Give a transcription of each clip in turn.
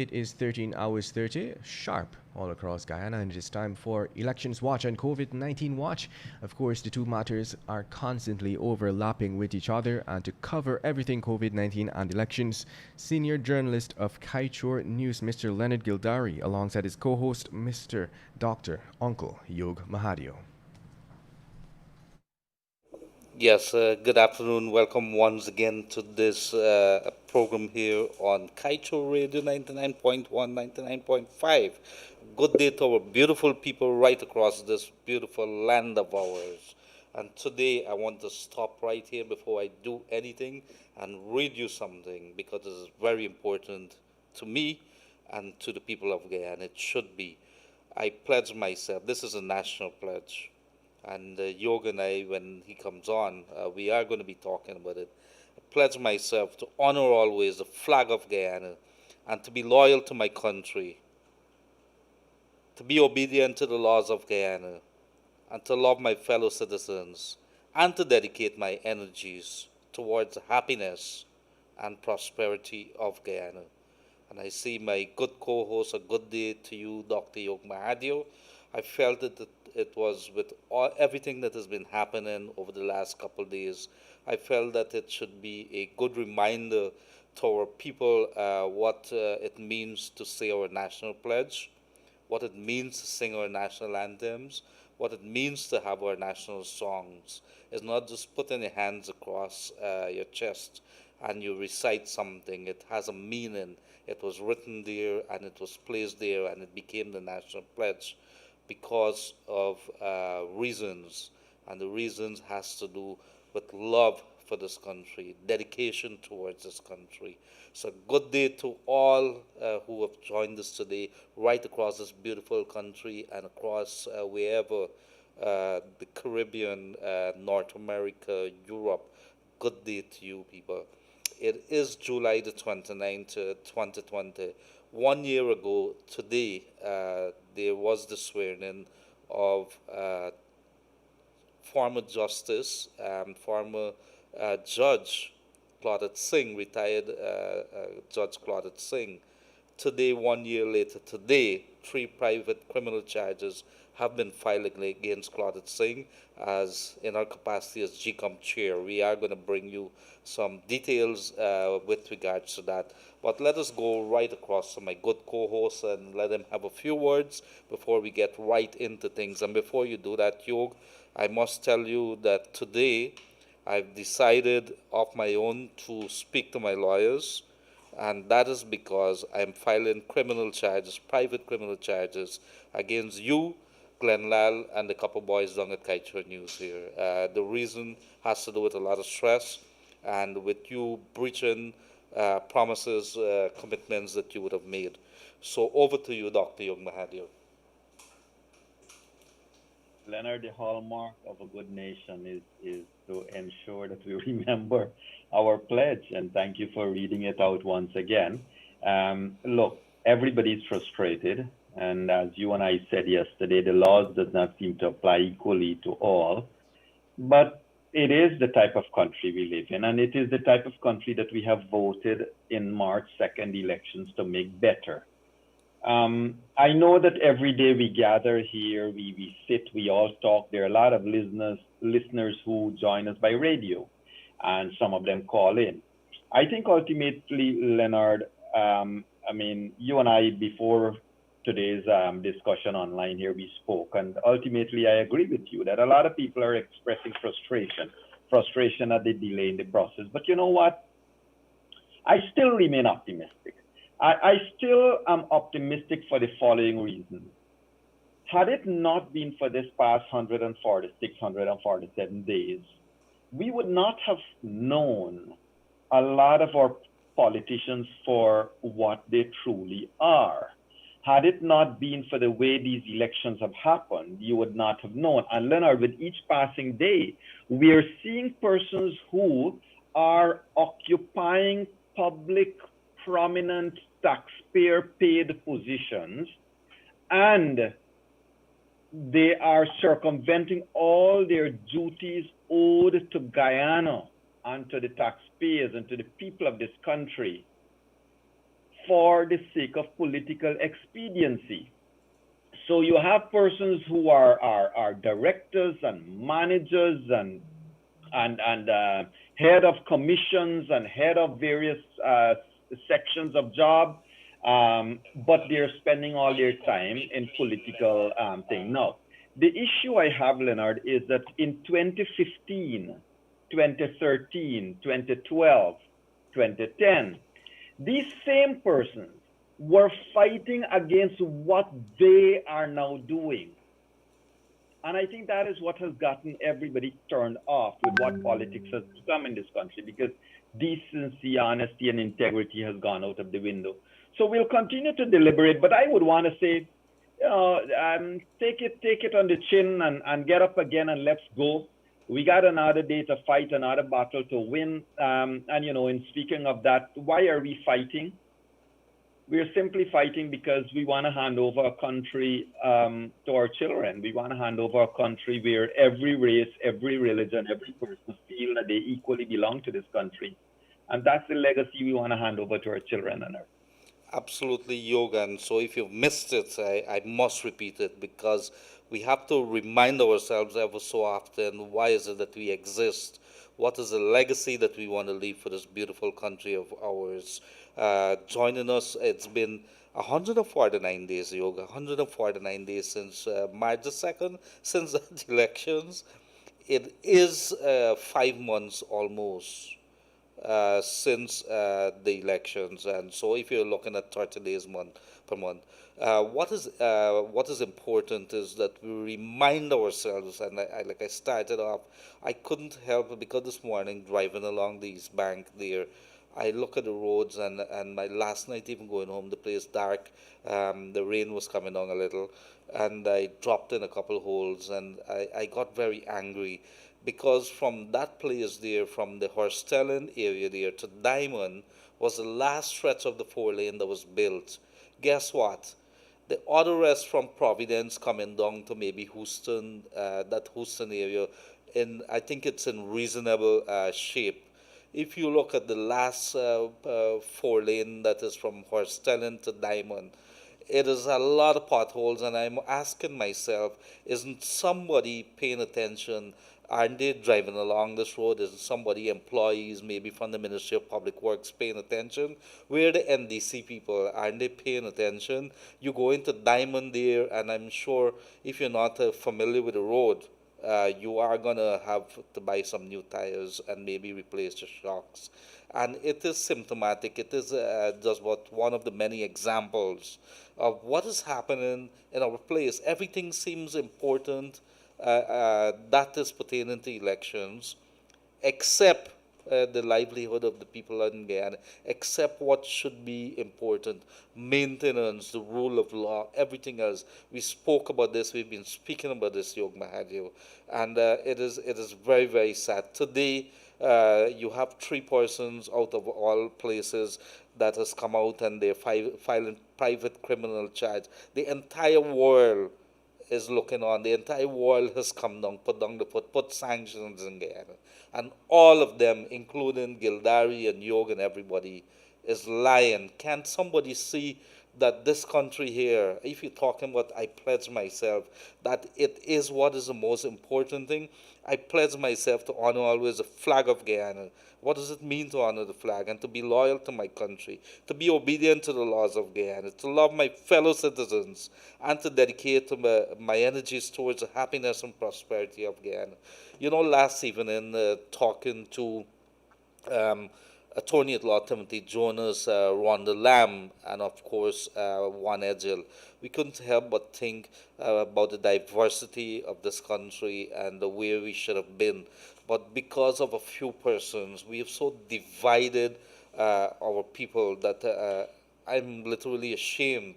It is 13 hours 30 sharp all across Guyana, and it is time for Elections Watch and COVID-19 Watch. Of course, the two matters are constantly overlapping with each other, and to cover everything COVID-19 and elections, senior journalist of Kaieteur News, Mr. Leonard Gildarie, alongside his co-host, Mr. Dr. Uncle Yog Mahadeo. Yes, good afternoon. Welcome once again to this program here on Kaito Radio 99.1, 99.5. Good day to our beautiful people right across this beautiful land of ours. And today I want to stop right here before I do anything and read you something because it is very important to me and to the people of Guyana. It should be. I pledge myself, this is a national pledge and Yoga and I, when he comes on, we are going to be talking about it. I pledge myself to honor always the flag of Guyana and to be loyal to my country, to be obedient to the laws of Guyana, and to love my fellow citizens, and to dedicate my energies towards the happiness and prosperity of Guyana. And I see my good co-host, a good day to you, Dr. Yog Mahadeo. I felt that it was with everything that has been happening over the last couple of days. I felt that it should be a good reminder to our people what it means to say our national pledge, what it means to sing our national anthems, what it means to have our national songs. It's not just putting your hands across your chest and you recite something. It has a meaning. It was written there and it was placed there and it became the national pledge because of reasons, and the reasons has to do with love for this country, dedication towards this country. So good day to all who have joined us today, right across this beautiful country and across wherever the Caribbean, North America, Europe. Good day to you, people. It is July the 29th, 2020. 1 year ago today, there was the swearing in of former Justice and former Judge Claudette Singh, retired Judge Claudette Singh. Today, 1 year later, today, three private criminal charges have been filed against Claudette Singh as in our capacity as GCOM chair. We are going to bring you some details with regards to that. But let us go right across to my good co-host and let him have a few words before we get right into things. And before you do that, Yog, I must tell you that today I've decided of my own to speak to my lawyers, and that is because I'm filing criminal charges, private criminal charges, against you, Glenn Lal, and the couple boys down at Kaieteur News here. The reason has to do with a lot of stress and with you breaching promises, commitments that you would have made. So over to you, Dr. Young Mahadeo. Leonard, the hallmark of a good nation is to ensure that we remember our pledge. And thank you for reading it out once again. Look, everybody's frustrated. And as you and I said yesterday, the laws does not seem to apply equally to all. But it is the type of country we live in. And it is the type of country that we have voted in March 2nd elections to make better. I know that every day we gather here, we sit, we all talk. There are a lot of listeners who join us by radio, and some of them call in. I think ultimately, Leonard, you and I, before today's discussion online here, we spoke, and ultimately I agree with you that a lot of people are expressing frustration at the delay in the process. But you know what? I still remain optimistic. I still am optimistic for the following reasons. Had it not been for this past 146, 147 days, we would not have known a lot of our politicians for what they truly are. Had it not been for the way these elections have happened, you would not have known. And Leonard, with each passing day, we are seeing persons who are occupying public, prominent, taxpayer-paid positions, and they are circumventing all their duties owed to Guyana and to the taxpayers and to the people of this country for the sake of political expediency. So you have persons who are directors and managers and head of commissions and head of various sections of job, but they're spending all their time in political thing. Now, the issue I have, Leonard, is that in 2015, 2013, 2012, 2010, these same persons were fighting against what they are now doing. And I think that is what has gotten everybody turned off with what politics has become in this country, because decency, honesty, and integrity has gone out of the window. So we'll continue to deliberate, but I would want to say, take it on the chin and get up again and let's go. We got another day to fight, another battle to win. And in speaking of that, why are we fighting? We're simply fighting because we want to hand over a country to our children. We want to hand over a country where every race, every religion, every person feel that they equally belong to this country. And that's the legacy we want to hand over to our children on earth. Absolutely, Yoga. So if you've missed it, I must repeat it because we have to remind ourselves ever so often, why is it that we exist? What is the legacy that we want to leave for this beautiful country of ours? Joining us, it's been 149 days, Yoga, 149 days since March the 2nd, since the elections. It is 5 months almost since the elections, and so if you're looking at 30 days per month, what is important is that we remind ourselves, and like I started off, I couldn't help it because this morning driving along the East Bank there, I look at the roads and my last night even going home, the place dark, the rain was coming down a little, and I dropped in a couple holes, and I got very angry because from that place there, from the Horstellan area there to Diamond, was the last stretch of the 4 lane that was built. Guess what? The other rest from Providence coming down to maybe Houston, that Houston area, I think it's in reasonable shape. If you look at the last 4 lane that is from Horstellan to Diamond, it is a lot of potholes, and I'm asking myself, isn't somebody paying attention? Aren't they driving along this road? Isn't somebody, employees maybe from the Ministry of Public Works, paying attention? Where are the NDC people? Aren't they paying attention? You go into Diamond there, and I'm sure if you're not familiar with the road, you are going to have to buy some new tires and maybe replace the shocks. And it is symptomatic. It is just one of the many examples of what is happening in our place. Everything seems important that is pertaining to elections, except the livelihood of the people in Guyana, except what should be important, maintenance, the rule of law, everything else. We spoke about this, we've been speaking about this, Mahadeo, and it is very, very sad. Today, you have 3 persons out of all places that has come out and they're filing private criminal charge. The entire world is looking on. The entire world has come down, put down the foot, put sanctions in Guyana. And all of them, including Gildarie and Yog and everybody, is lying. Can't somebody see that this country here, if you're talking about I pledge myself, that it is what is the most important thing? I pledge myself to honor always the flag of Guyana. What does it mean to honor the flag and to be loyal to my country, to be obedient to the laws of Guyana, to love my fellow citizens, and to dedicate to my energies towards the happiness and prosperity of Guyana? Last evening, talking to Attorney at Law Timothy Jonas, Rhonda Lamb, and of course Juan Edgel, we couldn't help but think about the diversity of this country and the way we should have been. But because of a few persons, we have so divided our people that I'm literally ashamed.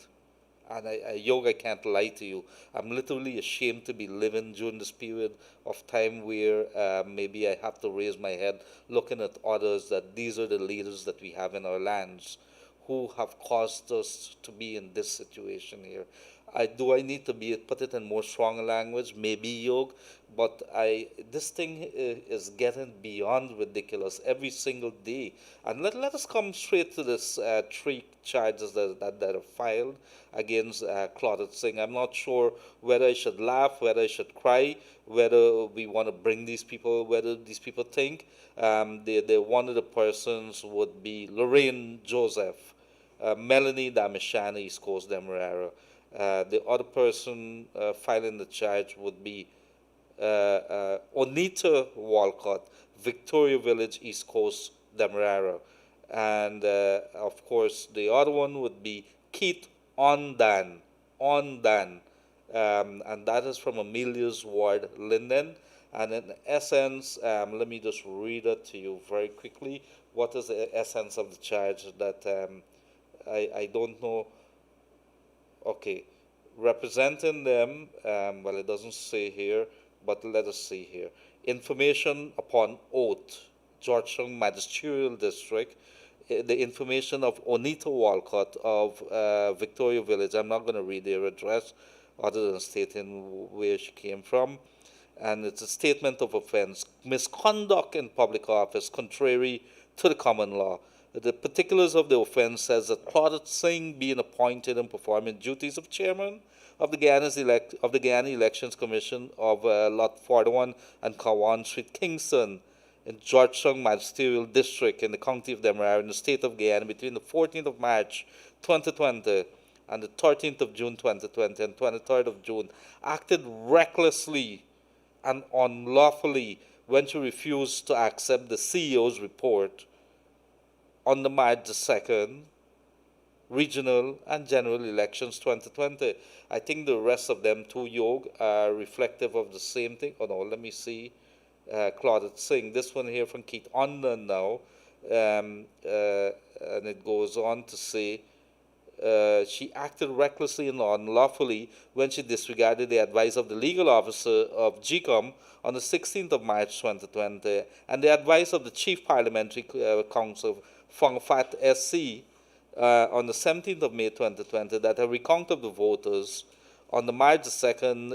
And Yoga, I can't lie to you. I'm literally ashamed to be living during this period of time where maybe I have to raise my head looking at others, that these are the leaders that we have in our lands who have caused us to be in this situation here. I need to put it in more strong language, maybe Yog, but this thing is getting beyond ridiculous every single day. And let us come straight to this three charges that are filed against Claudette Singh. I'm not sure whether I should laugh, whether I should cry, whether we want to bring these people, whether these people think. One of the persons would be Lorraine Joseph, Melanie Damishani, East Coast Demerara. The other person filing the charge would be Onita Walcott, Victoria Village, East Coast Demerara. And of course, the other one would be Keith Ondan, and that is from Amelia's Ward, Linden. And in essence, let me just read it to you very quickly. What is the essence of the charge that I don't know? Okay, representing them, well, it doesn't say here, but let us see here. Information upon oath, Georgetown Magisterial District. The information of Onita Walcott of Victoria Village. I'm not going to read their address other than stating where she came from. And it's a statement of offense, misconduct in public office, contrary to the common law. The particulars of the offense says that Claudette Singh being appointed and performing duties of chairman of the Guyana Elections Commission of Lot 41 and Kawan Street, Kingston, in Georgetown Magisterial District in the county of Demerara in the state of Guyana between the 14th of March 2020 and the 13th of June 2020 and 23rd of June, acted recklessly and unlawfully when she refused to accept the CEO's report on the March the 2nd regional and general elections 2020. I think the rest of them too, Yog, are reflective of the same thing. Oh no, let me see. Claudette Singh, this one here from Keith Ondan now, and it goes on to say, she acted recklessly and unlawfully when she disregarded the advice of the legal officer of GCOM on the 16th of March 2020 and the advice of the Chief Parliamentary Counsel, Fong Fat SC, on the 17th of May 2020 that a recount of the voters on the March 2nd,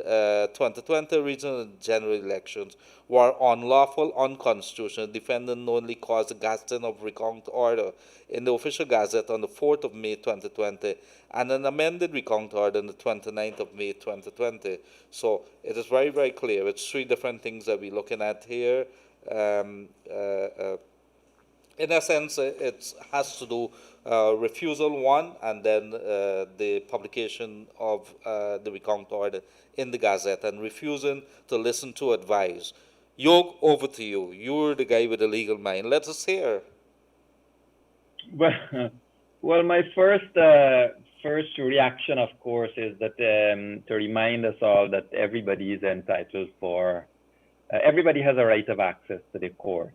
2020 regional and general elections were unlawful, unconstitutional. Defendant knowingly caused the gazetting of recount order in the official gazette on the 4th of May 2020 and an amended recount order on the 29th of May 2020. So it is very, very clear. It's three different things that we're looking at here. In essence, it has to do refusal one, and then the publication of the recount order in the Gazette, and refusing to listen to advice. Yog, over to you. You're the guy with the legal mind. Let us hear. Well, my first reaction, of course, is that to remind us all that everybody is entitled everybody has a right of access to the court.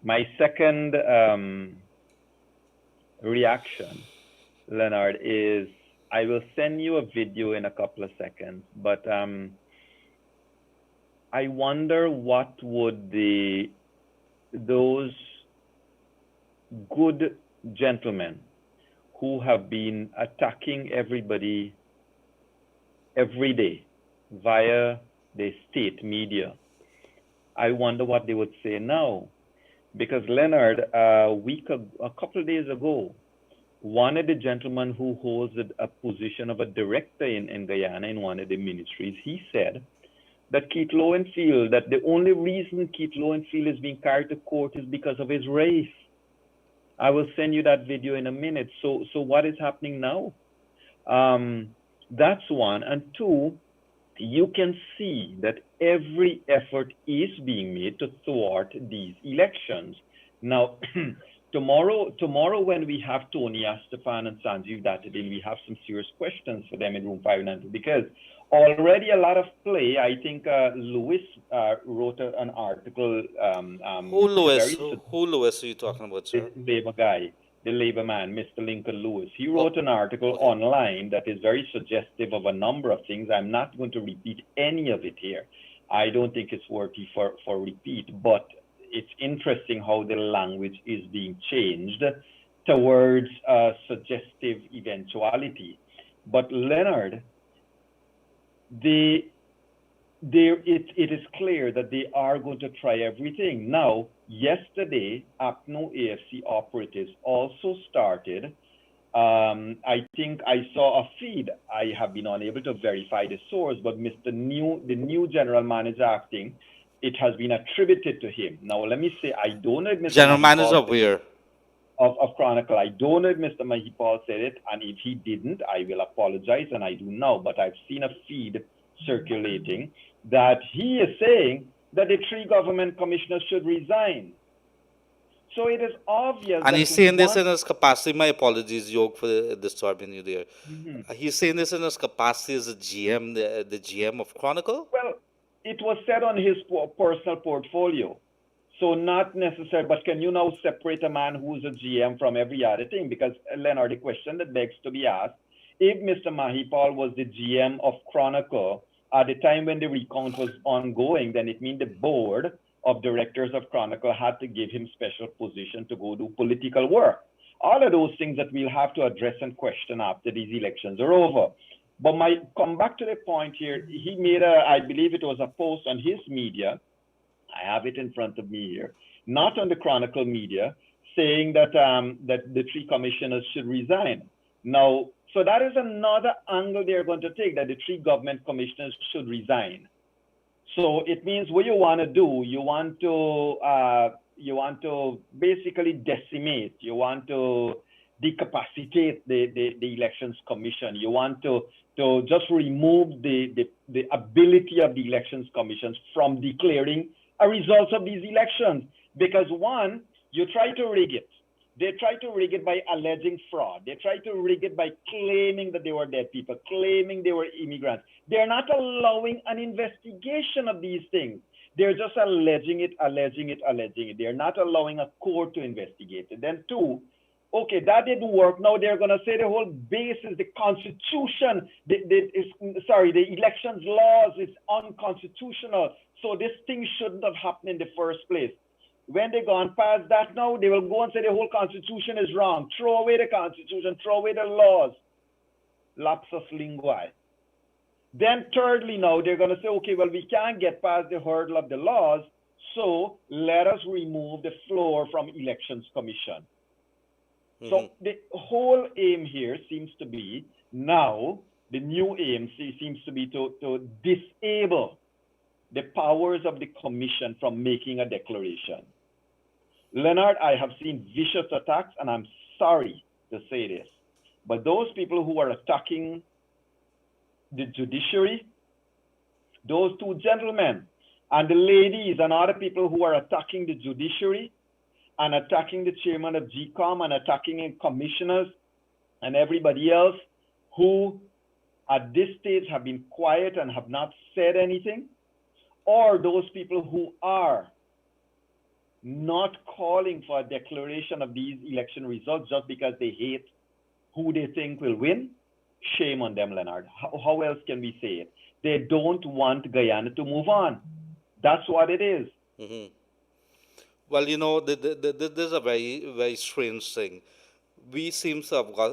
My second reaction, Leonard, is I will send you a video in a couple of seconds, but I wonder what would those good gentlemen who have been attacking everybody every day via the state media, I wonder what they would say now. Because Leonard, a couple of days ago, one of the gentlemen who holds a position of a director in Guyana in one of the ministries, he said that Keith Lowenfield, that the only reason Keith Lowenfield is being carried to court is because of his race. I will send you that video in a minute. So what is happening now? That's one. And two, you can see that every effort is being made to thwart these elections. Now, tomorrow when we have Tony Astafan and Sanjeev Dattadin, we have some serious questions for them in room 592, because already a lot of play. I think Lewis wrote an article. Who Lewis are you talking about, sir? The Labour guy, the Labour man, Mr. Lincoln Lewis. He wrote an article online that is very suggestive of a number of things. I'm not going to repeat any of it here. I don't think it's worthy for repeat, but it's interesting how the language is being changed towards a suggestive eventuality. But Leonard, they it is clear that they are going to try everything. Now, yesterday, APNO AFC operatives also started. I think I saw a feed. I have been unable to verify the source, but the new general manager acting, it has been attributed to him. Now, let me say, I don't know if Mr. General manager Mahipal of where? of Chronicle. I don't know if Mr. Mahipal said it, and if he didn't, I will apologize, and I do now. But I've seen a feed circulating that he is saying that the three government commissioners should resign. So it is obvious And that he's saying this one. in his capacity. My apologies, Yog, for disturbing you there. Mhm. He's saying this in his capacity as a GM, the GM of Chronicle. Well, it was said on his personal portfolio. So not necessary, but can you now separate a man who's a GM from every other thing? Because, Leonard, the question that begs to be asked, if Mr. Mahipal was the GM of Chronicle at the time when the recount was ongoing, then it means the board of directors of Chronicle had to give him special position to go do political work. All of those things that we'll have to address and question after these elections are over. But come back to the point here, he made I believe it was a post on his media. I have it in front of me here, not on the Chronicle media, saying that that the three commissioners should resign. Now, so that is another angle they're going to take, that the three government commissioners should resign. So it means what you want to do, you want to basically decimate, you want to decapacitate the elections commission. You want to just remove the ability of the elections commissions from declaring a result of these elections. Because one, you try to rig it. They try to rig it by alleging fraud. They try to rig it by claiming that they were dead people, claiming they were immigrants. They're not allowing an investigation of these things. They're just alleging it. They're not allowing a court to investigate it. Then two, okay, that didn't work. Now they're going to say the whole basis, the Constitution, the elections laws is unconstitutional. So this thing shouldn't have happened in the first place. When they gone past that now, they will go and say the whole Constitution is wrong. Throw away the Constitution, throw away the laws. Lapsus linguae. Then thirdly now, they're going to say, okay, well, we can't get past the hurdle of the laws, so let us remove the floor from Elections Commission. Mm-hmm. So the whole aim here seems to be now, the new aim seems to be to disable the powers of the commission from making a declaration. Leonard, I have seen vicious attacks, and I'm sorry to say this, but those people who are attacking the judiciary, those two gentlemen, and the ladies and other people who are attacking the judiciary and attacking the chairman of GCOM and attacking commissioners and everybody else who at this stage have been quiet and have not said anything, or those people who are not calling for a declaration of these election results just because they hate who they think will win, shame on them, Leonard. How else can we say it? They don't want Guyana to move on. That's what it is. Mm-hmm. Well, you know, there's a very, very strange thing. We seem to have got,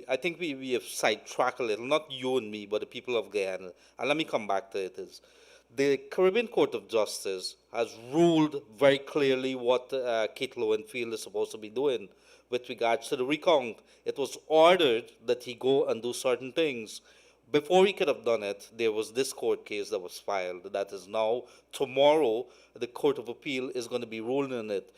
I think we have sidetracked a little, not you and me, but the people of Guyana. And let me come back to it. The Caribbean Court of Justice has ruled very clearly what Keith Lowenfield is supposed to be doing with regards to the recount. It was ordered that he go and do certain things. Before he could have done it, there was this court case that was filed. That is now, tomorrow, the Court of Appeal is going to be ruling on it.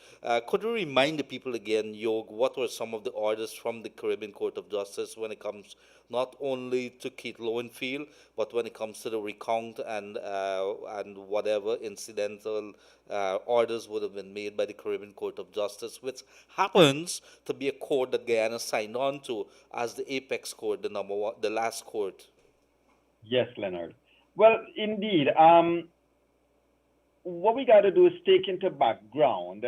Could you remind the people again, Yog, what were some of the orders from the Caribbean Court of Justice when it comes not only to Keith Lowenfield, but when it comes to the recount and whatever incidental orders would have been made by the Caribbean Court of Justice, which happens to be a court that Guyana signed on to as the apex court, the number one, the last court. Yes, Leonard. Well, indeed. What we got to do is take into background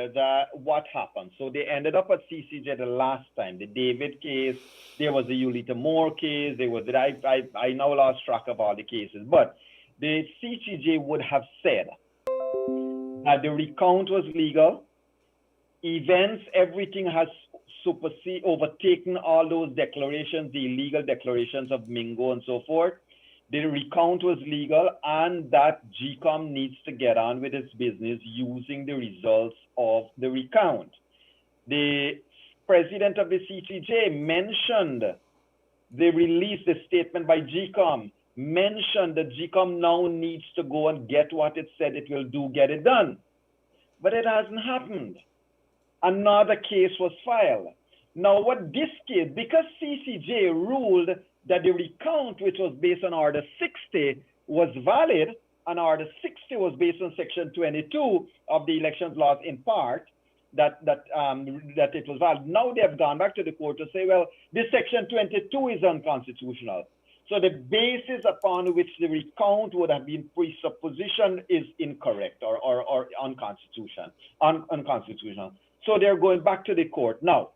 what happened. So they ended up at CCJ the last time. The David case, there was the Yulita Moore case, there was I now lost track of all the cases. But the CCJ would have said that the recount was legal. Events, everything has overtaken all those declarations, the illegal declarations of Mingo and so forth. the recount was legal and that GCOM needs to get on with its business using the results of the recount. The president of the CCJ mentioned the release, the statement by GCOM, mentioned that GCOM now needs to go and get what it said it will do, get it done. But it hasn't happened. Another case was filed. Now, what this case, because CCJ ruled that the recount, which was based on Order 60, was valid, and Order 60 was based on Section 22 of the elections laws in part, that it was valid. Now they have gone back to the court to say, well, this Section 22 is unconstitutional. So the basis upon which the recount would have been presupposition is incorrect or unconstitutional. So they're going back to the court. Now,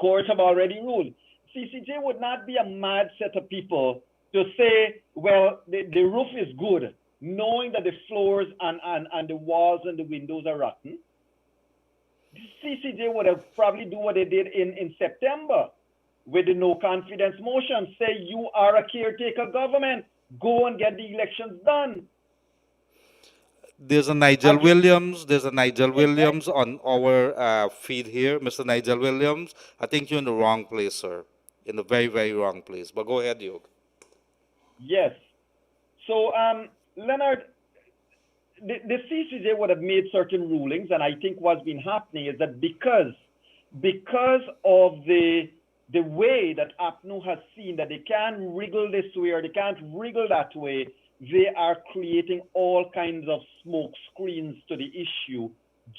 courts have already ruled. CCJ would not be a mad set of people to say, well, the roof is good, knowing that the floors and the walls and the windows are rotten. CCJ would have probably do what they did in September with the no confidence motion, say you are a caretaker government, go and get the elections done. There's a Nigel Williams. There's a Nigel Williams on our feed here. Mr. Nigel Williams, I think you're in the wrong place, sir. In the very, very wrong place. But go ahead, Yog. Yes. So, Leonard, the CCJ would have made certain rulings, and I think what's been happening is that because of the way that APNU has seen that they can't wriggle this way or they can't wriggle that way, they are creating all kinds of smoke screens to the issue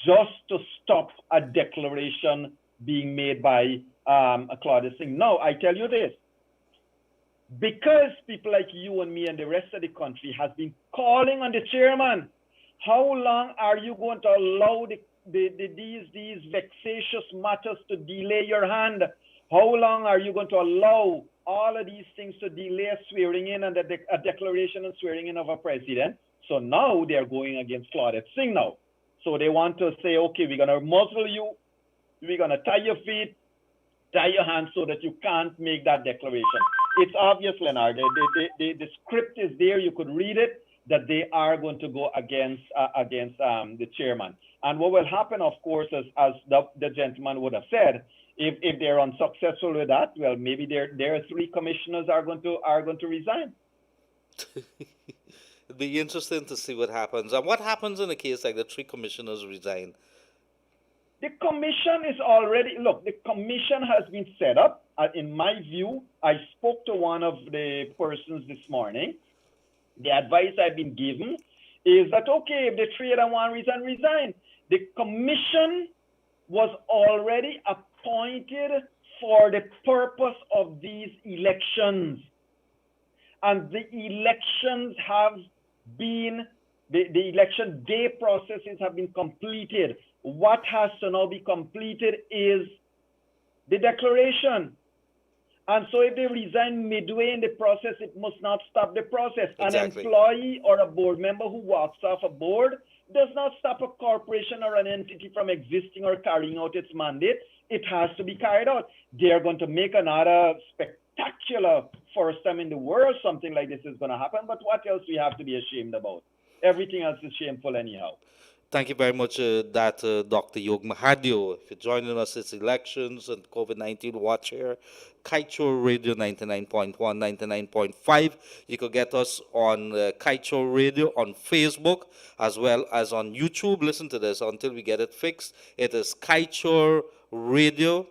just to stop a declaration being made by Claudia Singh. Now, I tell you this, because people like you and me and the rest of the country has been calling on the chairman, how long are you going to allow these vexatious matters to delay your hand? How long are you going to allow all of these things to delay swearing in and a declaration and swearing in of a president? So now they're going against Claudia Singh now. So they want to say, okay, we're going to muzzle you. We're going to tie your feet, tie your hands so that you can't make that declaration. It's obvious, Leonard. The script is there. You could read it, that they are going to go against the chairman. And what will happen, of course, as the gentleman would have said, if they're unsuccessful with that, well, maybe their three commissioners are going to resign. It'd be interesting to see what happens. And what happens in a case like the three commissioners resign? The commission is already, look, the commission has been set up. In my view, I spoke to one of the persons this morning. The advice I've been given is that, okay, if the three of them want to resign. The commission was already appointed for the purpose of these elections. And the elections have been, the election day processes have been completed. What has to now be completed is the declaration. And so if they resign midway in the process, it must not stop the process. Exactly. An employee or a board member who walks off a board does not stop a corporation or an entity from existing or carrying out its mandate. It has to be carried out. They are going to make another spectacular first time in the world something like this is going to happen. But what else do we have to be ashamed about? Everything else is shameful anyhow. Thank you very much, Dr. Yog Mahadeo. If you're joining us, it's elections and COVID-19 watch here. Kaieteur Radio 99.1, 99.5. You could get us on Kaieteur Radio on Facebook as well as on YouTube. Listen to this until we get it fixed. It is Kaieteur Radio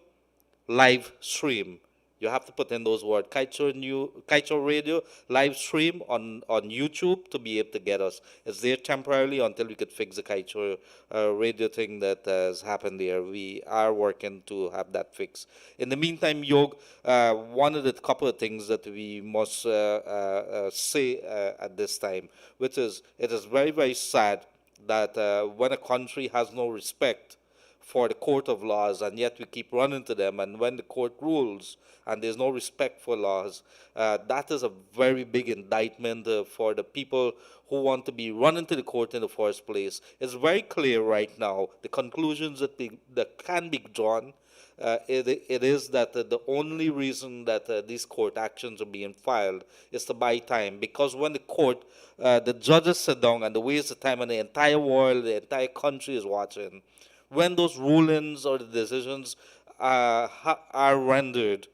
live stream. You have to put in those words, Kaieteur Radio live stream on YouTube to be able to get us. It's there temporarily until we could fix the Kaieteur radio thing that has happened there. We are working to have that fixed. In the meantime, Yog, one of the couple of things that we must say at this time, which is it is very, very sad that when a country has no respect for the court of laws, and yet we keep running to them, and when the court rules and there's no respect for laws, that is a very big indictment for the people who want to be running to the court in the first place. It's very clear right now, the conclusions that can be drawn it is that the only reason that these court actions are being filed is to buy time, because when the judges sit down and the waste of time, and the entire world, the entire country is watching, when those rulings or the decisions are rendered,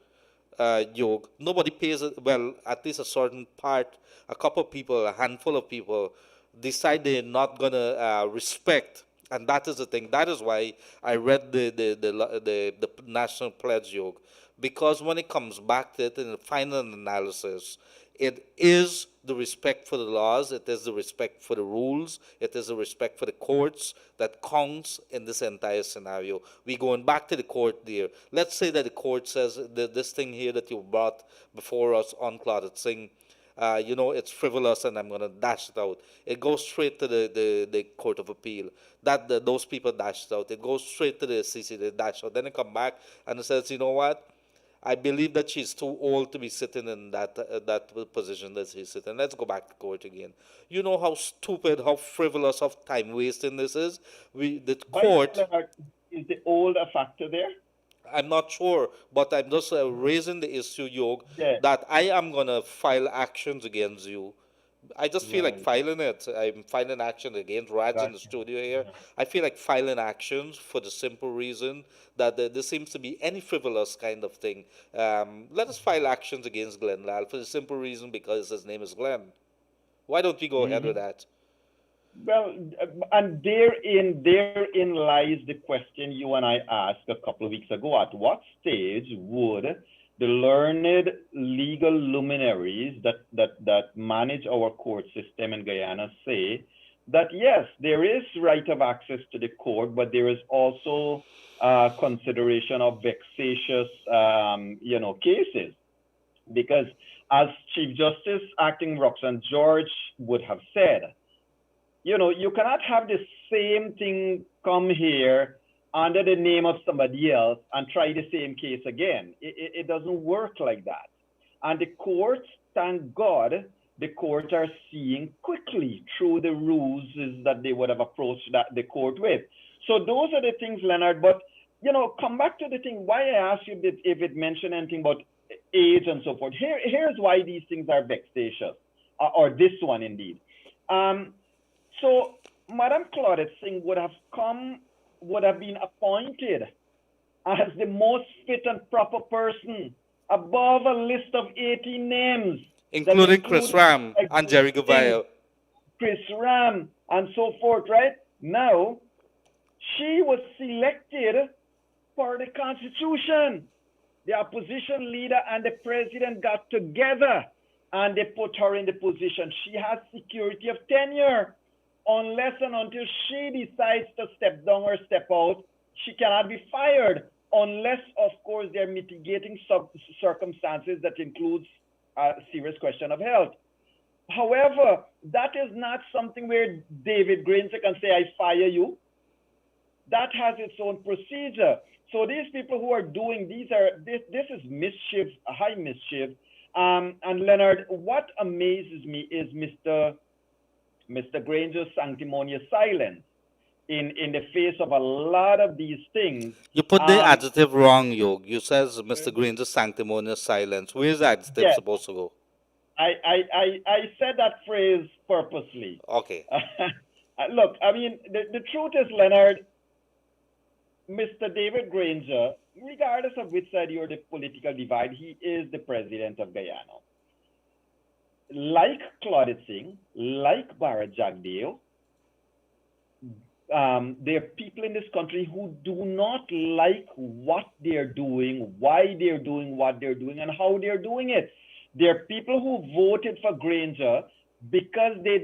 nobody pays it. Well, at least a certain part, a couple of people, a handful of people, decide they're not gonna respect, and that is the thing. That is why I read the national pledge, because when it comes back to it in the final analysis, it is the respect for the laws, it is the respect for the rules, it is the respect for the courts that counts in this entire scenario. We going back to the court there. Let's say that the court says that this thing here that you brought before us on Claudette Singh, it's frivolous and I'm going to dash it out. It goes straight to the Court of Appeal. Those people dash it out. It goes straight to the CC, they dash out. Then it come back and it says, you know what? I believe that she's too old to be sitting in that position that she's sitting. Let's go back to court again. You know how stupid, how frivolous, how time wasting this is. The By court. is the old a factor there? I'm not sure, but I'm just raising the issue, Yeah. that I am gonna file actions against you. I just feel like Right. filing it. I'm filing action against Raj in the Gotcha. studio here. I feel like filing actions for the simple reason that there seems to be any frivolous kind of thing. Let us file actions against Glenn Lal for the simple reason because his name is Glenn. Why don't we go ahead with Hmm. that? Well, and therein lies the question you and I asked a couple of weeks ago. At what stage would the learned legal luminaries that manage our court system in Guyana say that yes, there is right of access to the court, but there is also consideration of vexatious, cases? Because as Chief Justice Acting Roxanne George would have said, you cannot have the same thing come here under the name of somebody else and try the same case again. It doesn't work like that. And the courts, thank God, the courts are seeing quickly through the rules that they would have approached the court with. So those are the things, Leonard. But, come back to the thing, why I asked you if it mentioned anything about age and so forth. Here's why these things are vexatious, or this one indeed. So Madam Claudette Singh would have been appointed as the most fit and proper person above a list of 18 names that Including Chris include Ram and Jerry Gavayo. Chris Ram, and so forth, right? Now, she was selected for the Constitution. The opposition leader and the president got together and they put her in the position. She has security of tenure. Unless and until she decides to step down or step out, she cannot be fired unless, of course, there are mitigating circumstances that includes a serious question of health. However, that is not something where David Granger can say, I fire you. That has its own procedure. So these people who are doing this is mischief, a high mischief. And Leonard, what amazes me is Mr. Granger's sanctimonious silence in the face of a lot of these things. You put the adjective wrong, You says Mr. Granger's sanctimonious silence. Where is the adjective Yes, supposed to go? I said that phrase purposely. Okay. Look, I mean, the truth is, Leonard, Mr. David Granger, regardless of which side you're the political divide, he is the president of Guyana. Like Claudette Singh, like Bharat Jagdeo, there are people in this country who do not like what they're doing, why they're doing what they're doing, and how they're doing it. There are people who voted for Granger because they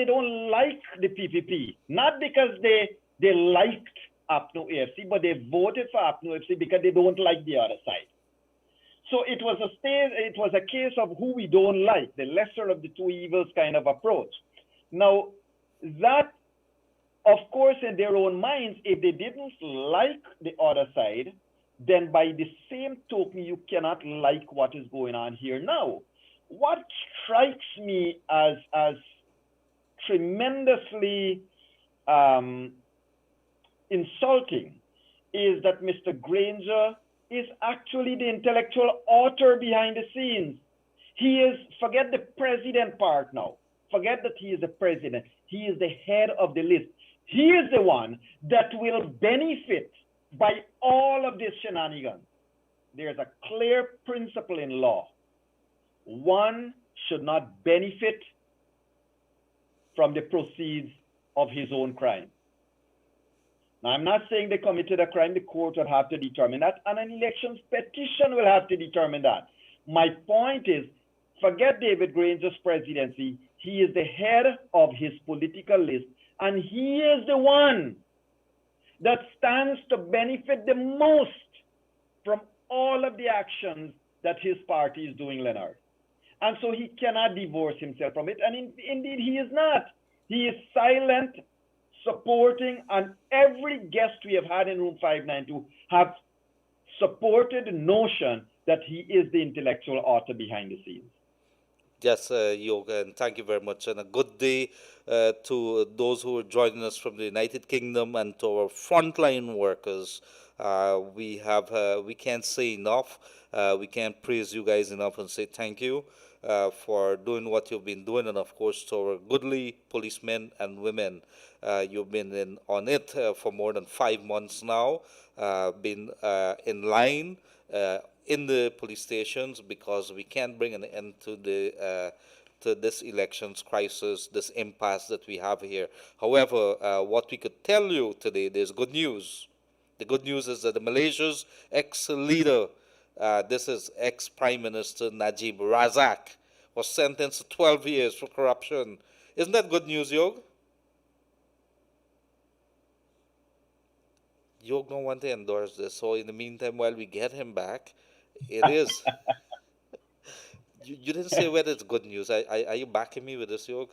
don't like the PPP, not because they liked APNO AFC, but they voted for APNO AFC because they don't like the other side. So it was a case of who we don't like, the lesser of the two evils kind of approach. Now, that, of course, in their own minds, if they didn't like the other side, then by the same token, you cannot like what is going on here now. What strikes me as tremendously insulting is that Mr. Granger is actually the intellectual author behind the scenes. He is, forget the president part now. Forget that he is the president. He is the head of the list. He is the one that will benefit by all of this shenanigans. There's a clear principle in law. One should not benefit from the proceeds of his own crime. Now, I'm not saying they committed a crime. The court will have to determine that, and an elections petition will have to determine that. My point is, forget David Granger's presidency. He is the head of his political list, and he is the one that stands to benefit the most from all of the actions that his party is doing, Leonard. And so he cannot divorce himself from it, and indeed he is not. He is silent, supporting, and every guest we have had in room 592 have supported the notion that he is the intellectual author behind the scenes. Yes, Yoga, and thank you very much. And a good day to those who are joining us from the United Kingdom and to our frontline workers. We can't say enough. We can't praise you guys enough and say thank you for doing what you've been doing. And of course, to our goodly policemen and women. You've been on it for more than 5 months now, been in line in the police stations, because we can't bring an end to this elections crisis, this impasse that we have here. However, what we could tell you today, there's good news. The good news is that the Malaysia's ex-leader, this is ex-Prime Minister Najib Razak, was sentenced to 12 years for corruption. Isn't that good news, Yog? Yog don't want to endorse this, so in the meantime, while we get him back, it is. You didn't say whether it's good news. Are you backing me with this, Yog?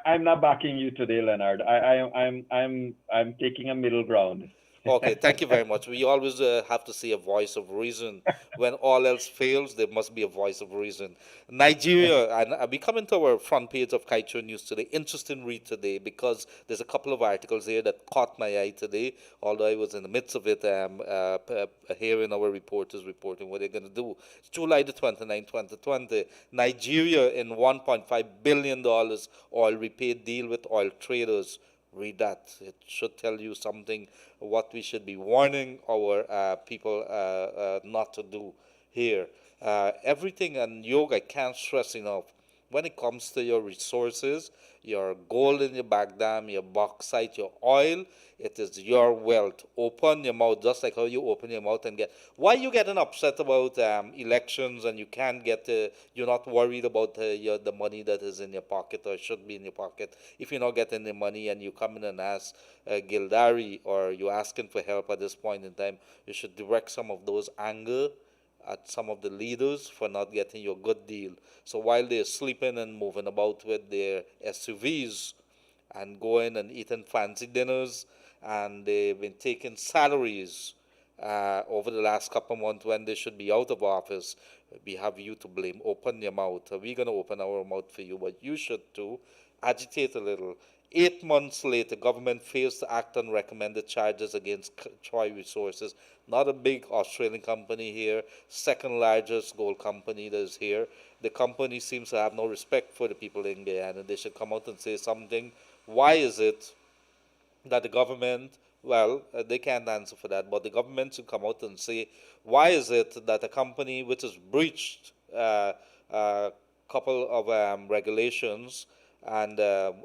I'm not backing you today, Leonard. I'm taking a middle ground. Okay, thank you very much. We always have to see a voice of reason. When all else fails, there must be a voice of reason. Nigeria, and we come into our front page of Kaieteur News today. Interesting read today, because there's a couple of articles here that caught my eye today, although I was in the midst of it, hearing our reporters reporting what they're going to do. It's July the 29th, 2020. Nigeria in $1.5 billion oil repaid deal with oil traders. Read that. It should tell you something, what we should be warning our people not to do here. Everything, and Yoga, I can't stress enough, when it comes to your resources, your gold in your back dam, your bauxite, your oil, it is your wealth. Open your mouth, just like how you open your mouth and get. Why you getting upset about elections and you can't get, you're not worried about the money that is in your pocket or should be in your pocket? If you're not getting the money and you come in and ask Gildarie, or you're asking for help at this point in time, you should direct some of those anger at some of the leaders for not getting your good deal. So while they're sleeping and moving about with their SUVs and going and eating fancy dinners, and they've been taking salaries over the last couple of months when they should be out of office, we have you to blame. Open your mouth. We're going to open our mouth for you, but you should too. Agitate a little. 8 months later, government fails to act on recommended charges against Troy Resources, not a big Australian company here, second largest gold company that is here. The company seems to have no respect for the people in Guyana. They should come out and say something. Why is it that the government, well, they can't answer for that, but the government should come out and say, why is it that a company which has breached a couple of regulations, and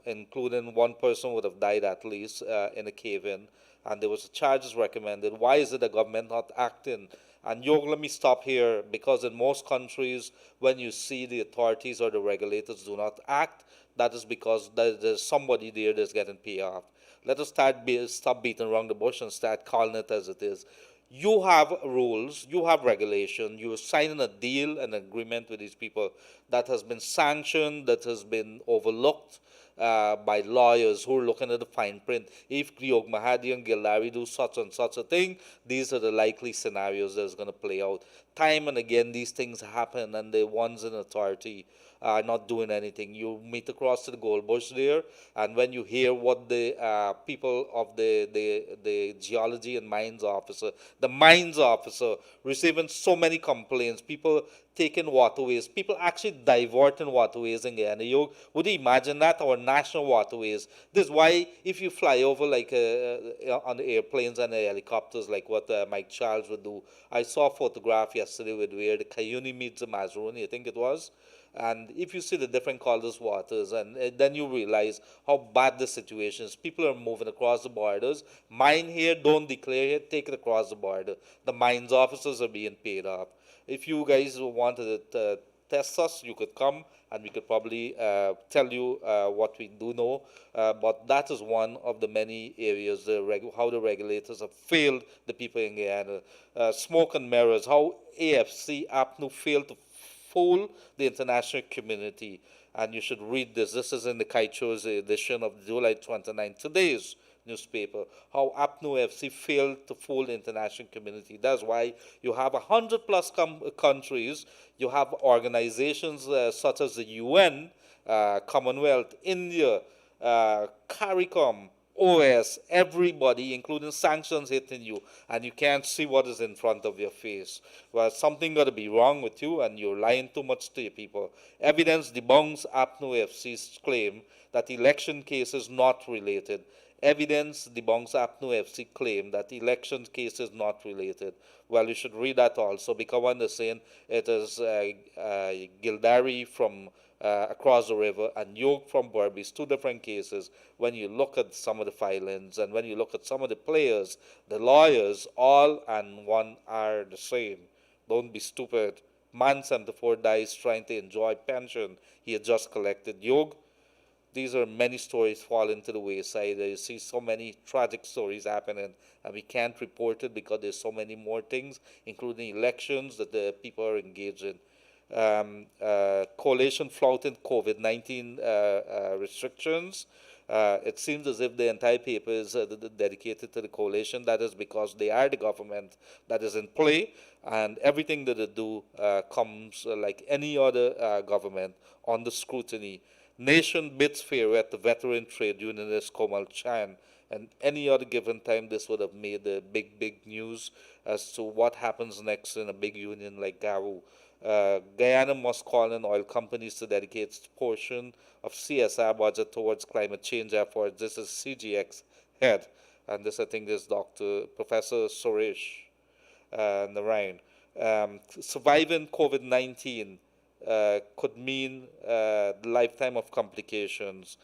including one person would have died at least in a cave-in, and there was charges recommended. Why is it the government not acting? And let me stop here, because in most countries, when you see the authorities or the regulators do not act, that is because there's somebody there that's getting paid off. Let us stop beating around the bush and start calling it as it is. You have rules, you have regulation, you're signing a deal, an agreement with these people that has been sanctioned, that has been overlooked by lawyers who are looking at the fine print. If Mahadeo and Gildarie do such and such a thing, these are the likely scenarios that's going to play out. Time and again, these things happen, and the ones in authority are not doing anything. You meet across to the gold bush there, and when you hear what the people of the geology and the mines officer receiving so many complaints, people taking waterways, people actually diverting waterways in Guyana. You would you imagine that, our national waterways? This is why if you fly over like on the airplanes and the helicopters, like what Mike Charles would do. I saw a photograph yesterday with where the Cayuni meets the Mazaruni, I think it was. And if you see the different colors waters, and then you realize how bad the situation is. People are moving across the borders. Mine here, don't declare here, take it across the border. The mines officers are being paid off. If you guys wanted to test us, you could come and we could probably tell you what we do know. But that is one of the many areas how the regulators have failed the people in Guyana. Smoke and mirrors, how AFC, APNU failed to fool the international community. And you should read this. This is in the Kaieteur's edition of July 29, today's newspaper, how APNU FC failed to fool the international community. That's why you have 100 plus countries, you have organizations such as the UN, Commonwealth, India, CARICOM, OS, everybody, including sanctions hitting you, and you can't see what is in front of your face. Well, something got to be wrong with you, and you're lying too much to your people. Evidence debunks APNU FC's claim that election case is not related. Evidence debunks APNU FC claim that election case is not related. Well, you should read that also, because one is saying it is Gildarie from across the river and Yoke from Berbice, two different cases. When you look at some of the filings and when you look at some of the players, the lawyers, all and one are the same. Don't be stupid. Man 74 dies trying to enjoy pension he had just collected. Yoke, these are many stories falling to the wayside. You see so many tragic stories happening, and we can't report it because there's so many more things, including elections that the people are engaged in. Coalition flouting COVID-19 restrictions. It seems as if the entire paper is dedicated to the coalition. That is because they are the government that is in play, and everything that they do comes like any other government under scrutiny. Nation bids farewell to veteran trade unionist Komal Chan, and any other given time this would have made the big news as to what happens next in a big union like Garou. Guyana must call on oil companies to dedicate its portion of CSR budget towards climate change efforts. This is CGX head, and this I think is Dr. Professor Suresh Narayan. Surviving COVID-19 could mean the lifetime of complications.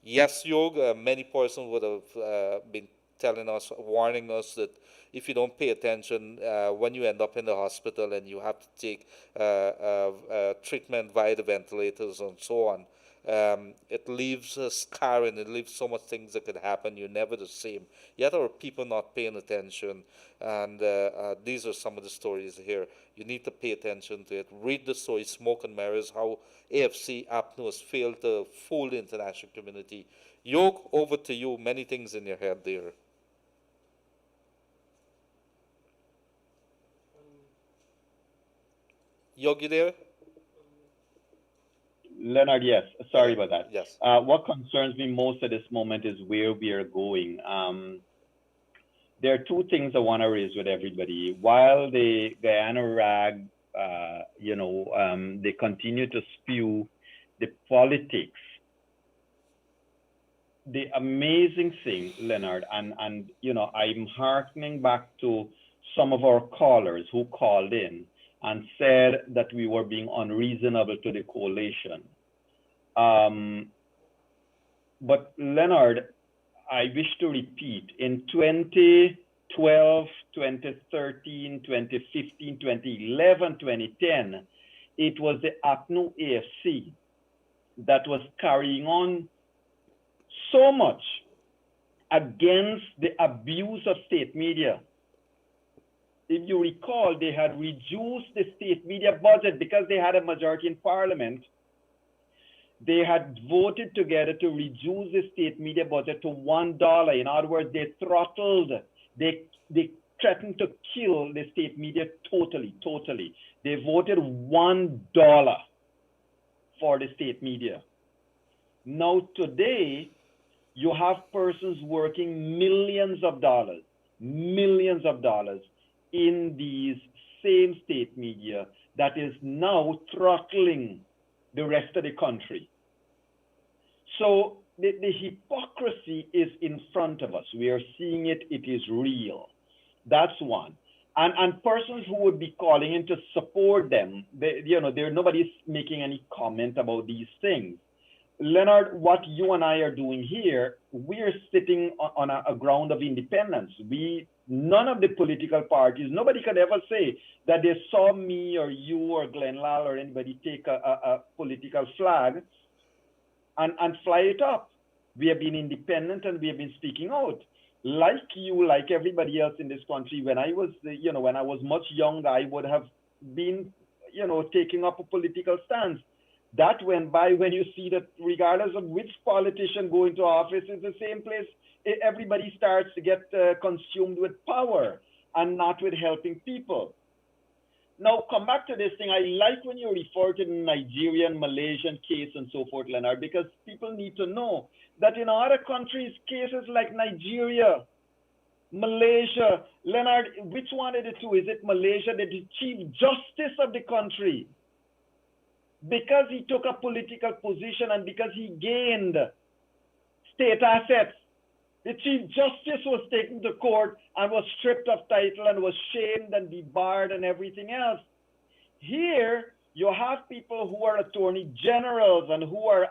Yes, Yog, many persons would have been telling us, warning us that if you don't pay attention, when you end up in the hospital and you have to take treatment via the ventilators and so on, it leaves a scar and it leaves so much things that could happen. You're never the same. Yet our people not paying attention, and these are some of the stories here. You need to pay attention to it. Read the story, Smoke and Mirrors, how AFC APNU has failed to fool the international community. Yoke, over to you. Many things in your head there. Yogi there? Leonard, yes. Sorry about that. Yes. What concerns me most at this moment is where we are going. There are two things I want to raise with everybody. While the Guyana RAG, they continue to spew the politics, the amazing thing, Leonard, and I'm hearkening back to some of our callers who called in and said that we were being unreasonable to the coalition. But Leonard, I wish to repeat, in 2012, 2013, 2015, 2011, 2010, it was the APNU AFC that was carrying on so much against the abuse of state media. If you recall, they had reduced the state media budget because they had a majority in parliament. They had voted together to reduce the state media budget to $1. In other words, they throttled, they threatened to kill the state media totally. They voted $1. for the state media. Now, today, you have persons working millions of dollars in these same state media that is now throttling the rest of the country. So the hypocrisy is in front of us. We are seeing it. It is real. That's one. And persons who would be calling in to support them, nobody's making any comment about these things. Leonard, what you and I are doing here, we're sitting on a ground of independence. None of the political parties, nobody could ever say that they saw me or you or Glenn Lal or anybody take a political flag and fly it up. We have been independent and we have been speaking out. Like you, like everybody else in this country, when I was much younger, I would have been, taking up a political stance. That went by when you see that regardless of which politician go into office, it's the same place. Everybody starts to get consumed with power and not with helping people. Now, come back to this thing. I like when you refer to the Nigerian, Malaysian case and so forth, Leonard, because people need to know that in other countries, cases like Nigeria, Malaysia, Leonard, which one of the two? Is it Malaysia, that the Chief Justice of the country, because he took a political position and because he gained state assets, the Chief Justice was taken to court and was stripped of title and was shamed and debarred and everything else. Here, you have people who are attorney generals and who are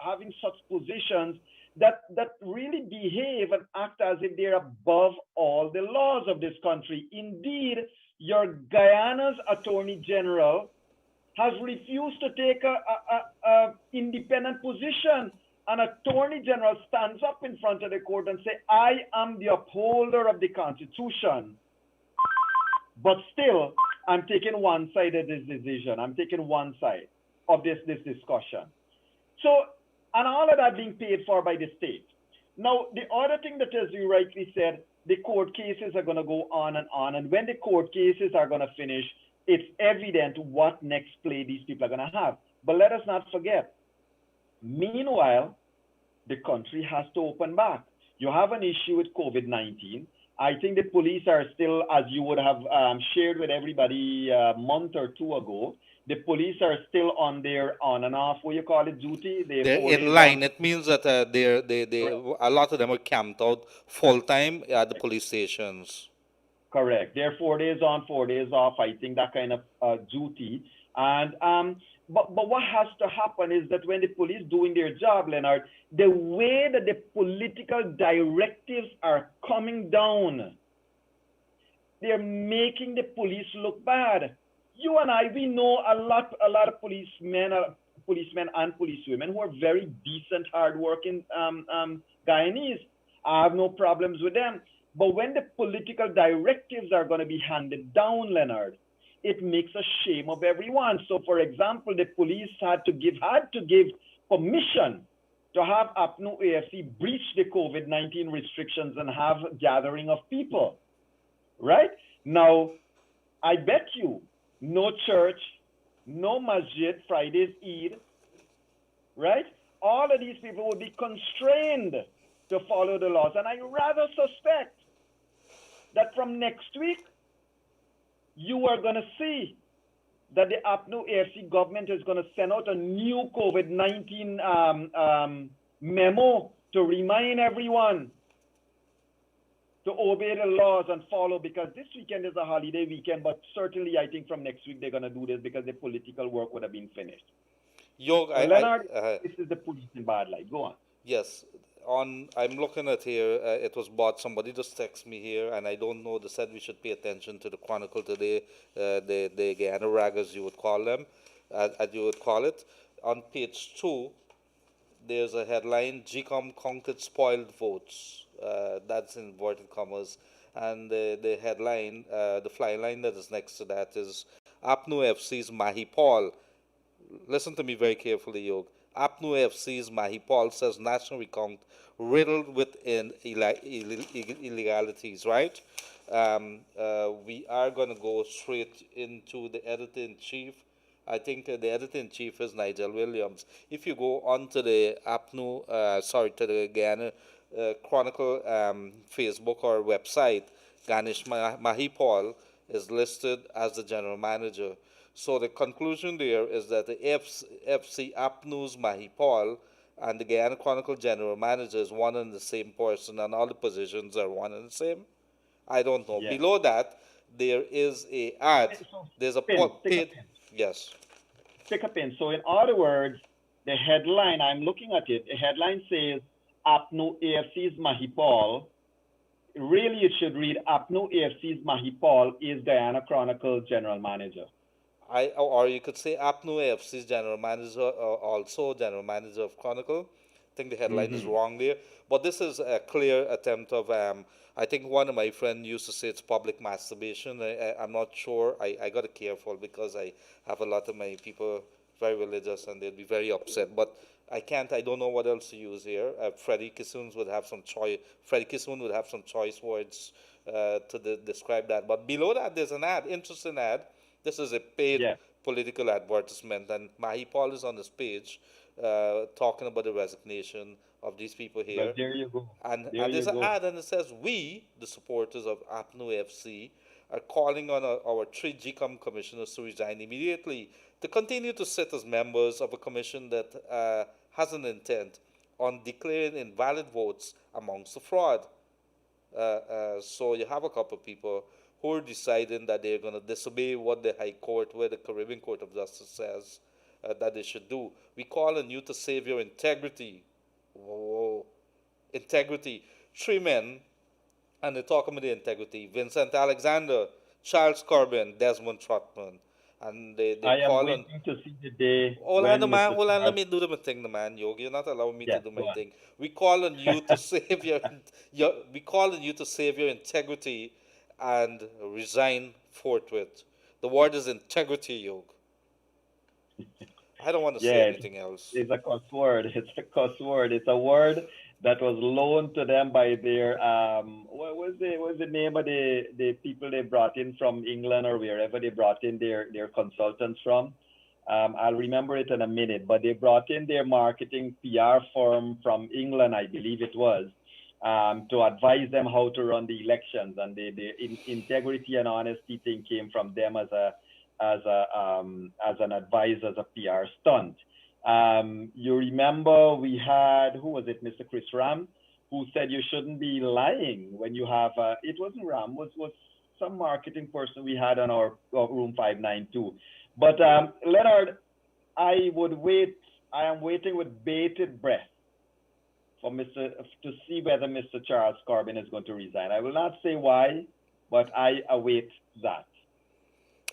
having such positions that really behave and act as if they're above all the laws of this country. Indeed, your Guyana's attorney general has refused to take a independent position. An attorney general stands up in front of the court and say, I am the upholder of the Constitution, but still, I'm taking one side of this decision. I'm taking one side of this discussion. So, and all of that being paid for by the state. Now, the other thing that, as you rightly said, the court cases are going to go on, and when the court cases are going to finish, it's evident what next play these people are going to have. But let us not forget, meanwhile, the country has to open back. You have an issue with COVID-19. I think the police are still, as you would have shared with everybody a month or two ago, the police are still on their on and off, what you call it, duty. They're in line. It means that a lot of them are camped out full time at the police stations. Correct. They're 4 days on, 4 days off. I think that kind of duty. And but what has to happen is that when the police doing their job, Leonard, the way that the political directives are coming down, they're making the police look bad. You and I, we know a lot of policemen and policewomen who are very decent, hardworking Guyanese. I have no problems with them. But when the political directives are going to be handed down, Leonard, it makes a shame of everyone. So, for example, the police had to give permission to have APNU AFC breach the COVID-19 restrictions and have a gathering of people, right? Now, I bet you, no church, no masjid, Friday's Eid, right? All of these people would be constrained to follow the laws. And I rather suspect that from next week, you are going to see that the APNU AFC government is going to send out a new COVID-19 memo to remind everyone to obey the laws and follow, because this weekend is a holiday weekend, but certainly I think from next week they're going to do this because the political work would have been finished. Leonard, this is the police in bad light. Go on. Yes. I'm looking at here, it was bought, somebody just texted me here, and I don't know, they said we should pay attention to the Chronicle today, the Guyana Rag, as you would call them, as you would call it. On page 2, there's a headline, GCOM counted spoiled votes. That's in inverted commas. And the headline, the fly line that is next to that is APNU FC's Mahi Paul. Listen to me very carefully, Yog. APNU FC's Mahi Paul says national recount riddled with illegalities, right? We are going to go straight into the editor-in-chief I think the editor-in-chief is Nigel Williams. If you go onto the to the Guyana Chronicle Facebook or website, Ganesh Mahipal is listed as the general manager. So the conclusion there is that the FC Apnews Mahipal and the Guyana Chronicle general manager is one and the same person, and all the positions are one and the same. I don't know. Yes. Below that, there is a ad. So There's a stick a paid. pin. Yes. Stick a pin. So in other words, the headline, I'm looking at it, the headline says APNU AFC's Mahipal. Really, it should read APNU AFC's Mahipal is Guyana Chronicle General Manager. Or you could say APNU AFC's general manager, also general manager of Chronicle. I think the headline is wrong there, but this is a clear attempt of. I think one of my friends used to say it's public masturbation. I'm not sure. I got to be careful because I have a lot of my people very religious and they'd be very upset. But I can't. I don't know what else to use here. Freddie Kissoon would have some choice. Freddie Kissoon would have some choice words to describe that. But below that, there's an ad, interesting ad. This is a paid Yeah. political advertisement, and Mahipal is on this page talking about the resignation of these people Well, here. there you go. There And you there's an go. ad, and it says, "We, the supporters of APNU FC, are calling on our three GCOM commissioners to resign immediately to continue to sit as members of a commission that has an intent on declaring invalid votes amongst the fraud." So you have a couple of people who are deciding that they're going to disobey what the High Court, where the Caribbean Court of Justice says that they should do. We call on you to save your integrity. Whoa. Integrity. Three men, and they're talking about the integrity. Vincent Alexander, Charles Corbin, Desmond Trotman. And they I am call on. waiting to see the day Hold on, when the man. Mr. Hold on, let Charles. me do the thing, the man. Yogi, you're not allowing me to Yes, do go my thing. We call on you to save your. We call on you to save your integrity and resign forthwith. The word is integrity, Yog. I don't want to say Yeah, anything else. it's a cuss word. It's a cuss word. It's a word that was loaned to them by their what was the name of the people they brought in from England or wherever they brought in their consultants from. I'll remember it in a minute, but they brought in their marketing PR firm from England, I believe it was, to advise them how to run the elections, and the integrity and honesty thing came from them as an advisor, as a PR stunt. You remember we had, who was it, Mr. Chris Ram, who said you shouldn't be lying when you have, it wasn't Ram, was some marketing person we had on our room 592. But Leonard, I am waiting with bated breath for to see whether Mr. Charles Corbin is going to resign. I will not say why, but I await that.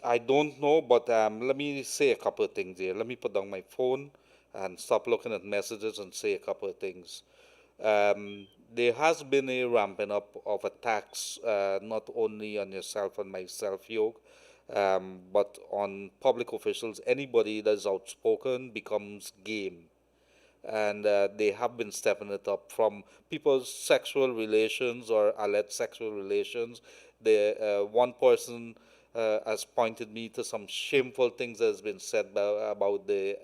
I don't know, but let me say a couple of things here. Let me put down my phone and stop looking at messages and say a couple of things. There has been a ramping up of attacks, not only on yourself and myself, Yog, but on public officials. Anybody that's outspoken becomes game. And they have been stepping it up from people's sexual relations or alleged sexual relations. The one person has pointed me to some shameful things that has been said about the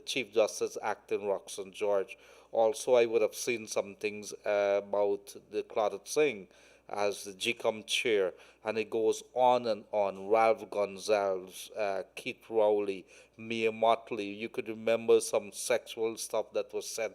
Chief Justice acting Roxanne George. Also, I would have seen some things about the Claudette Singh as the GCOM chair, and it goes on and on. Ralph Gonzalez, Keith Rowley, Mia Motley. You could remember some sexual stuff that was said.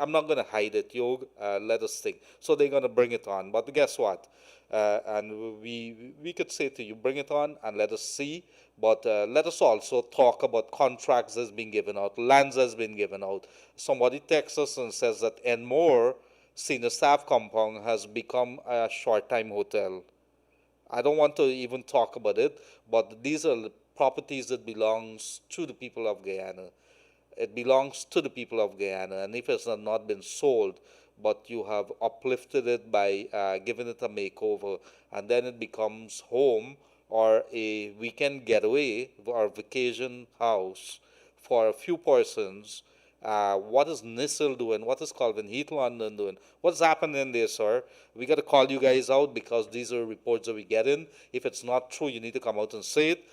I'm not going to hide it, Yog. Let us think. So they're going to bring it on. But guess what? And we could say to you, bring it on and let us see. But let us also talk about contracts that's been given out, lands that's been given out. Somebody texts us and says that Enmore senior staff compound has become a short-time hotel. I don't want to even talk about it, but these are properties that belongs to the people of Guyana. It belongs to the people of Guyana, and if it's not been sold, but you have uplifted it by giving it a makeover, and then it becomes home or a weekend getaway or vacation house for a few persons, What is NISIL doing? What is Calvin Heath London doing? What's happening there, sir? We got to call you guys out because these are reports that we get in. If it's not true, you need to come out and say it.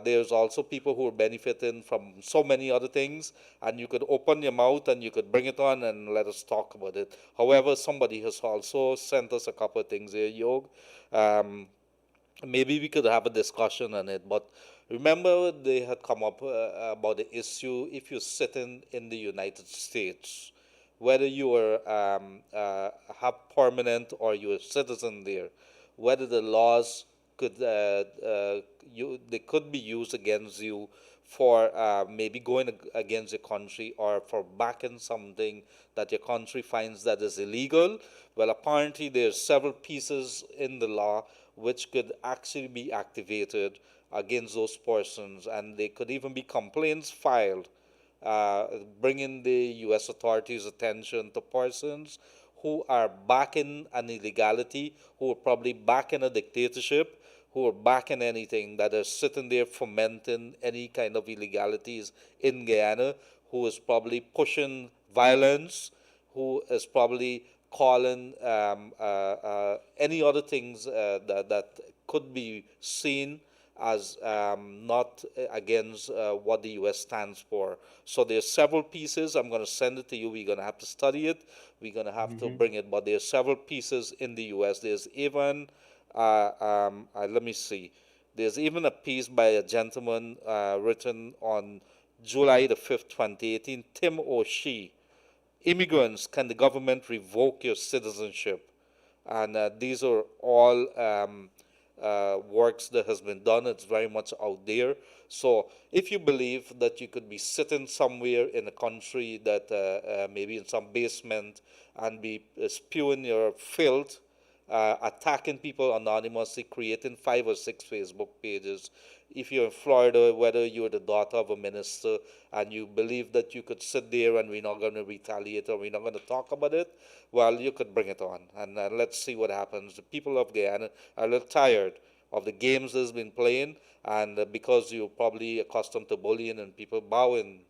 There's also people who are benefiting from so many other things, and you could open your mouth and you could bring it on and let us talk about it. However, somebody has also sent us a couple of things here, Yog. Um, Maybe we could have a discussion on it. But remember, they had come up about the issue if you're sitting in the United States, whether you are have permanent or you're a citizen there, whether the laws could they could be used against you for maybe going against your country or for backing something that your country finds that is illegal. Well, apparently there's several pieces in the law which could actually be activated against those persons, and they could even be complaints filed, uh, bringing the U.S. authorities' attention to persons who are backing an illegality, who are probably backing a dictatorship, who are backing anything that is sitting there fomenting any kind of illegalities in Guyana, who is probably pushing violence, who is probably calling any other things that could be seen as not against what the U.S. stands for. So there's several pieces. I'm going to send it to you. We're going to have to study it. We're going to have to bring it. But there's several pieces in the U.S. There's even, let me see, there's even a piece by a gentleman written on July the 5th, 2018, Tim O'Shea. Immigrants, can the government revoke your citizenship? And these are all works that has been done. It's very much out there. So if you believe that you could be sitting somewhere in a country that maybe in some basement and be spewing your filth, attacking people anonymously, creating 5 or 6 Facebook pages. If you're in Florida, whether you're the daughter of a minister and you believe that you could sit there and we're not going to retaliate or we're not going to talk about it, well, you could bring it on. And let's see what happens. The people of Guyana are a little tired of the games that's been playing, and because you're probably accustomed to bullying and people bowing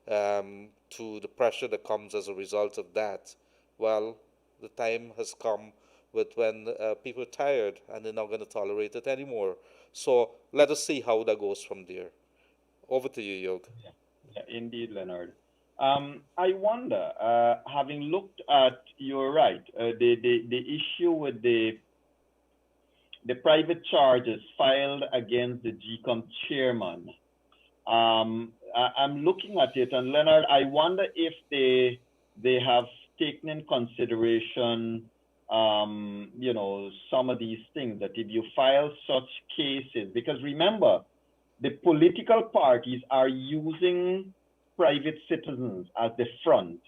to the pressure that comes as a result of that, well, the time has come with when people are tired and they're not going to tolerate it anymore. So let us see how that goes from there. Over to you, Yog. Yeah, indeed, Leonard. I wonder, having looked at, you're right, the issue with the private charges filed against the GCOM chairman. I'm looking at it, and Leonard, I wonder if they have taken in consideration, some of these things, that if you file such cases, because remember, the political parties are using private citizens as the front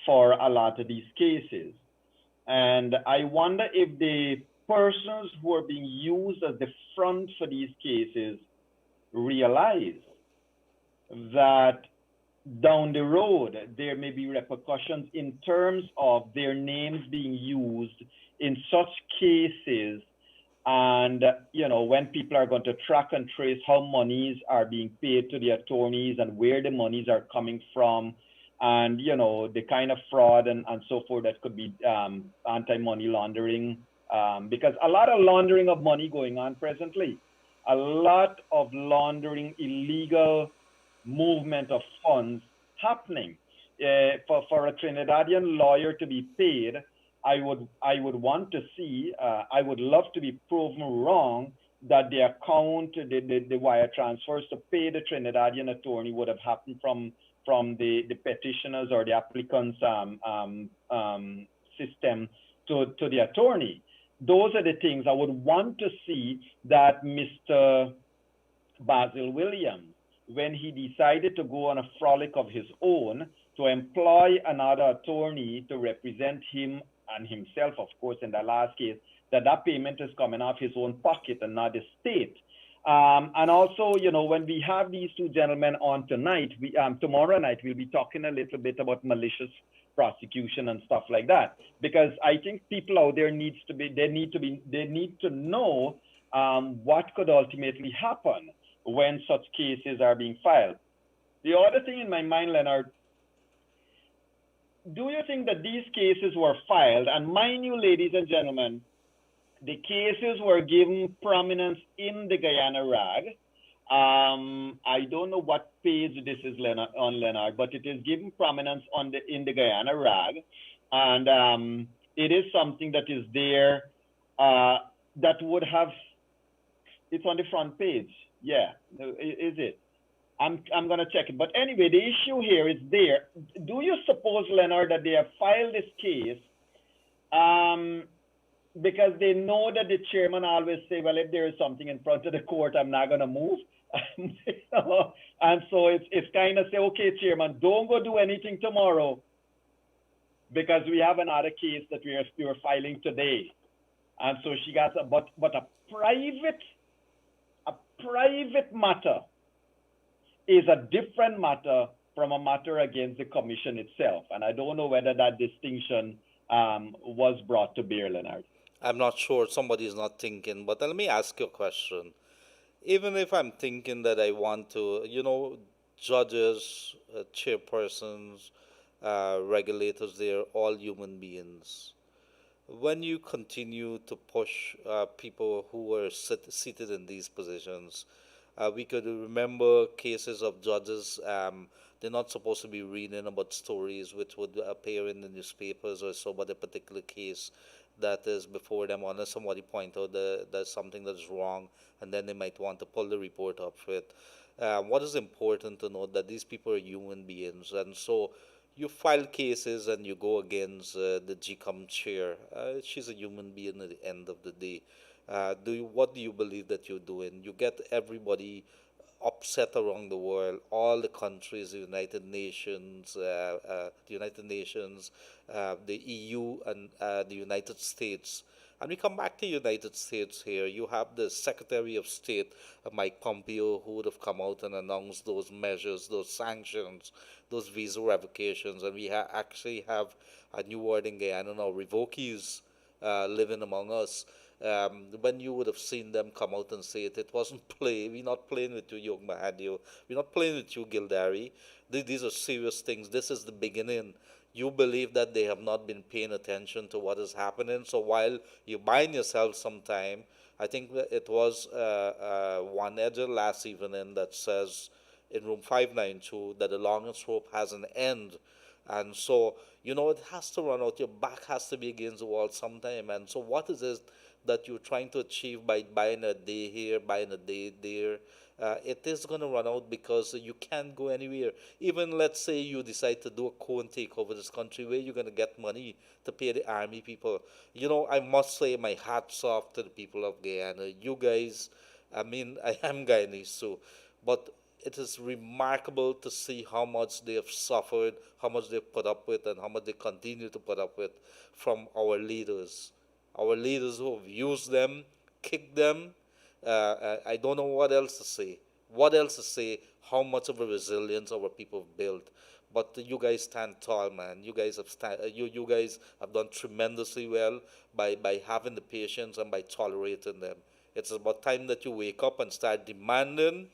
for a lot of these cases. And I wonder if the persons who are being used as the front for these cases realize that down the road there may be repercussions in terms of their names being used in such cases. And when people are going to track and trace how monies are being paid to the attorneys and where the monies are coming from, and the kind of fraud and so forth that could be anti-money laundering, because a lot of laundering of money going on presently, a lot of laundering, illegal movement of funds happening. For a Trinidadian lawyer to be paid, I would want to see, I would love to be proven wrong that the account, the wire transfers to pay the Trinidadian attorney would have happened from the petitioners or the applicants' system to the attorney. Those are the things I would want to see, that Mr. Basil Williams, when he decided to go on a frolic of his own to employ another attorney to represent him and himself, of course, in the last case, that payment is coming off his own pocket and not the state. And also, when we have these two gentlemen on tonight, tomorrow night, we'll be talking a little bit about malicious prosecution and stuff like that, because I think people out there need to know what could ultimately happen when such cases are being filed. The other thing in my mind, Leonard, do you think that these cases were filed? And mind you, ladies and gentlemen, the cases were given prominence in the Guyana Rag. I don't know what page this is, Leonard, on Leonard, but it is given prominence on the in the Guyana Rag, and it is something that is there that would have. It's on the front page. Yeah, is it? I'm gonna check it. But anyway, the issue here is there. Do you suppose, Leonard, that they have filed this case because they know that the chairman always say, well, if there is something in front of the court, I'm not gonna move. And so it's kind of say, okay, chairman, don't go do anything tomorrow because we have another case that we're filing today. And so she got but a private matter is a different matter from a matter against the commission itself. And I don't know whether that distinction was brought to bear, Leonard. I'm not sure. Somebody is not thinking, but let me ask you a question. Even if I'm thinking that I want to, judges, chairpersons, regulators, they're all human beings. When you continue to push people who were seated in these positions, we could remember cases of judges. They're not supposed to be reading about stories which would appear in the newspapers or so about a particular case that is before them, unless somebody point out that there's something that is wrong, and then they might want to pull the report up for it. What is important to note that these people are human beings, and so you file cases and you go against the GCOM chair. She's a human being at the end of the day. What do you believe that you're doing? You get everybody upset around the world, all the countries, the EU, and the United States. And we come back to United States here. You have the Secretary of State, Mike Pompeo, who would have come out and announced those measures, those sanctions, those visa revocations. And we actually have a new word in Guyana now, revokees, living among us. When you would have seen them come out and say it wasn't play. We're not playing with you, young Mahadeo. We're not playing with you, Gildarie. These are serious things. This is the beginning. You believe that they have not been paying attention to what is happening. So while you're buying yourself some time, I think that it was one edger last evening that says in room 592 that the longest rope has an end. And so, it has to run out. Your back has to be against the wall sometime. And so what is it that you're trying to achieve by buying a day here, buying a day there? It is going to run out because you can't go anywhere. Even let's say you decide to do a cone take over this country, where you're going to get money to pay the army people. I must say my hat's off to the people of Guyana. You guys, I mean, I am Guyanese too, but it is remarkable to see how much they have suffered, how much they've put up with, and how much they continue to put up with from our leaders. Our leaders who have used them, kicked them. I don't know what else to say. What else to say? How much of a resilience our people have built. But you guys stand tall, man. You guys you guys have done tremendously well by having the patience and by tolerating them. It's about time that you wake up and start demanding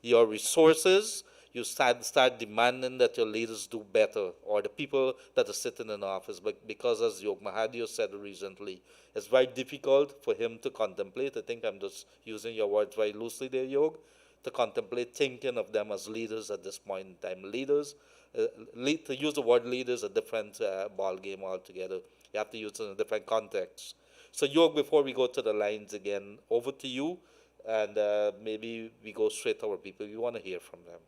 your resources. You start demanding that your leaders do better, or the people that are sitting in office. But because, as Yog Mahadeo said recently, it's very difficult for him to contemplate. I think I'm just using your words very loosely there, Yog, to contemplate thinking of them as leaders at this point in time. Leaders, to use the word leaders, a different ball game altogether. You have to use it in a different context. So, Yog, before we go to the lines again, over to you, and maybe we go straight to our people. We want to hear from them.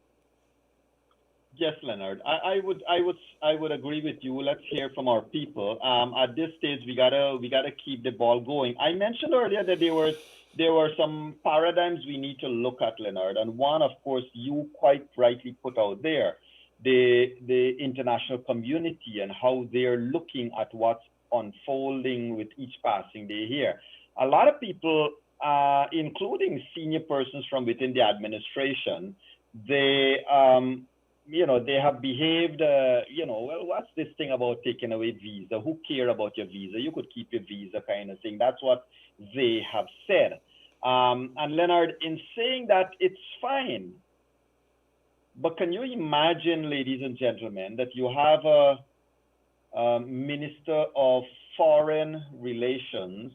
Yes, Leonard. I would agree with you. Let's hear from our people. At this stage, we gotta keep the ball going. I mentioned earlier that there were some paradigms we need to look at, Leonard, and one, of course, you quite rightly put out there, the international community and how they're looking at what's unfolding with each passing day here. A lot of people, including senior persons from within the administration, they have behaved, well, what's this thing about taking away visa? Who care about your visa? You could keep your visa, kind of thing. That's what they have said. And Leonard, in saying that, it's fine. But can you imagine, ladies and gentlemen, that you have Minister of Foreign Relations,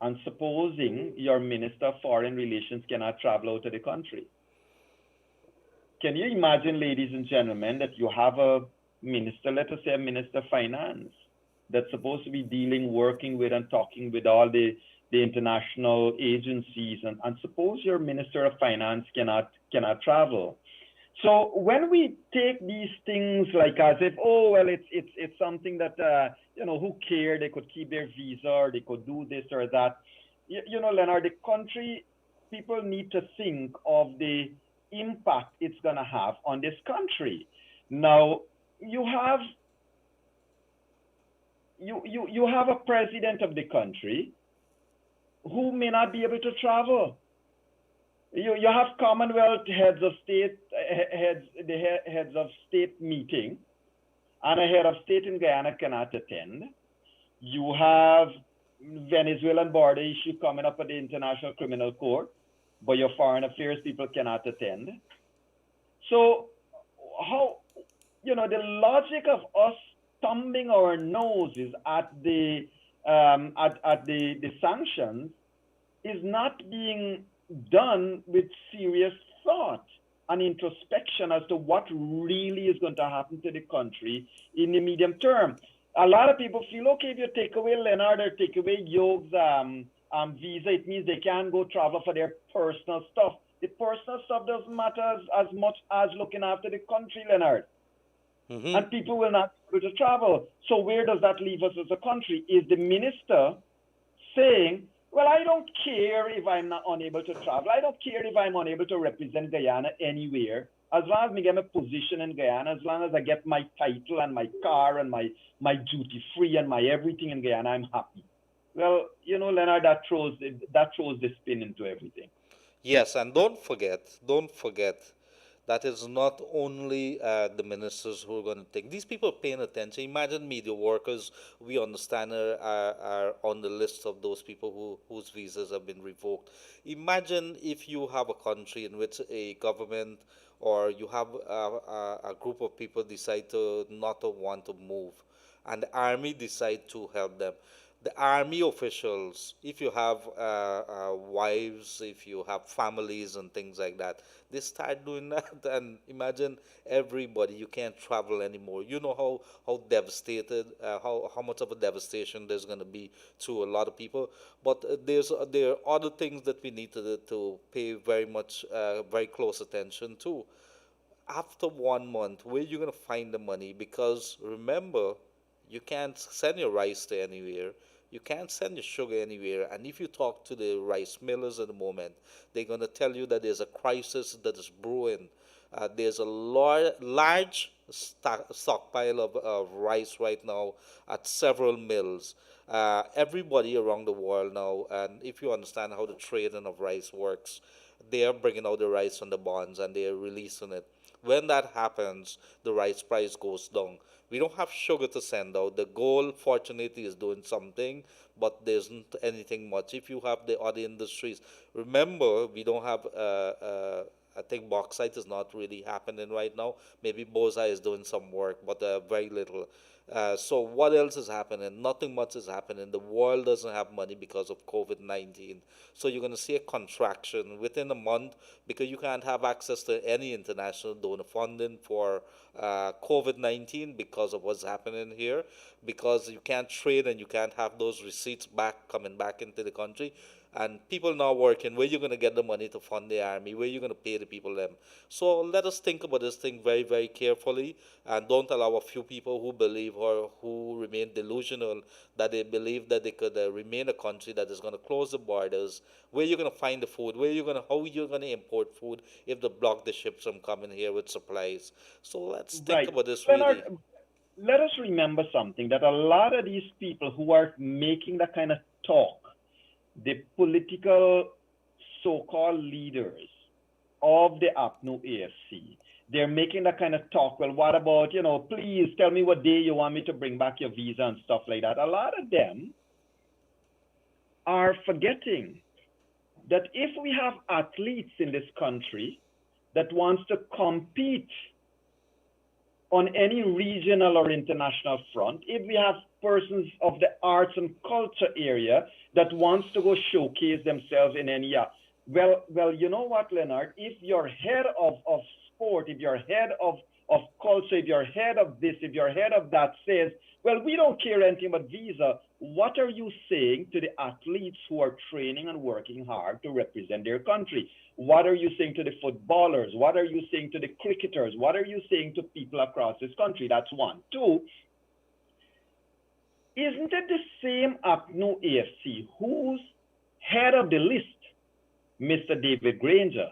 and supposing your Minister of Foreign Relations cannot travel out of the country. Can you imagine, ladies and gentlemen, that you have a minister, let us say a Minister of Finance, that's supposed to be dealing, working with, and talking with all the international agencies, and suppose your Minister of Finance cannot travel. So when we take these things like as if, oh well, it's something that who care? They could keep their visa, or they could do this or that. Leonard, the country, people need to think of the impact it's gonna have on this country. Now you have a president of the country who may not be able to travel. You have Commonwealth heads of state, heads of state meeting, and a head of state in Guyana cannot attend. You have Venezuelan border issue coming up at the International Criminal Court, but your foreign affairs people cannot attend. So how, the logic of us thumbing our noses at the sanctions is not being done with serious thought and introspection as to what really is going to happen to the country in the medium term. A lot of people feel, okay, if you take away Leonard or take away Yoge's visa, it means they can't go travel for their personal stuff. The personal stuff doesn't matter as much as looking after the country, Leonard. Mm-hmm. And people will not be able to travel. So where does that leave us as a country? Is the minister saying, well, I don't care if I'm not unable to travel. I don't care if I'm unable to represent Guyana anywhere. As long as I get my position in Guyana, as long as I get my title and my car and my duty free and my everything in Guyana, I'm happy. Well, Leonard, that throws the spin into everything. Yes, and don't forget, that is not only the ministers who are going to take. These people are paying attention. Imagine media workers, we understand, are on the list of those people whose visas have been revoked. Imagine if you have a country in which a government or you have a group of people decide to not to want to move, and the army decide to help them. The army officials, if you have wives, if you have families and things like that, they start doing that. And imagine everybody, you can't travel anymore. You know how devastated, how much of a devastation there's going to be to a lot of people. But there are other things that we need to pay very close attention to. After 1 month, where are you going to find the money? Because remember, you can't send your rice to anywhere. You can't send your sugar anywhere. And if you talk to the rice millers at the moment, they're going to tell you that there's a crisis that is brewing. There's a large stockpile of rice right now at several mills. Everybody around the world now, and if you understand how the trading of rice works, they are bringing out the rice from the bonds and they are releasing it. When that happens, the rice price goes down. We don't have sugar to send out. The gold, fortunately, is doing something, but there isn't anything much. If you have the other industries, remember, we don't have, I think bauxite is not really happening right now. Maybe bauxite is doing some work, but very little. So what else is happening? Nothing much is happening. The world doesn't have money because of COVID-19. So you're going to see a contraction within a month because you can't have access to any international donor funding for COVID-19 because of what's happening here, because you can't trade and you can't have those receipts coming back into the country. And people now working, where you going to get the money to fund the army? Where you going to pay the people them? So let us think about this thing very, very carefully, and don't allow a few people who believe or who remain delusional that they believe that they could remain a country that is going to close the borders. Where you going to find the food? How are you going to import food if they block the ships from coming here with supplies? So let's think about this Leonard, really. let us remember something, that a lot of these people who are making that kind of talk, the political so-called leaders of the APNU AFC, they're making that kind of talk. Well, what about, please tell me what day you want me to bring back your visa and stuff like that. A lot of them are forgetting that if we have athletes in this country that wants to compete on any regional or international front, if we have persons of the arts and culture area that wants to go showcase themselves in any well, you know what, Leonard? If you're head of sport, if you're head of culture, if you're head of this, if you're head of that says, well, we don't care anything about visa, what are you saying to the athletes who are training and working hard to represent their country? What are you saying to the footballers? What are you saying to the cricketers? What are you saying to people across this country? That's one. Two, isn't it the same APNO AFC whose head of the list, Mr. David Granger,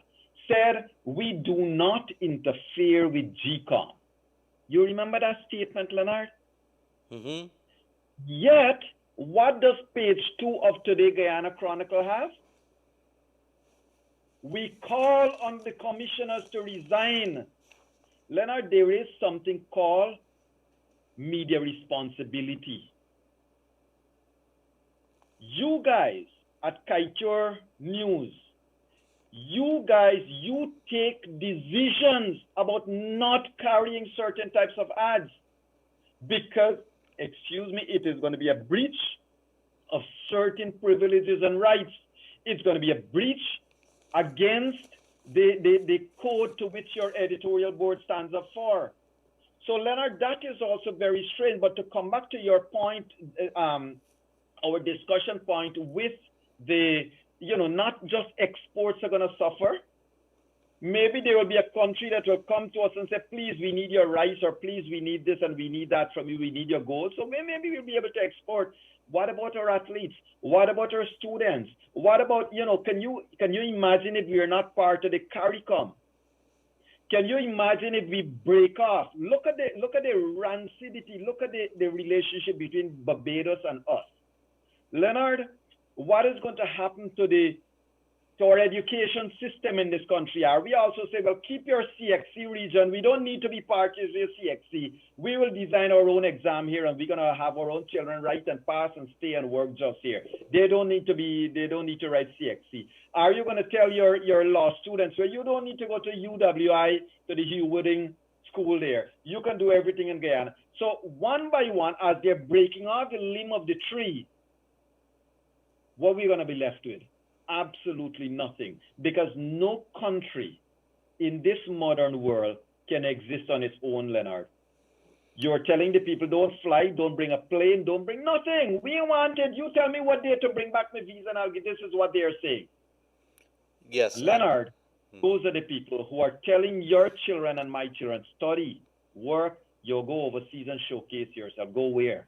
said, we do not interfere with GCOM? You remember that statement, Leonard? Mm-hmm. Yet, what does page 2 of Today Guyana Chronicle have? We call on the commissioners to resign. Leonard, there is something called media responsibility. You guys at Kaieteur News, you guys, you take decisions about not carrying certain types of ads because, excuse me, it is going to be a breach of certain privileges and rights. It's going to be a breach against the code to which your editorial board stands up for. So, Leonard, that is also very strange. But to come back to your point, our discussion point with the, not just exports are going to suffer. Maybe there will be a country that will come to us and say, please, we need your rice, or please, we need this and we need that from you. We need your goals. So maybe we'll be able to export. What about our athletes? What about our students? What about, can you imagine if we are not part of the CARICOM? Can you imagine if we break off? Look at the rancidity. Look at the relationship between Barbados and us. Leonard, what is going to happen to our education system in this country? Are we also say, well, keep your CXC region. We don't need to be part of your CXC. We will design our own exam here, and we're going to have our own children write and pass and stay and work just here. They don't need to write CXC. Are you going to tell your law students, well, you don't need to go to UWI, to the Hugh Wooding school there. You can do everything in Guyana. So one by one, as they're breaking off the limb of the tree, what are we going to be left with? Absolutely nothing, because no country in this modern world can exist on its own, Leonard. You're telling the people, don't fly, don't bring a plane, don't bring nothing. We wanted, you tell me what day to bring back my visa, and I'll get, this is what they're saying. Yes. Leonard, those are the people who are telling your children and my children, study, work, you'll go overseas and showcase yourself. Go where?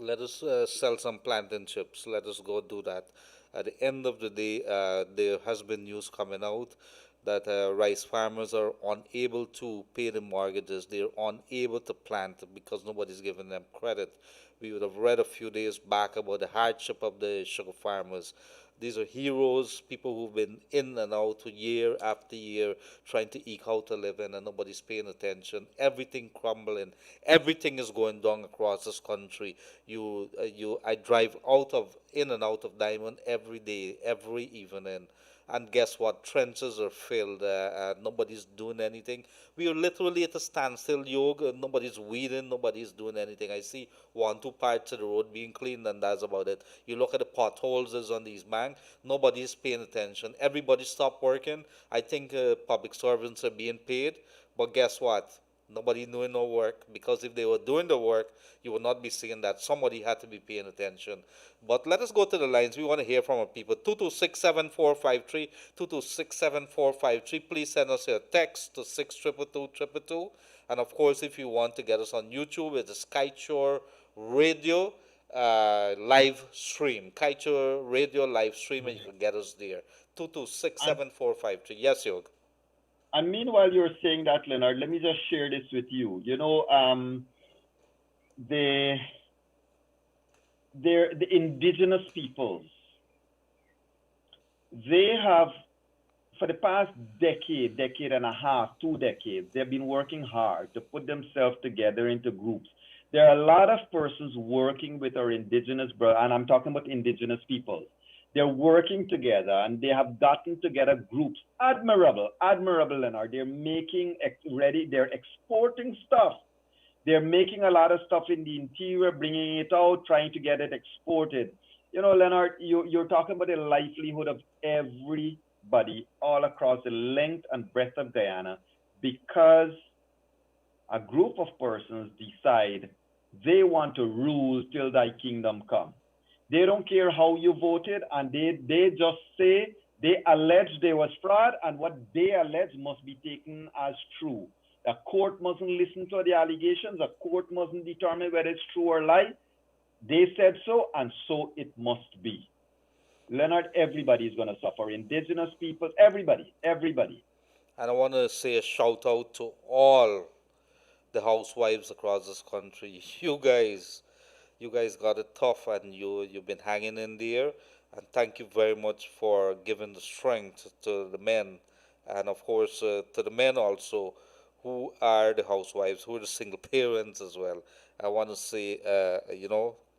Let us sell some plantain chips. Let us go do that. At the end of the day, there has been news coming out that rice farmers are unable to pay the mortgages. They're unable to plant because nobody's giving them credit. We would have read a few days back about the hardship of the sugar farmers. These are heroes, people who've been in and out year after year trying to eke out a living, and nobody's paying attention. Everything crumbling. Everything is going down across this country. I drive in and out of Diamond every day, every evening. And guess what? Trenches are filled. Nobody's doing anything. We are literally at a standstill, yoga. Nobody's weeding. Nobody's doing anything. I see 1-2 parts of the road being cleaned, and that's about it. You look at the potholes that's on these banks. Nobody's paying attention. Everybody stopped working. I think public servants are being paid. But guess what? Nobody doing no work, because if they were doing the work, you would not be seeing that. Somebody had to be paying attention. But let us go to the lines. We want to hear from our people. 2267453, 2267453. Please send us your text to 6222222. And of course, if you want to get us on YouTube, it is Kaieteur Radio live stream. Kaieteur Radio live stream, and you can get us there. 2267453. Yes, Yog. And meanwhile, you're saying that, Leonard, let me just share this with you. The indigenous peoples, they have, for the past decade and a half, 2 decades, they've been working hard to put themselves together into groups. There are a lot of persons working with our indigenous, and I'm talking about indigenous people. They're working together and they have gotten together groups. Admirable, admirable, Leonard. They're making ready, they're exporting stuff. They're making a lot of stuff in the interior, bringing it out, trying to get it exported. You know, Leonard, you're talking about the livelihood of everybody all across the length and breadth of Guyana because a group of persons decide they want to rule till thy kingdom come. They don't care how you voted, and they just say they allege there was fraud, and what they allege must be taken as true. A court mustn't listen to the allegations. A court mustn't determine whether it's true or lie. They said so, and so it must be. Leonard, everybody is going to suffer. Indigenous people, everybody, everybody. And I want to say a shout out to all the housewives across this country. You guys got it tough, and you've been hanging in there. And thank you very much for giving the strength to the men, and of course to the men also, who are the housewives, who are the single parents as well. I want to say,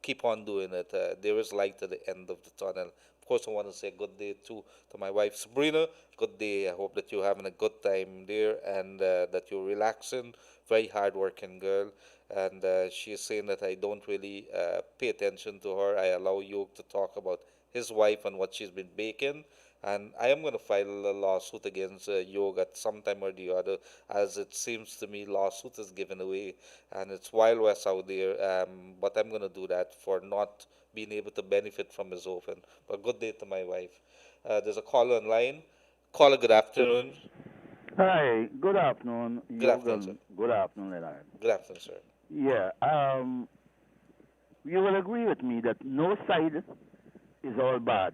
keep on doing it. There is light at the end of the tunnel. Of course, I want to say good day to my wife Sabrina. Good day. I hope that you're having a good time there and that you're relaxing. Very hardworking girl. And she's saying that I don't really pay attention to her. I allow you to talk about his wife and what she's been baking. And I am going to file a lawsuit against Yog at some time or the other, as it seems to me lawsuit is given away, and it's Wild West out there. But I'm going to do that for not being able to benefit from his open. But good day to my wife. There's a caller online. Caller, good afternoon. Hi, good afternoon, Good afternoon, sir. Yogan. Good afternoon, Leonard. Good afternoon, sir. Yeah, you will agree with me that no side is all bad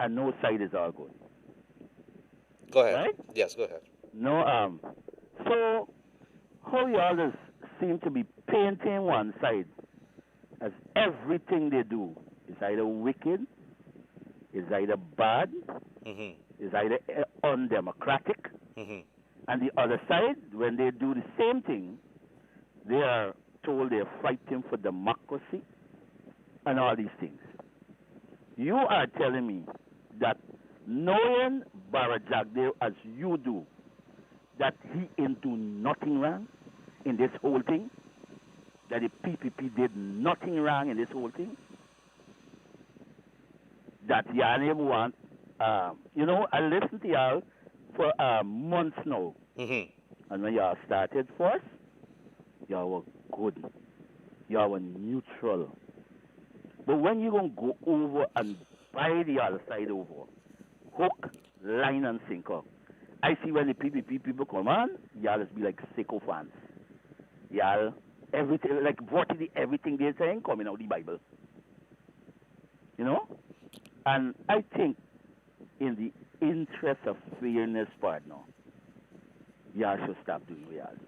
and no side is all good, Go ahead. right? Yes, go ahead. No, so how you always seem to be painting one side as everything they do is either wicked, is either bad, Mhm. is either undemocratic, Mhm. and the other side, when they do the same thing, they are told they're fighting for democracy and all these things. You are telling me that knowing Barajagdeo as you do, that he ain't do nothing wrong in this whole thing, that the PPP did nothing wrong in this whole thing, that y'all want, I listened to y'all for months now, Mhm. and when y'all started first, y'all were good. Y'all were neutral. But when you going to go over and buy the other side over, hook, line, and sinker, I see when the PPP people come on, y'all just be like sycophants. Y'all, everything, like virtually everything they're saying coming out of the Bible. You know? And I think in the interest of fairness, partner, y'all should stop doing what y'all do.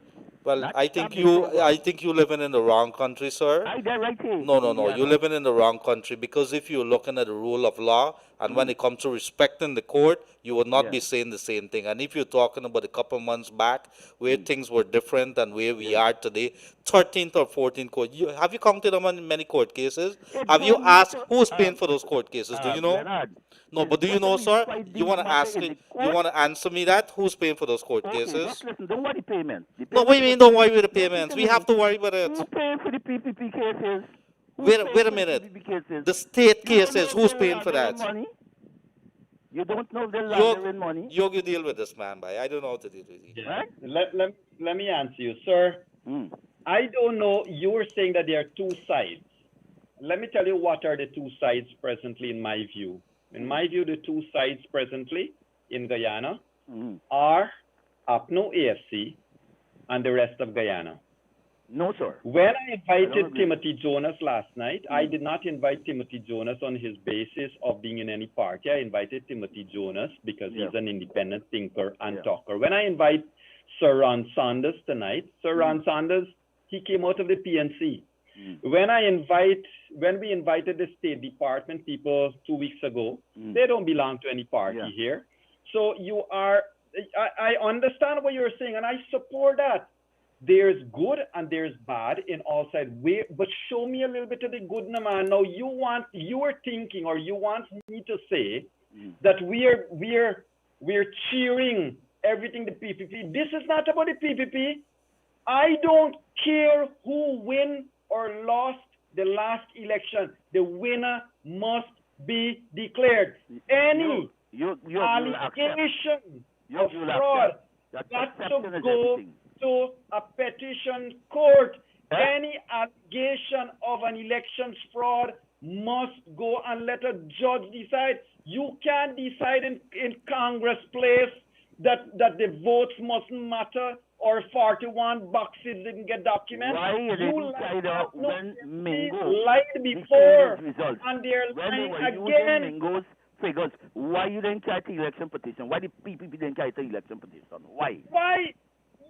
Well, Not I stop think doing what I think you living in the wrong country, sir. I get right here. No, no, no. You're Indiana. living in the wrong country, because if you're looking at the rule of law and when it comes to respecting the court, you will not Yeah. be saying the same thing. And if you're talking about a couple months back where things were different than where we Yeah. are today, 13th or 14th court, have you counted how many court cases? It Have you don't asked matter. who's paying for those court cases? Do you know? Leonard, No, it's but do you better know, we sir? fight You the want to matter ask in me? the You court. want to answer me that? Who's paying for those court Okay, cases? just listen. Don't worry payment. The No, payment what do you mean? Don't worry with the listen payments. to We me. have to worry about it. Who paying for the PPP cases? Who's Wait, paying wait a for the minute. PPP cases? The state You don't know cases, if who's they're paying for laundering that? money. You don't know if they're Yog, laundering money, you deal with this man, boy. I don't know how to deal with you. Yeah. right? Let me answer you, sir. Mm. I don't know. You were saying that there are two sides. Let me tell you what are the two sides presently, in my view. In my view, the two sides presently in Guyana are APNO AFC and the rest of Guyana. No, sir. When I invited agree. Timothy Jonas last night, I did not invite Timothy Jonas on his basis of being in any party. I invited Timothy Jonas because he's an independent thinker and talker. When I invite Sir Ron Sanders tonight, Sir Ron Sanders, he came out of the PNC. When we invited the State Department people 2 weeks ago, they don't belong to any party here. So I understand what you're saying, and I support that. there's good and there's bad in all sides. But show me a little bit of the good, no, man. Now you are thinking, or you want me to say that we're cheering everything the PPP. This is not about the PPP. I don't care who win or lost the last election. The winner must be declared. Any allegation of fraud got to go to a petition court. Any allegation of an elections fraud must go and let a judge decide. You can't decide in Congress place that the votes mustn't matter, or 41 boxes didn't get documented. Why You when Mingo lied before, results? and they're lying When again. Mingo's figures, why you didn't carry the election petition? Why the PPP didn't carry the election petition? Why? Why?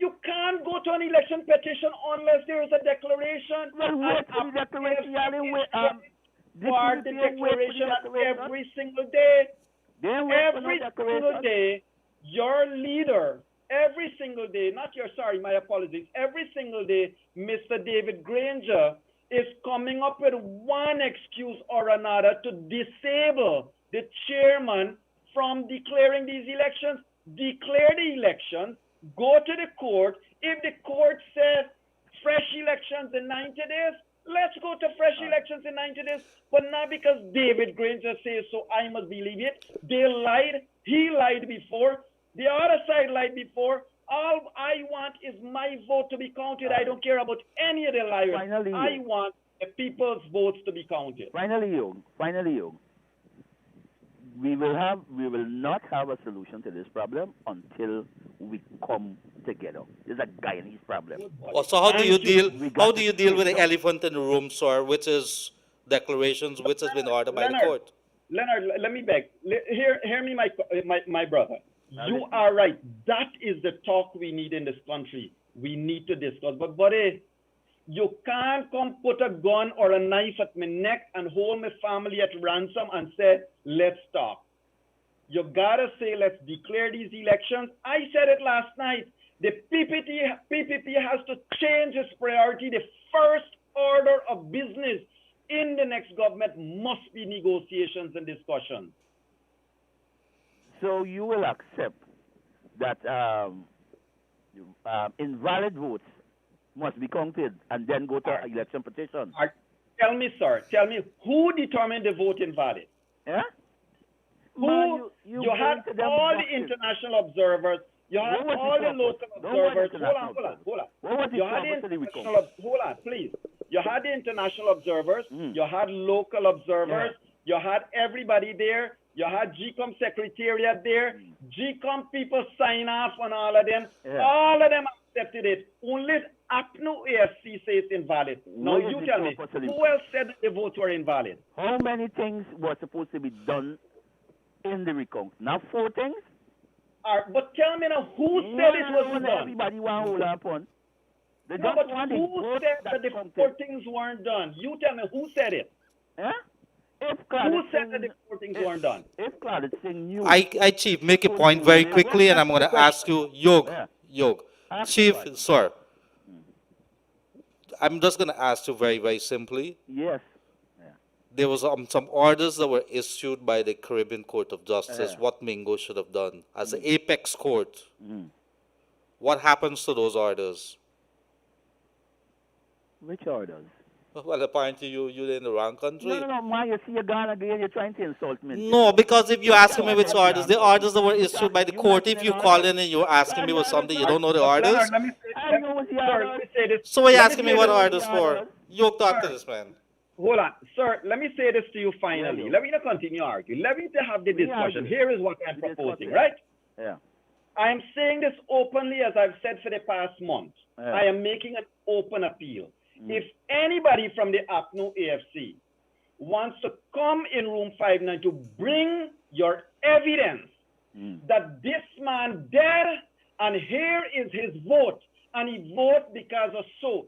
You can't go to an election petition unless there is a declaration. Well, wait for the declaration. For the declaration every single day. Every single day, your leader, every single day, my apologies, every single day, Mr. David Granger is coming up with one excuse or another to disable the chairman from declaring these elections. Declare the elections, go to the court. If the court says fresh elections in 90 days, let's go to fresh elections in 90 days. But not because David Granger says so, I must believe it. They lied. He lied before. The other side lied before. All I want is my vote to be counted. I don't care about any of the liars. Finally, I want the people's votes to be counted. Finally, we will not have a solution to this problem until we come together. There's a Guyanese problem. Well, so how do you deal with the elephant in the room, sir, which is declarations which has been ordered by the court? Leonard, let me beg. Hear me, my brother. You are right. That is the talk we need in this country. We need to discuss. But buddy, you can't come put a gun or a knife at my neck and hold my family at ransom and say, let's talk. You gotta say, let's declare these elections. I said it last night. The PPP has to change its priority. The first order of business in the next government must be negotiations and discussions. So you will accept that invalid votes must be counted and then go to election petition. Tell me, who determined the vote invalid? Yeah? Who? You had all the international observers. You had all the local observers. Hold on. You had the international. Hold on, please. You had the international observers. You had local observers. You had everybody there. You had GCOM secretariat there. GCOM people sign off on all of them. All of them accepted it. Only APNU AFC says it's invalid. Now you tell me, who else said that the votes were invalid? How many things were supposed to be done in the recount? Now 4 things? But tell me now, who said it wasn't done? Everybody want to hold on. But who said that the 4 things weren't done? You tell me, who said it? Who said that the 4 things weren't done? If Claude Singh knew... Chief, make a point very quickly, and I'm going to ask you, Yog. Chief, sir, I'm just going to ask you very, very simply. Yes. There was some orders that were issued by the Caribbean Court of Justice, what Mingo should have done as the apex court. What happens to those orders? Which orders? Well, apparently you're in the wrong country. No, Ma, you see, you're gone again. You're trying to insult me. No, because if you ask me which orders, the orders that were issued by the court, if you call in and you're asking me about something, you don't know the orders? Let me say this. So why are you asking me what orders for? You talk to this man. Hold on. Sir, let me say this to you finally. Let me not continue arguing. Let me have the discussion. Here is what I'm proposing, right? Yeah. I am saying this openly, as I've said for the past month. I am making an open appeal. If anybody from the APNU AFC wants to come in room 59 to bring your evidence that this man dead and here is his vote and he voted because of so,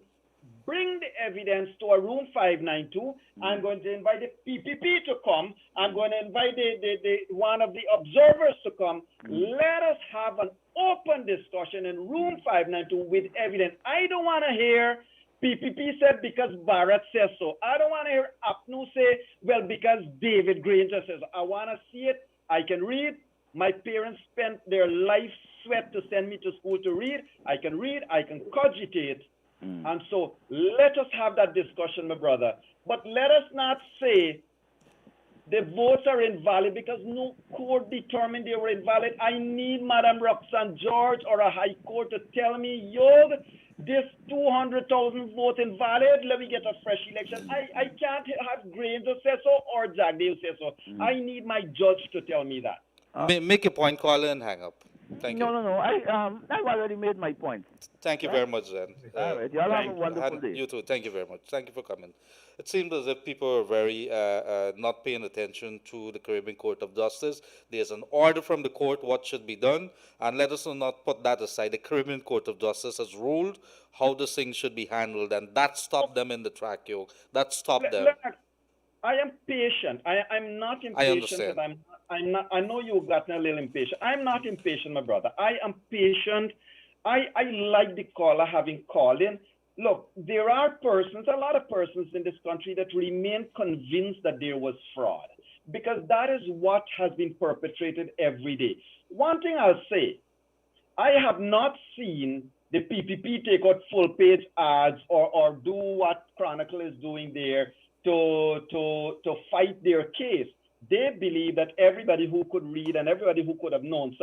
bring the evidence to a room 592. I'm going to invite the PPP to come. I'm going to invite the one of the observers to come. Let us have an open discussion in room 592 with evidence. I don't want to hear PPP said because Barrett says so. I don't want to hear Apnu say, well, because David Granger says so. I want to see it. I can read. My parents spent their life sweat to send me to school to read. I can read. I can cogitate. And so let us have that discussion, my brother. But let us not say the votes are invalid because no court determined they were invalid. I need Madam Roxanne George or a high court to tell me, yo, this 200,000 vote invalid, let me get a fresh election. I can't have Granger say so or Jagdeo say so. I need my judge to tell me that. Make a point, caller, and hang up. Thank you. No. I've already made my point. Thank you very much, then. All right. Y'all have a wonderful day. You too. Thank you very much. Thank you for coming. It seems as if people are very not paying attention to the Caribbean Court of Justice. There's an order from the court what should be done, and let us not put that aside. The Caribbean Court of Justice has ruled how this thing should be handled, and that stopped them in the track, yo. That stopped them. I am patient. I'm not impatient. I understand. I'm not. I know you've gotten a little impatient. I'm not impatient, my brother. I am patient. I like the caller having called in. Look, there are persons, a lot of persons in this country that remain convinced that there was fraud because that is what has been perpetrated every day. One thing I'll say, I have not seen the PPP take out full page ads or do what Chronicle is doing there to fight their case. They believe that everybody who could read and everybody who could have known,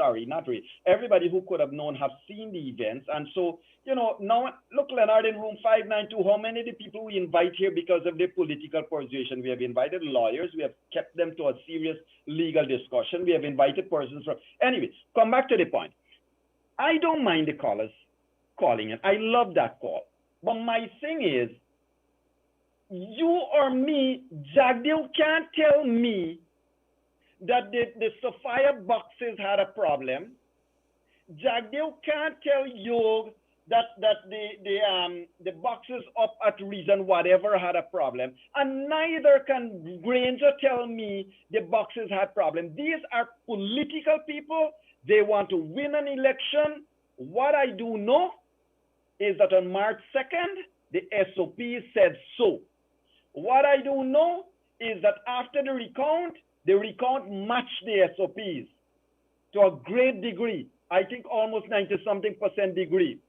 everybody who could have known have seen the events. And so, now, look, Leonard, in room 592, how many of the people we invite here because of their political persuasion? We have invited lawyers. We have kept them to a serious legal discussion. We have invited persons from... Anyway, come back to the point. I don't mind the callers calling in. I love that call. But my thing is, you or me, Jagdeo can't tell me that the Sophia boxes had a problem. Jagdeo can't tell you that the boxes up at Reason whatever had a problem. And neither can Granger tell me the boxes had problem. These are political people. They want to win an election. What I do know is that on March 2nd, the SOP said so. What I do know is that after the recount matched the SOPs to a great degree. I think almost 90-something% degree.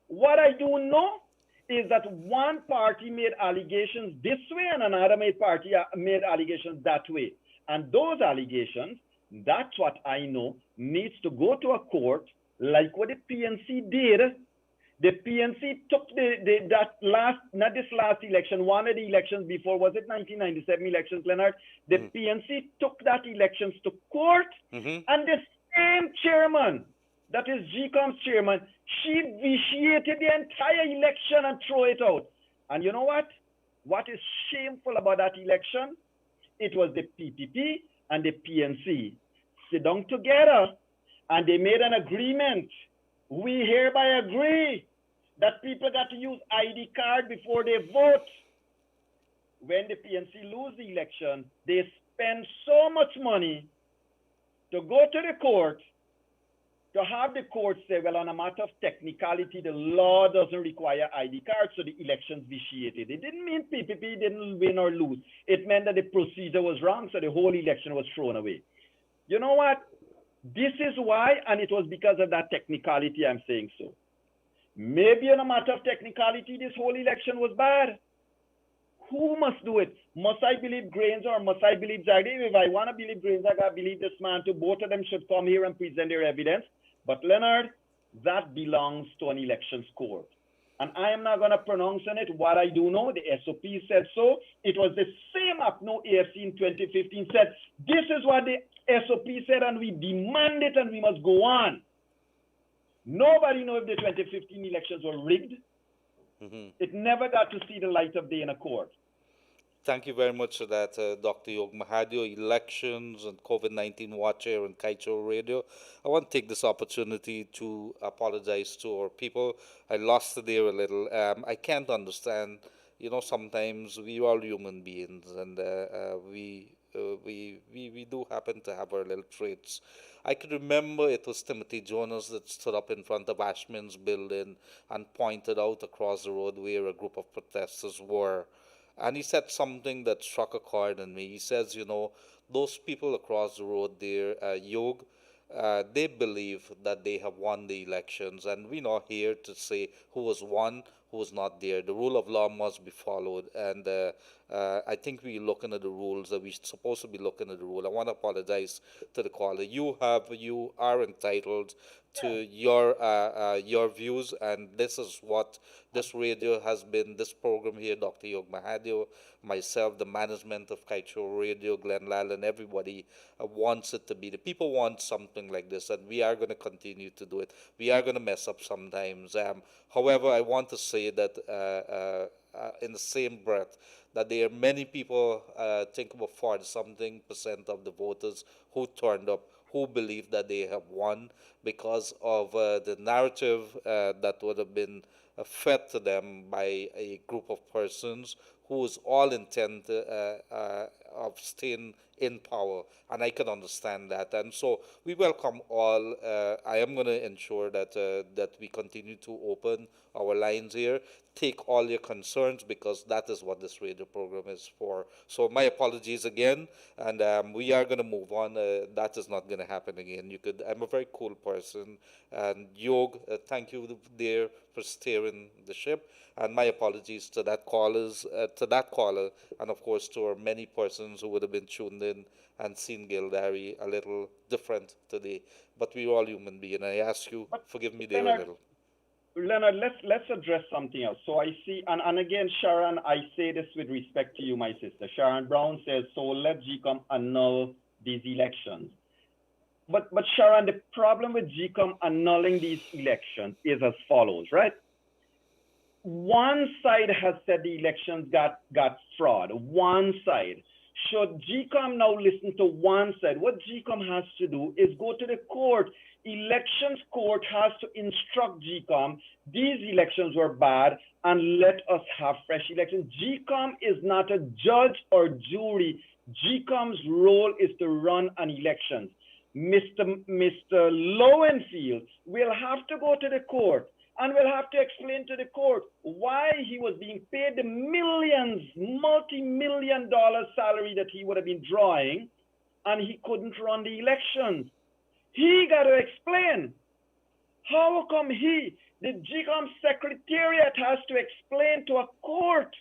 What I do know is that one party made allegations this way and another party made allegations that way. And those allegations, that's what I know, needs to go to a court like what the PNC did. The PNC took not this last election, one of the elections before, was it 1997 elections, Leonard? The PNC took that elections to court, and the same chairman, that is GCOM's chairman, she vitiated the entire election and threw it out. And you know what? What is shameful about that election? It was the PPP and the PNC sit down together, and they made an agreement. We hereby agree that people got to use ID card before they vote. When the PNC lose the election, they spend so much money to go to the court, to have the court say, well, on a matter of technicality, the law doesn't require ID cards, so the election's vitiated. It didn't mean PPP didn't win or lose. It meant that the procedure was wrong, so the whole election was thrown away. You know what? This is why, and it was because of that technicality I'm saying so. Maybe on a matter of technicality, this whole election was bad. Who must do it? Must I believe Granger or must I believe Jagdeo? If I want to believe Granger, I got to believe this man too. Both of them should come here and present their evidence. But Leonard, that belongs to an elections court. And I am not going to pronounce on it. What I do know, the SOP said so. It was the same APNO AFC in 2015 said, this is what the SOP said, and we demand it, and we must go on. Nobody knows if the 2015 elections were rigged. It never got to see the light of day in a court. Thank you very much for that, Dr. Yog Mahadeo. Elections and COVID-19 Watch here on Kaieteur Radio. I want to take this opportunity to apologize to our people. I lost it there a little. I can't understand. Sometimes we are all human beings, and we do happen to have our little traits. I could remember it was Timothy Jonas that stood up in front of Ashman's building and pointed out across the road where a group of protesters were. And he said something that struck a chord in me. He says, those people across the road there, Yog, they believe that they have won the elections, and we're not here to say who was won, who was not there. The rule of law must be followed, and I think we're looking at the rules that we're supposed to be looking at the rule. I want to apologize to the caller. You are entitled to your views, and this is what this radio has been. This program here, Dr. Yog Mahadeo, myself, the management of Kaieteur Radio, Glenn Lal, and everybody wants it to be. The people want something like this, and we are going to continue to do it. We are going to mess up sometimes. However, I want to say that in the same breath, that there are many people, think about 40 something percent of the voters who turned up, who believe that they have won because of the narrative that would have been fed to them by a group of persons whose all intent of staying in power, and I can understand that. And so we welcome all. I am going to ensure that we continue to open our lines here, take all your concerns, because that is what this radio program is for. So my apologies again, and we are going to move on. That is not going to happen again. I'm a very cool person, and Yog, thank you there for steering the ship. And my apologies to that caller, and of course to our many persons who would have been tuned in and seen Gildarie a little different today. But we're all human beings. I ask you, forgive me there a little. Leonard, let's address something else. So I see, and again, Sharon, I say this with respect to you, my sister. Sharon Brown says, so let GCOM annul these elections. But Sharon, the problem with GCOM annulling these elections is as follows, right? One side has said the elections got fraud. One side. Should GCOM now listen to one side? What GCOM has to do is go to the court. Elections court has to instruct GCOM, these elections were bad, and let us have fresh elections. GCOM is not a judge or jury. GCOM's role is to run an election. Mr. Lowenfield will have to go to the court and will have to explain to the court why he was being paid the millions, multi-million-dollar salary that he would have been drawing, and he couldn't run the elections. He got to explain. How come the GCOM secretariat has to explain to a court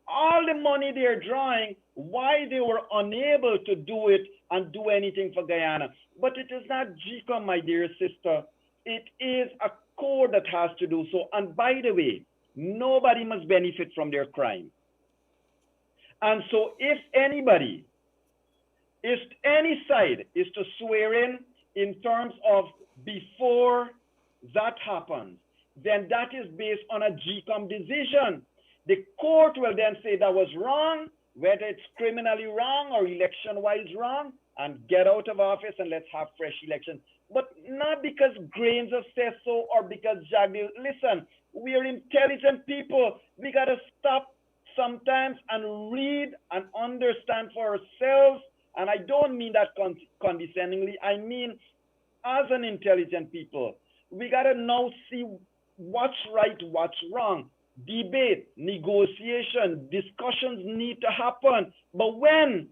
all the money they're drawing, why they were unable to do it and do anything for Guyana? But it is not GCOM, my dear sister. It is a court that has to do so. And by the way, nobody must benefit from their crime. And so if any side is to swear in terms of before that happens, then that is based on a GCOM decision. The court will then say that was wrong, whether it's criminally wrong or election-wise wrong, and get out of office and let's have fresh elections. But not because Grains have said so or because Jagdale. Listen, we are intelligent people. We got to stop sometimes and read and understand for ourselves. And I don't mean that condescendingly. I mean, as an intelligent people, we got to now see what's right, what's wrong. Debate, negotiation, discussions need to happen. But when?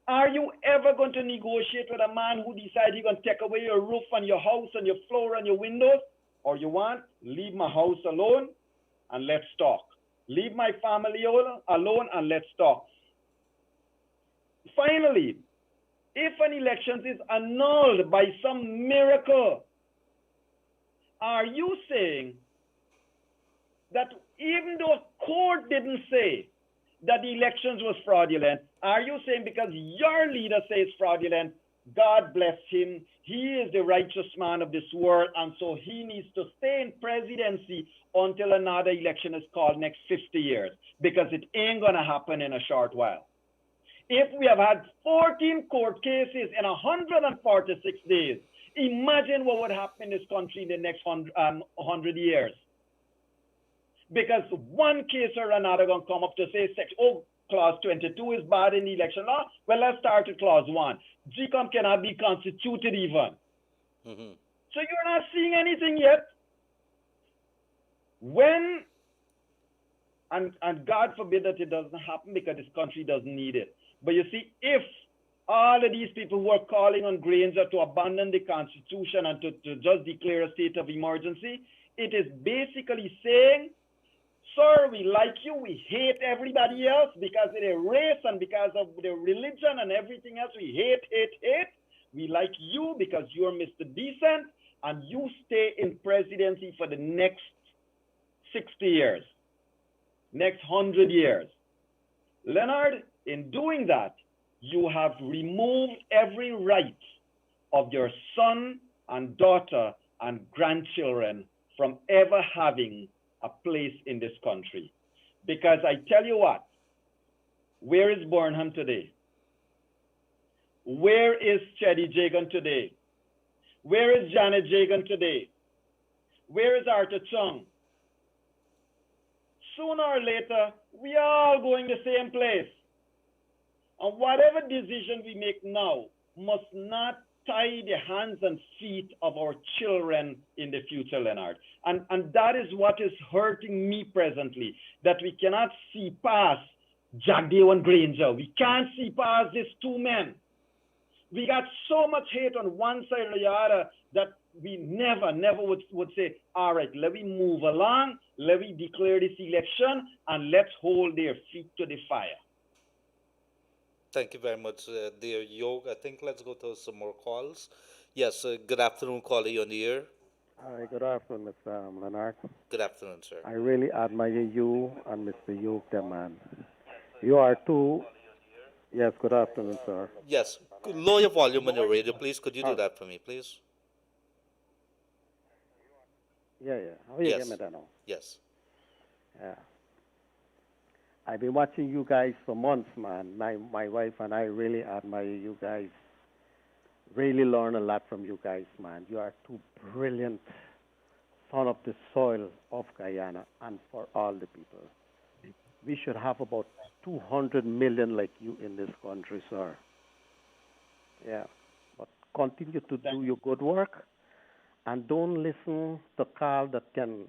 Are you ever going to negotiate with a man who decides he's going to take away your roof and your house and your floor and your windows? Or you want, leave my house alone and let's talk. Leave my family alone and let's talk. Finally, if an election is annulled by some miracle, are you saying that even though a court didn't say that the elections was fraudulent, are you saying because your leader says fraudulent, God bless him, he is the righteous man of this world, and so he needs to stay in presidency until another election is called next 50 years, because it ain't going to happen in a short while. If we have had 14 court cases in 146 days, imagine what would happen in this country in the next 100 years. Because one case or another going to come up to say, Clause 22 is bad in the election law. Well, let's start with Clause 1. GCOM cannot be constituted even. Mm-hmm. So you're not seeing anything yet. When, and God forbid that it doesn't happen because this country doesn't need it. But you see, if all of these people who are calling on Granger to abandon the Constitution and to just declare a state of emergency, it is basically saying, sir, we like you, we hate everybody else because of their race and because of their religion and everything else. We hate. We like you because you're Mr. Decent, and you stay in presidency for the next 60 years, next 100 years. Leonard, in doing that, you have removed every right of your son and daughter and grandchildren from ever having a place in this country. Because I tell you what, where is Burnham today? Where is Cheddy Jagan today? Where is Janet Jagan today? Where is Arthur Chung? Sooner or later, we are all going the same place. And whatever decision we make now must not tie the hands and feet of our children in the future, Leonard. And that is what is hurting me presently, that we cannot see past Jagdeo and Granger. We can't see past these two men. We got so much hate on one side or the other that we never would say, all right, let me move along, let me declare this election, and let's hold their feet to the fire. Thank you very much, dear Yog. I think let's go to some more calls. Yes, good afternoon, caller, you on the air. Hi, good afternoon, Mr. Leonard. Good afternoon, sir. I really admire you and Mr. Yoke, the man. You are two. Yes, good afternoon, sir. Yes, lower your volume on your radio, please. Could you do that for me, please? Yeah. How you Yes. get me that now? Yes. Yeah. I've been watching you guys for months, man. My wife and I really admire you guys. Really learn a lot from you guys, man. You are two brilliant son of the soil of Guyana and for all the people. We should have about 200 million like you in this country, sir. Yeah. But continue to do your good work and don't listen to call that can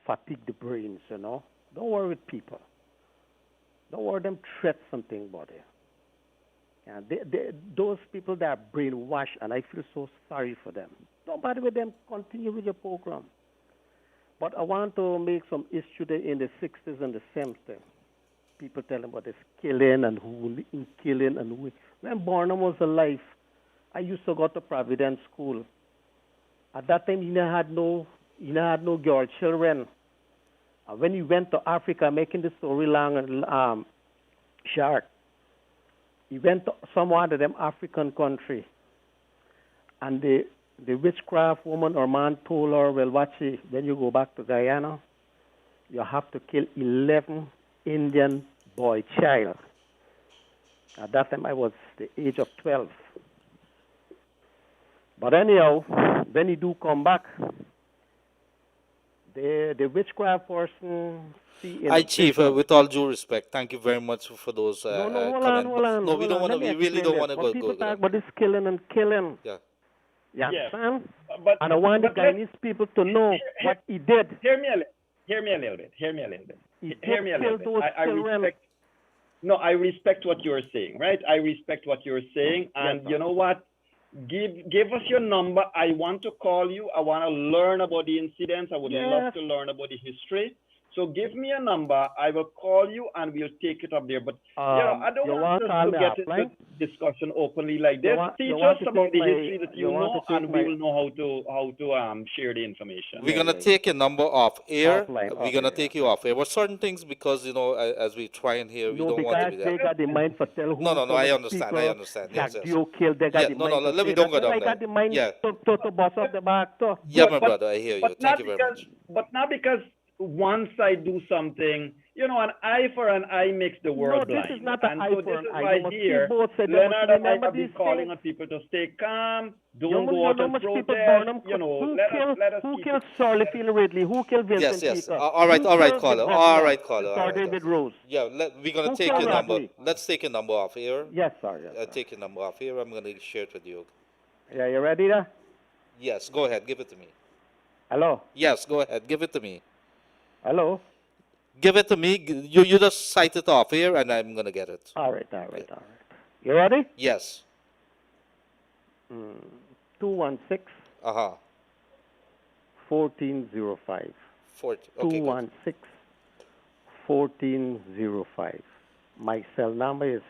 fatigue the brains, you know. Don't worry with people. Don't worry them threats something about it. Yeah, those people that are brainwashed, and I feel so sorry for them. Don't bother with them. Continue with your program. But I want to make some issue there in the 60s and the 70s. People telling about this killing and who in killing and who. When Barnum was alive, I used to go to Providence School. At that time, he had no girl children. When he went to Africa, making the story long and short, he went to some one of them African country, and the witchcraft woman or man told her, well, watch it, when you go back to Guyana, you have to kill 11 Indian boy child. At that time, I was the age of 12. But anyhow, when he do come back, the witchcraft person see. Hi, Chief. With all due respect, thank you very much for those hold comments. on. No, we don't want to. We really don't want to go. People talk about this killing and killing. Yeah. You understand? But, and I want the Guyanese people to know what he did. Hear me a little bit. He I respect what you're saying, right? I respect what you're saying. And yes, you know what? Give us your number. I want to call you. I want to learn about the incidents. I would love to learn about the history. So give me a number. I will call you and we'll take it up there. But I don't want us to get it. discussion openly like You this. want Teach you us want to about take the my history that you you want to know, take and we my will know how to share the information. We're yeah gonna yeah yeah take your number off air. offline We're off gonna here yeah. take you off air. But certain things, because as we try in here, we No, don't want to because be that. they got the mind for tell No, who no, no. some I of the understand. I people understand. Yes, Jack yes. Dio killed. They got Yeah. the No, no. mind to Let me say don't that. go So down I there. got the mind Yeah. to boss up the back too. Yeah, Good, my brother. I hear you. but Thank not you very because much. but not because one side do something. An eye for an eye makes the No, world this is blind. not an And eye so for this an is eye. You why must see here, both sides. You must Leonard and I remember have these been calling things. on people to stay calm, You don't must go you out know and much people burn protest. them. Let us Who keep killed it. Shirley Let us, Field Ridley? Who killed Yes, Wilson yes. Peter? All Who right, killed the caller. All veteran right, caller. All Sir right. David Rose? Yeah, we're gonna Who take killed your number. Rodney? Let's take your number off here. Yes, sir. Yes, sir. Take your number off here. I'm gonna share it with you. Yeah, you ready there? Yes, go ahead. Give it to me. Hello, Yes, go ahead. Give it to me. hello. Give it to me. You just cite it off here, and I'm gonna get it. All right, all Okay. right, all right. You ready? Yes. 216 Uh-huh. 1405. 40. Okay, good. 216 1405. My cell number is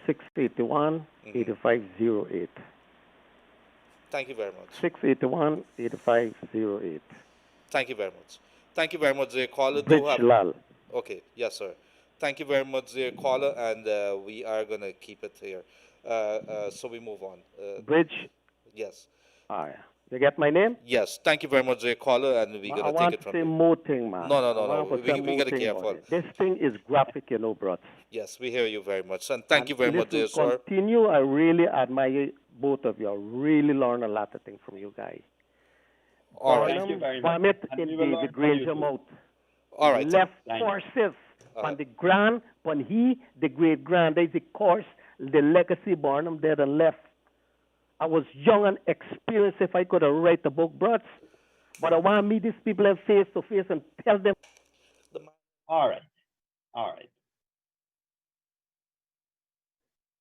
681 Mhm. 8508. Thank you very much. 681 8508. Thank you very much. Thank you very much, dear caller. Do Bridge have Lal. Okay, yes, sir. Thank you very much, dear caller, and we are gonna keep it here. So we move on. Bridge. Yes, Ah, yeah. You get my name? yes. Thank you very much, dear caller, and we're I gonna take want it to from say here. more thing, man. No, no, I no, want to no. say We more gotta thing about careful. it. This thing is graphic, brothers. Yes, we hear you very much, and thank And you very much, listen, dear sir. continue. I really admire both of you. I really learn a lot of things from you guys. All right, thank you very much. Vomit And in we will learn David from you Granger too. mouth. all right. Left Thank you. courses Uh, on the grand, when he, the great grand, is the course, the legacy born him there and left. I was young and experienced if I could have write a book, brothers. But I want to meet these people face to face and tell them. the, All right, all right.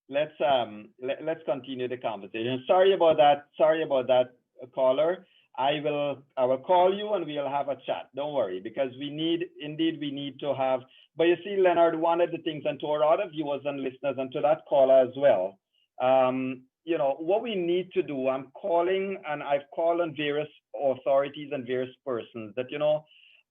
Let's continue the conversation. Sorry about that. Sorry about that, caller. I will call you and we'll have a chat. Don't worry, because we need to have. But you see, Leonard, one of the things, and to our other viewers and listeners, and to that caller as well, what we need to do. I'm calling, and I've called on various authorities and various persons that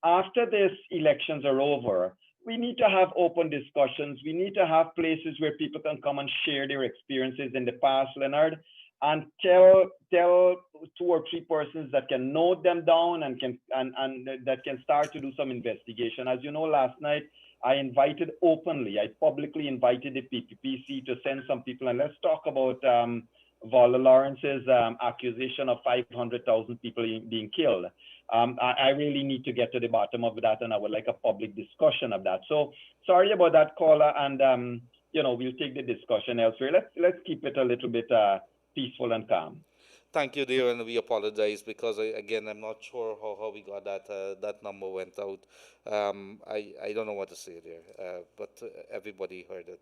after these elections are over, we need to have open discussions. We need to have places where people can come and share their experiences in the past, Leonard, and tell two or three persons that can note them down and that can start to do some investigation. As you know, last night I publicly invited the PPPC to send some people, and let's talk about Vala Lawrence's accusation of 500,000 people being killed. I really need to get to the bottom of that, and I would like a public discussion of that. So sorry about that, caller, and we'll take the discussion elsewhere. Let's keep it a little bit peaceful and calm. Thank you, dear, and we apologize because again, I'm not sure how we got that number went out. I don't know what to say there, but everybody heard it.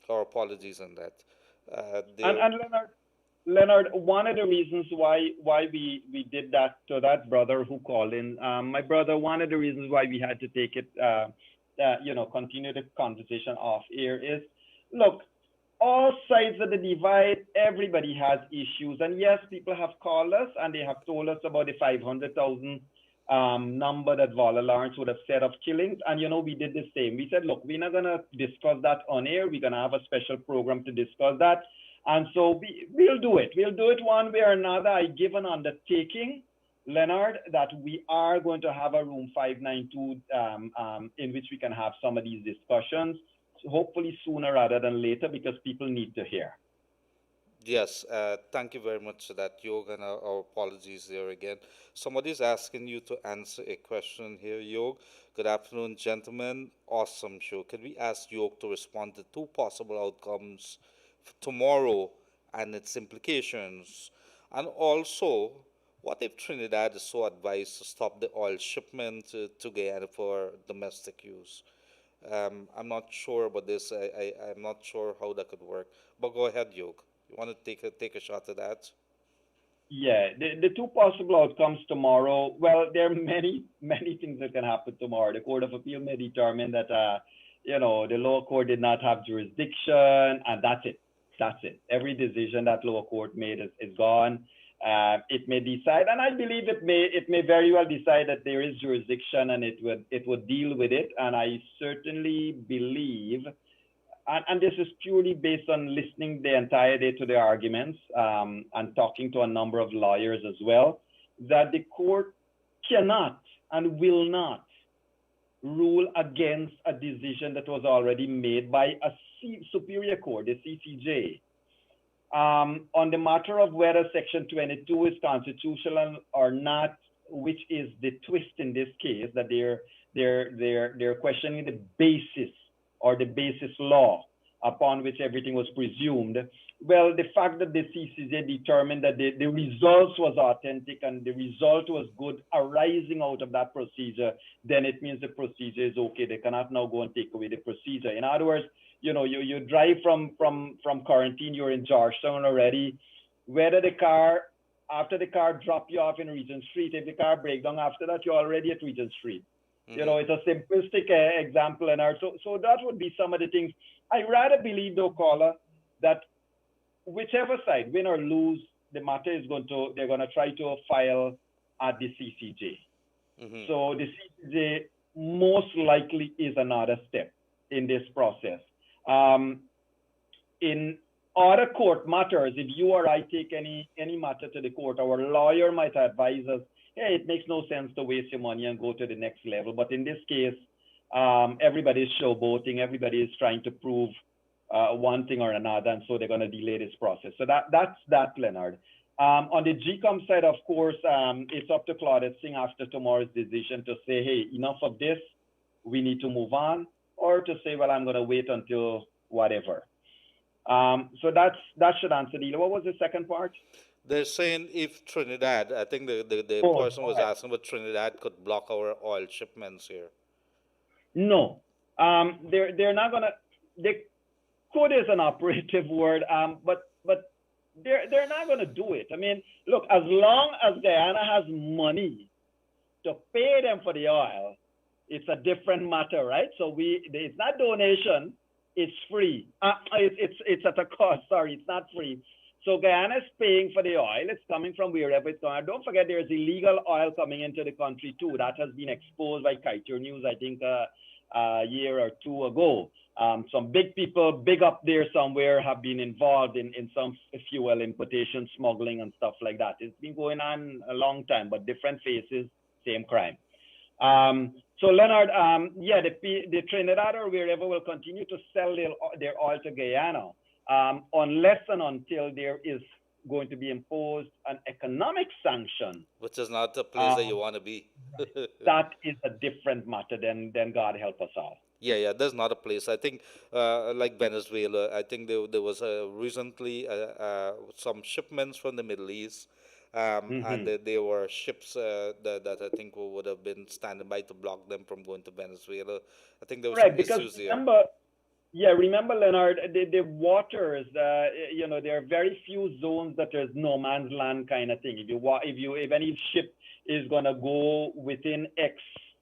Our apologies on that. There, And Leonard, one of the reasons why we did that to that brother who called in, my brother, one of the reasons why we had to take it, continue the conversation off air is, look, all sides of the divide, everybody has issues. And yes, people have called us and they have told us about the 500,000 number that Vala Lawrence would have said of killings. And, we did the same. We said, look, we're not going to discuss that on air. We're going to have a special program to discuss that. And so we'll do it. We'll do it one way or another. I give an undertaking, Leonard, that we are going to have a room 592 in which we can have some of these discussions, hopefully sooner rather than later, because people need to hear. yes, thank you very much for that, Yog, and our apologies there again. Somebody's asking you to answer a question here, Yog. Good afternoon, gentlemen. Awesome show. Can we ask Yog to respond to two possible outcomes tomorrow and its implications? And also, what if Trinidad is so advised to stop the oil shipment to Guyana for domestic use? I'm not sure about this. I'm not sure how that could work. But go ahead, Yog. You want to take a shot at that? Yeah, the two possible outcomes tomorrow. Well, there are many things that can happen tomorrow. The Court of Appeal may determine that the lower court did not have jurisdiction, and that's it. That's it. Every decision that lower court made is gone. It may decide, and I believe it may very well decide that there is jurisdiction, and it would deal with it. And I certainly believe, and this is purely based on listening the entire day to the arguments, and talking to a number of lawyers as well, that the court cannot and will not rule against a decision that was already made by a superior court, the CCJ. On the matter of whether Section 22 is constitutional or not, which is the twist in this case, that they're questioning the basis or the basis law upon which everything was presumed. Well, the fact that the CCJ determined that the results was authentic and the result was good arising out of that procedure, then it means the procedure is okay. They cannot now go and take away the procedure. In other words, you drive from quarantine, you're in Georgetown already. Whether after the car drop you off in Regent Street, if the car breaks down after that, you're already at Regent Street. It's a simplistic example, and so that would be some of the things. I rather believe, though, caller, that whichever side, win or lose, the matter is they're going to try to file at the CCJ. So the CCJ most likely is another step in this process. In other court matters, if you or I take any matter to the court, our lawyer might advise us, hey, it makes no sense to waste your money and go to the next level. But in this case, everybody is showboating, everybody is trying to prove one thing or another, and so they're going to delay this process. So that's that, Leonard. On the GCOM side, of course, it's up to Claudette Singh after tomorrow's decision to say, hey, enough of this, we need to move on, or to say, well, I'm going to wait until whatever. So that should answer the. What was the second part? They're saying if Trinidad, I think the person was asking about Trinidad could block our oil shipments here. No, they're not gonna. They could is an operative word, but they're not gonna do it. I mean, look, as long as Guyana has money to pay them for the oil, it's a different matter, right? So it's not donation, it's free. It's at a cost. Sorry, it's not free. So Guyana is paying for the oil. It's coming from wherever it's coming. Don't forget there's illegal oil coming into the country too. That has been exposed by Kaieteur News, I think, a year or two ago. Some big people, big up there somewhere, have been involved in some fuel importation, smuggling, and stuff like that. It's been going on a long time, but different faces, same crime. So Leonard, the Trinidad or wherever will continue to sell their oil to Guyana. Unless and until there is going to be imposed an economic sanction. Which is not the place that you want to be. That is a different matter than God help us all. Yeah, that's not a place. I think, like Venezuela, I think there was recently some shipments from the Middle East, and there were ships that I think would have been standing by to block them from going to Venezuela. I think there was some issues here. Remember, Leonard, the waters, there are very few zones that there's no man's land kind of thing. If any ship is going to go within X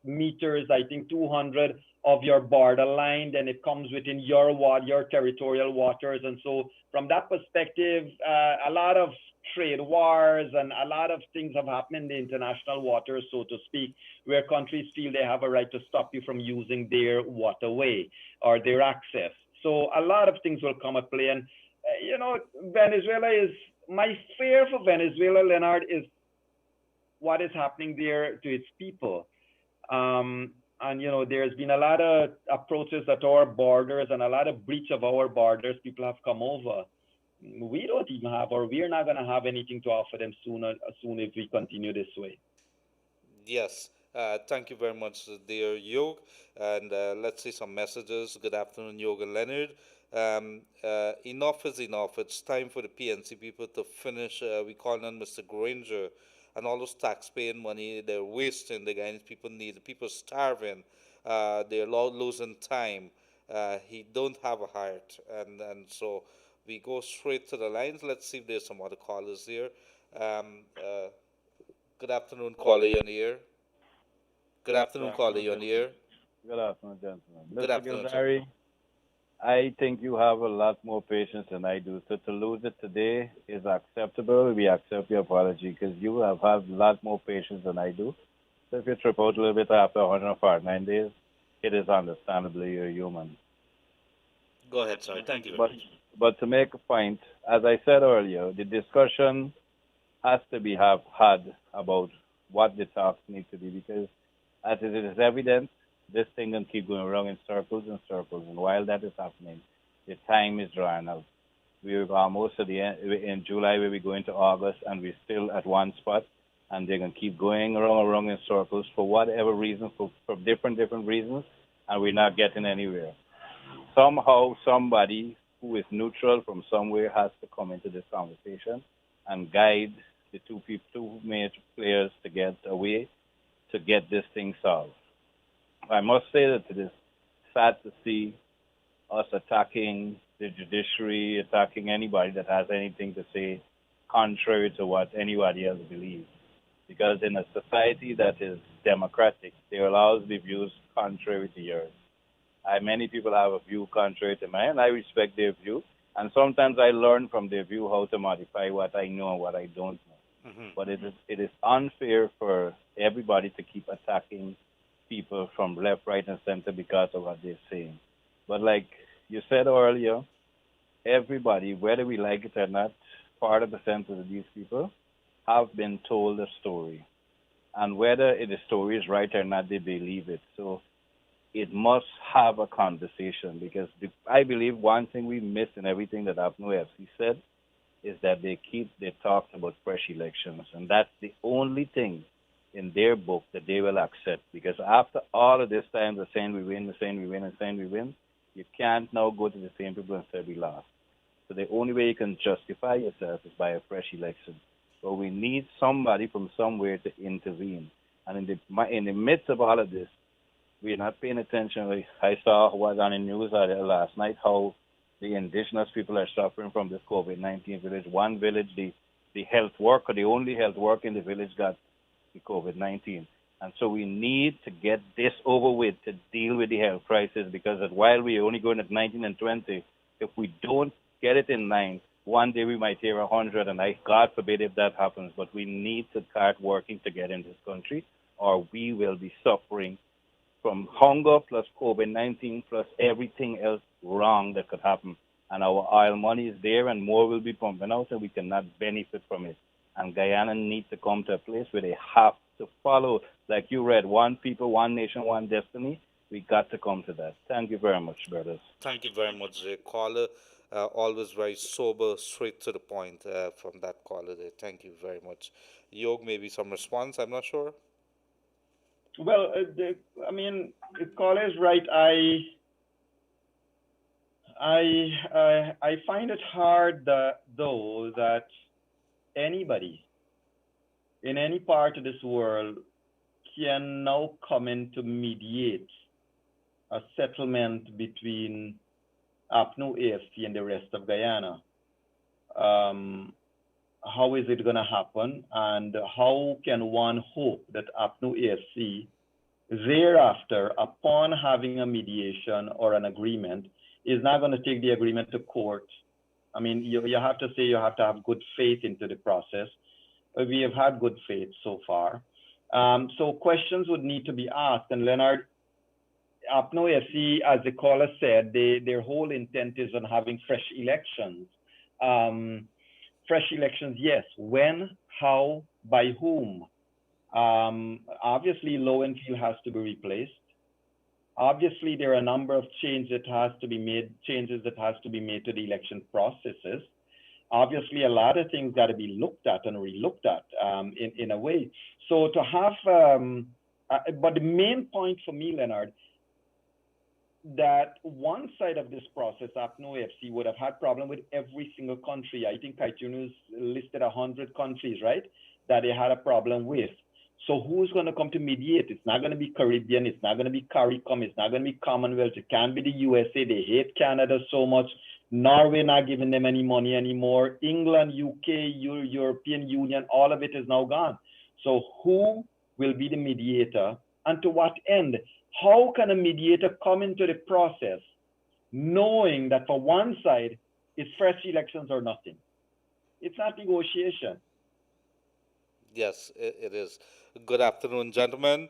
meters, I think 200 of your borderline, then it comes within your territorial waters. And so from that perspective, a lot of trade wars and a lot of things have happened in the international waters, so to speak, where countries feel they have a right to stop you from using their waterway or their access. So a lot of things will come at play. And, Venezuela is, my fear for Venezuela, Leonard, is what is happening there to its people. And, there's been a lot of approaches at our borders and a lot of breach of our borders. People have come over. We don't even have, or we're not going to have anything to offer them soon if we continue this way. Yes. Thank you very much, dear Yog. And let's see some messages. Good afternoon, Yog and Leonard. Enough is enough. It's time for the PNC people to finish. We call on Mr. Granger and all those taxpaying money they're wasting. The Guyanese people need. The people starving. They're losing time. He don't have a heart, and so we go straight to the lines. Let's see if there's some other callers here. Good afternoon, caller. You're on the air. Good afternoon, caller. You're on the air. Good afternoon, gentlemen. Good Mr. afternoon, sir. Gildarie, I think you have a lot more patience than I do. So to lose it today is acceptable. We accept your apology because you have had a lot more patience than I do. So if you trip out a little bit after 149 days, it is understandable you're human. Go ahead, sir. Thank you very But much. but to make a point, as I said earlier, the discussion has to be have had about what the talks need to be because as it is evident, this thing can keep going around in circles and circles. And while that is happening, the time is running out. We're almost at the end in July where we go into August and we're still at one spot and they're gonna keep going around in circles for whatever reason, for different reasons, and we're not getting anywhere. Somehow somebody who is neutral from somewhere has to come into this conversation and guide the two major players to get away to get this thing solved. I must say that it is sad to see us attacking the judiciary, attacking anybody that has anything to say contrary to what anybody else believes. Because in a society that is democratic, there will always be views contrary to yours. Many people have a view contrary to mine, and I respect their view. And sometimes I learn from their view how to modify what I know and what I don't know. But it is unfair for everybody to keep attacking people from left, right, and center because of what they're saying. But like you said earlier, everybody, whether we like it or not, part of the sentence of these people have been told a story. And whether the story is right or not, they believe it. So it must have a conversation because I believe one thing we missed in everything that APNO FC said is that they talked about fresh elections, and that's the only thing in their book that they will accept. Because after all of this time, they're saying we win, they're saying we win, and saying we win, you can't now go to the same people and say we lost. So the only way you can justify yourself is by a fresh election. So we need somebody from somewhere to intervene. And in the midst of all of this, we're not paying attention. Like I saw what was on the news last night, how the indigenous people are suffering from this COVID-19 village. One village, the health worker, the only health worker in the village got the COVID-19. And so we need to get this over with to deal with the health crisis because while we're only going at 19 and 20, if we don't get it in line, one day we might hear 100, and God forbid if that happens, but we need to start working together in this country or we will be suffering from hunger plus COVID-19 plus everything else wrong that could happen. And our oil money is there and more will be pumping out and we cannot benefit from it. And Guyana needs to come to a place where they have to follow, like you read, one people, one nation, one destiny. We got to come to that. Thank you very much, brothers. Thank you very much, caller. Always very sober, straight to the point from that caller there. Thank you very much. Yog, maybe some response. I'm not sure. Well, I mean, the caller is right. I find it hard though that anybody in any part of this world can now come in to mediate a settlement between APNO AFC and the rest of Guyana. How is it going to happen, and how can one hope that APNO AFC thereafter, upon having a mediation or an agreement, is not going to take the agreement to court? I mean, you have to say you have to have good faith into the process. We have had good faith so far. So questions would need to be asked. And Leonard, APNO AFC, as the caller said, their whole intent is on having fresh elections. Fresh elections, yes. When, how, by whom? Obviously, Lowenfield has to be replaced. Obviously, there are a number of changes that has to be made to the election processes. Obviously, a lot of things got to be looked at and relooked at in a way. So to have, but the main point for me, Leonard, that one side of this process, APNO AFC, would have had problem with every single country. I think Kaieteur News listed 100 countries, right, that they had a problem with. So who's going to come to mediate? It's not going to be Caribbean. It's not going to be CARICOM. It's not going to be Commonwealth. It can't be the USA. They hate Canada so much. Norway not giving them any money anymore. England, UK, European Union, all of it is now gone. So who will be the mediator and to what end? How can a mediator come into the process knowing that for one side, it's fresh elections or nothing? It's not negotiation. Yes, it is. Good afternoon, gentlemen.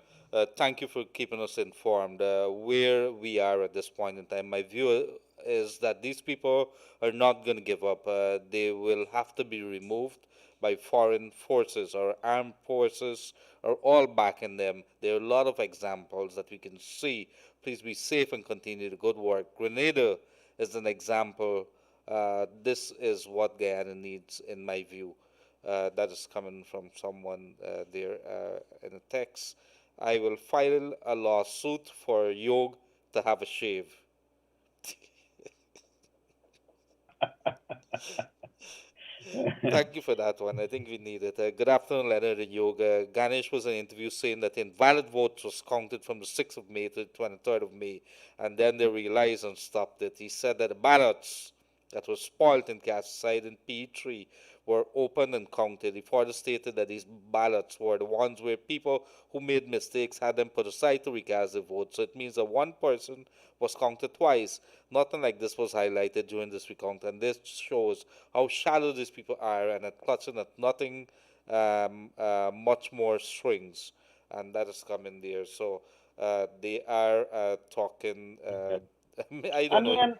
Thank you for keeping us informed where we are at this point in time. My view is that these people are not going to give up. They will have to be removed by foreign forces or armed forces are all backing them. There are a lot of examples that we can see. Please be safe and continue the good work. Grenada is an example. This is what Guyana needs, in my view. That is coming from someone there in a text. I will file a lawsuit for Yog to have a shave. Thank you for that one. I think we need it. Good afternoon, Leonard and Yoga. Ganesh was in an interview saying that invalid votes was counted from the 6th of May to the 23rd of May, and then they realized and stopped it. He said that the ballots that were spoiled and cast aside in P3 were opened and counted. He further stated that these ballots were the ones where people who made mistakes had them put aside to recast their vote. So it means that one person was counted twice. Nothing like this was highlighted during this recount, and this shows how shallow these people are and at clutching at nothing much more strings. And that is coming there. So they are talking, I I don't know. mean,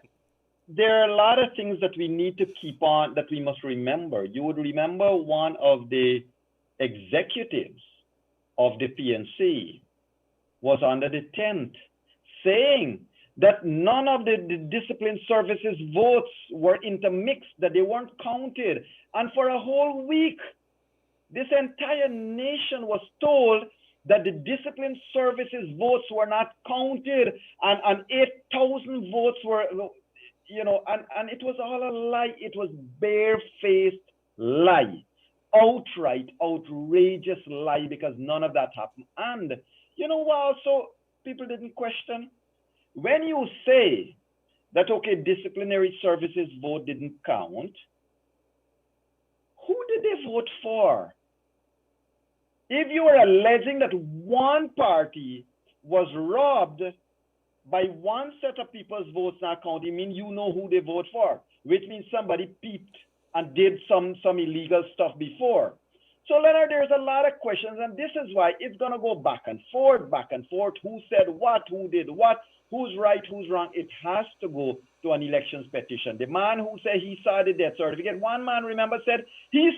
there are a lot of things that we need to keep on, that we must remember. You would remember one of the executives of the PNC was under the tent saying that none of the discipline services votes were intermixed, that they weren't counted. And for a whole week, this entire nation was told that the discipline services votes were not counted, and 8,000 votes were, and it was all a lie. It was barefaced lie, outright, outrageous lie, because none of that happened. And you know what also people didn't question? When you say that, okay, disciplinary services vote didn't count, who did they vote for? If you are alleging that one party was robbed by one set of people's votes not counting, I mean, you know who they vote for, which means somebody peeped and did some illegal stuff before. So, Leonard, there's a lot of questions, and this is why it's going to go back and forth, who said what, who did what, who's right, who's wrong. It has to go to an elections petition. The man who said he saw the death certificate, one man, remember, said he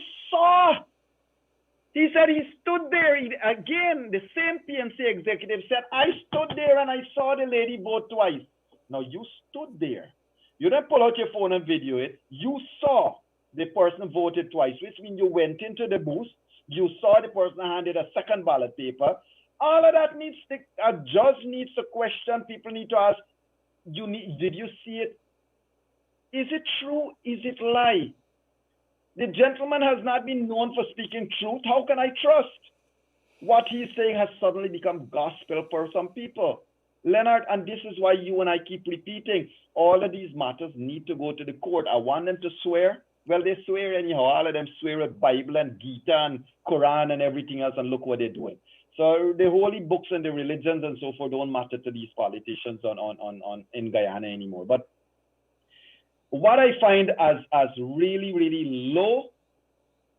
said he stood there. Again, the same PNC executive said, I stood there and I saw the lady vote twice. Now, you stood there. You didn't pull out your phone and video it. You saw the person voted twice, which means you went into the booth. You saw the person handed a second ballot paper. All of that needs to, a judge needs to question. People need to ask, did you see it? Is it true? Is it lie? The gentleman has not been known for speaking truth. How can I trust? What he's saying has suddenly become gospel for some people. Leonard, and this is why you and I keep repeating, all of these matters need to go to the court. I want them to swear. Well, they swear anyhow. All of them swear with Bible and Gita and Quran and everything else, and look what they're doing. So the holy books and the religions and so forth don't matter to these politicians in Guyana anymore. But what I find as really, really low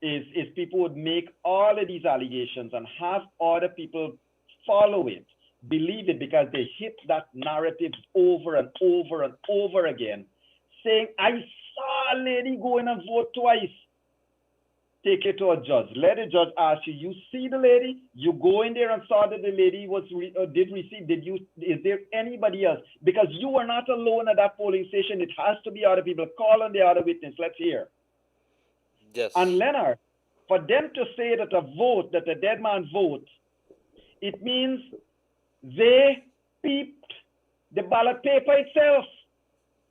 is people would make all of these allegations and have other people follow it, believe it, because they hit that narrative over and over and over again, saying, I saw a lady go in and vote twice. Take it to a judge. Let the judge ask you, you see the lady? You go in there and saw that the lady did receive. Is there anybody else? Because you are not alone at that polling station. It has to be other people. Call on the other witness. Let's hear. Yes. And Leonard, for them to say that a dead man vote, it means they peeped the ballot paper itself.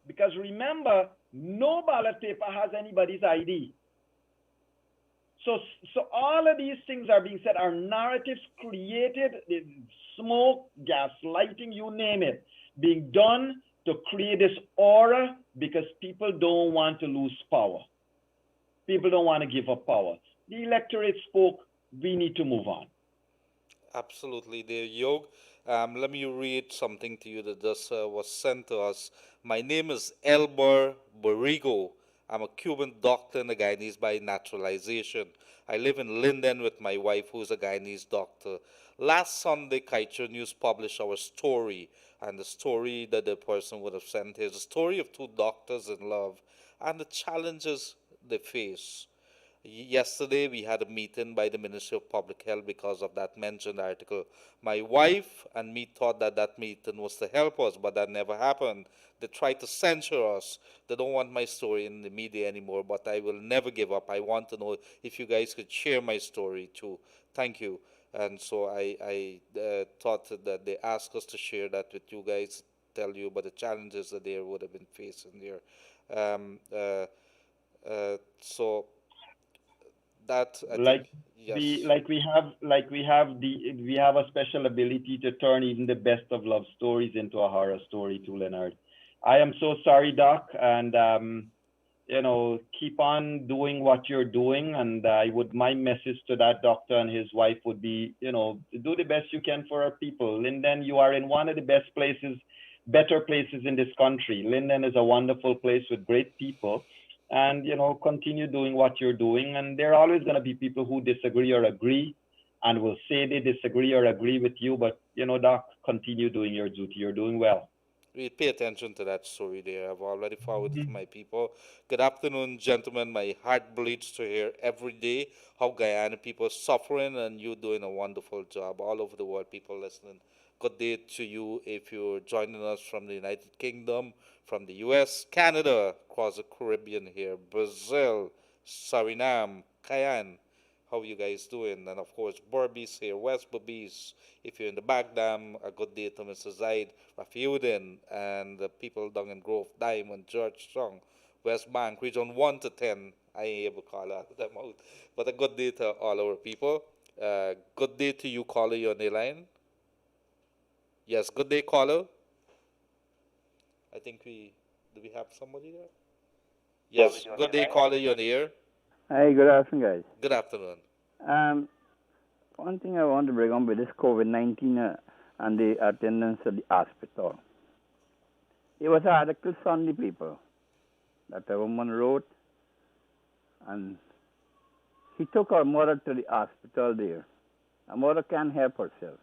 Because remember, no ballot paper has anybody's ID. So all of these things are being said, are narratives created, smoke, gaslighting, you name it, being done to create this aura because people don't want to lose power. People don't want to give up power. The electorate spoke. We need to move on. Absolutely, there, Yog. Let me read something to you that just was sent to us. My name is Elber Borrego. I'm a Cuban doctor and a Guyanese by naturalization. I live in Linden with my wife, who's a Guyanese doctor. Last Sunday, Kaieteur News published our story, and the story that the person would have sent is a story of two doctors in love and the challenges they face. Yesterday, we had a meeting by the Ministry of Public Health because of that mentioned article. My wife and me thought that that meeting was to help us, but that never happened. They tried to censure us. They don't want my story in the media anymore, but I will never give up. I want to know if you guys could share my story too. Thank you. And so I thought that they asked us to share that with you guys, tell you about the challenges that they would have been facing there. Um, uh, so that I think Like yes. we have a special ability to turn even the best of love stories into a horror story too, Leonard. I am so sorry, Doc, and keep on doing what you're doing. And I would, my message to that doctor and his wife would be, do the best you can for our people. Linden, you are in one of the best places, better places in this country. Linden is a wonderful place with great people. And, continue doing what you're doing. And there are always going to be people who disagree or agree and will say they disagree or agree with you. But, Doc, continue doing your duty. You're doing well. We pay attention to that story there. I've already forwarded it to my people. Good afternoon, gentlemen. My heart bleeds to hear every day how Guyana people are suffering, and you doing a wonderful job. All over the world, people listening. Good day to you if you're joining us from the United Kingdom, from the US, Canada, across the Caribbean here, Brazil, Suriname, Cayenne. How you guys doing? And of course, Burbies here, West Burbies. If you're in the Bagdam, a good day to Mr. Zaid, Rafiuddin, and the people down in Grove, Diamond, Georgetown, West Bank, Region 1 to 10. I ain't able to call out them out. But a good day to all our people. Good day to you, caller, you're on the line. Yes, good day, caller. I think do we have somebody there? Yes, good day, caller, you're on the air. Hi, good afternoon, guys. Good afternoon. Um, One thing I want to bring on with this COVID-19 and the attendance at the hospital. It was an article on the people that a woman wrote, and she took her mother to the hospital there. Her mother can't help herself.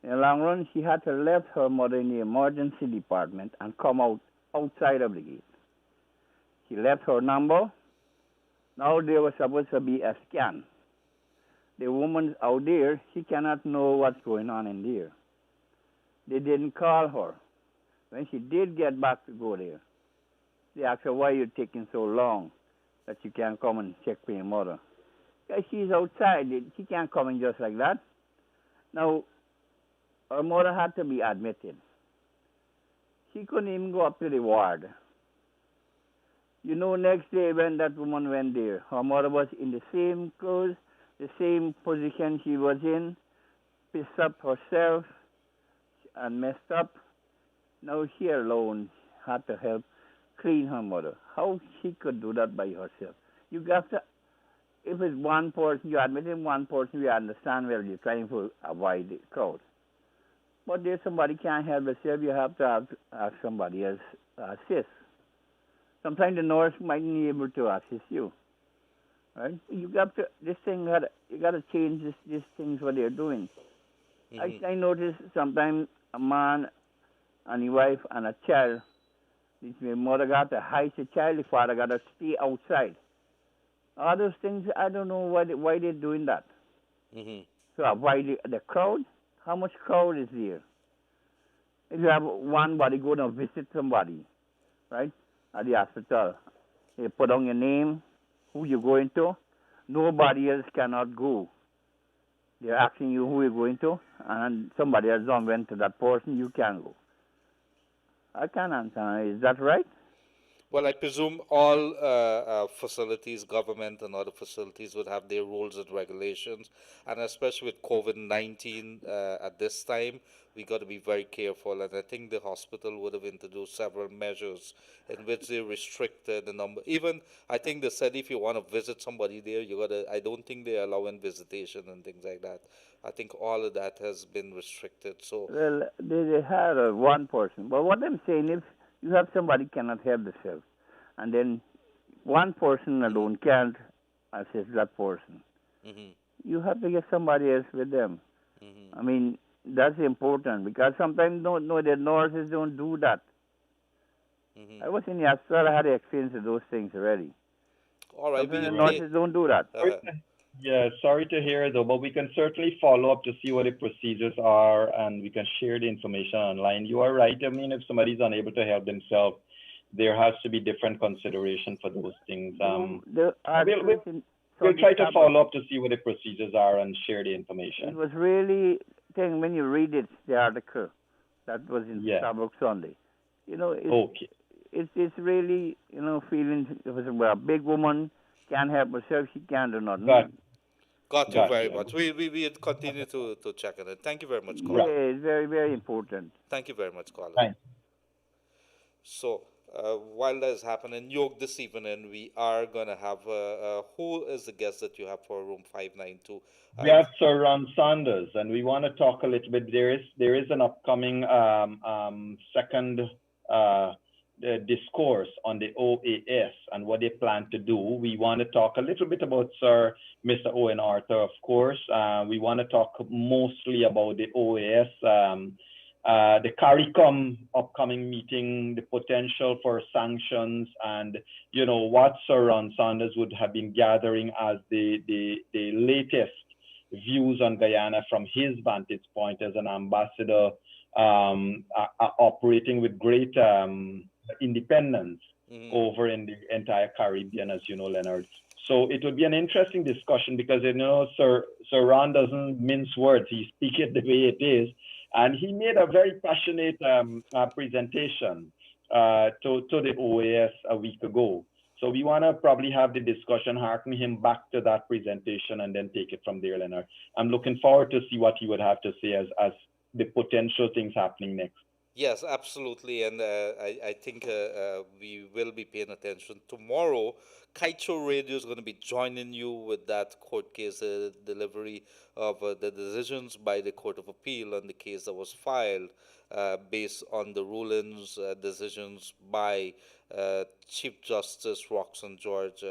In the long run, she had to leave her mother in the emergency department and come outside of the gate. She left her number. Now there was supposed to be a scan. The woman out there, she cannot know what's going on in there. They didn't call her. When she did get back to go there, they asked her, why are you taking so long that you can't come and check for your mother? Because she's outside. She can't come in just like that. Now, her mother had to be admitted. She couldn't even go up to the ward. Next day when that woman went there, her mother was in the same clothes, the same position she was in, pissed up herself and messed up. Now she alone had to help clean her mother. How she could do that by herself? You got to, if it's one person, you admit in one person, we understand where you're trying to avoid the crowd. But if somebody can't help herself, you have to ask somebody else to assist. Sometimes the nurse might be able to assist you. Right? You got to change these things what they're doing. Mm-hmm. I notice sometimes a man and his wife and a child, the mother got to hide the child, the father got to stay outside. All those things, I don't know why they're doing that. Mm-hmm. So avoid the crowd. How much crowd is there? If you have one body going to visit somebody, right, at the hospital, you put down your name, who you're going to. Nobody else cannot go. They're asking you who you're going to, and somebody else don't went to that person, you can't go. I can't answer. Is that right? Well, I presume all facilities, government and other facilities, would have their rules and regulations, and especially with COVID-19 at this time, we got to be very careful. And I think the hospital would have introduced several measures in which they restricted the number. Even I think they said if you want to visit somebody there, you gotta. I don't think they're allowing visitation and things like that. I think all of that has been restricted. So Well, they had one person. But what I'm saying is, you have somebody cannot help themselves, and then one person alone can't assist that person. hmm You have to get somebody else with them. hmm I mean, that's important because sometimes no, the nurses don't do that. hmm I was in the hospital, I had experience with those things already. all right, Sometimes we the Right. nurses don't do that. uh, Yeah, sorry to hear though, but we can certainly follow up to see what the procedures are and we can share the information online. You are right. I mean, if somebody's unable to help themselves, there has to be different consideration for those things. The We'll, articles we'll, in we'll Sunday try to Sabbath, follow up to see what the procedures are and share the it information. was really, thing when you read it, the article that was in Yeah. Sabbath Sunday, it's Okay. it's really, feeling it was a big woman can't help herself, she can't do nothing. got you very Gotcha. much. We continue to check on it. Thank you very much, Yeah, caller. Right. it's very, very important. Thank you very much, caller. Thanks. So while that is happening, York, this evening we are gonna have who is the guest that you have for room 592? We have Sir Ron Sanders, and we want to talk a little bit. There is an upcoming second discourse on the OAS and what they plan to do. We want to talk a little bit about Mr. Owen Arthur, of course. We want to talk mostly about the OAS, the CARICOM upcoming meeting, the potential for sanctions, and what Sir Ron Sanders would have been gathering as the latest views on Guyana from his vantage point as an ambassador, operating with great independence over in the entire Caribbean, as you know, Leonard. So it would be an interesting discussion because Sir Ron doesn't mince words; he speaks it the way it is, and he made a very passionate presentation to the OAS a week ago. So we want to probably have the discussion, harken him back to that presentation, and then take it from there, Leonard. I'm looking forward to see what he would have to say as the potential things happening next. Yes, absolutely, and I think we will be paying attention tomorrow. Kaieteur Radio is going to be joining you with that court case delivery of the decisions by the Court of Appeal on the case that was filed based on the rulings, decisions by Chief Justice Roxanne George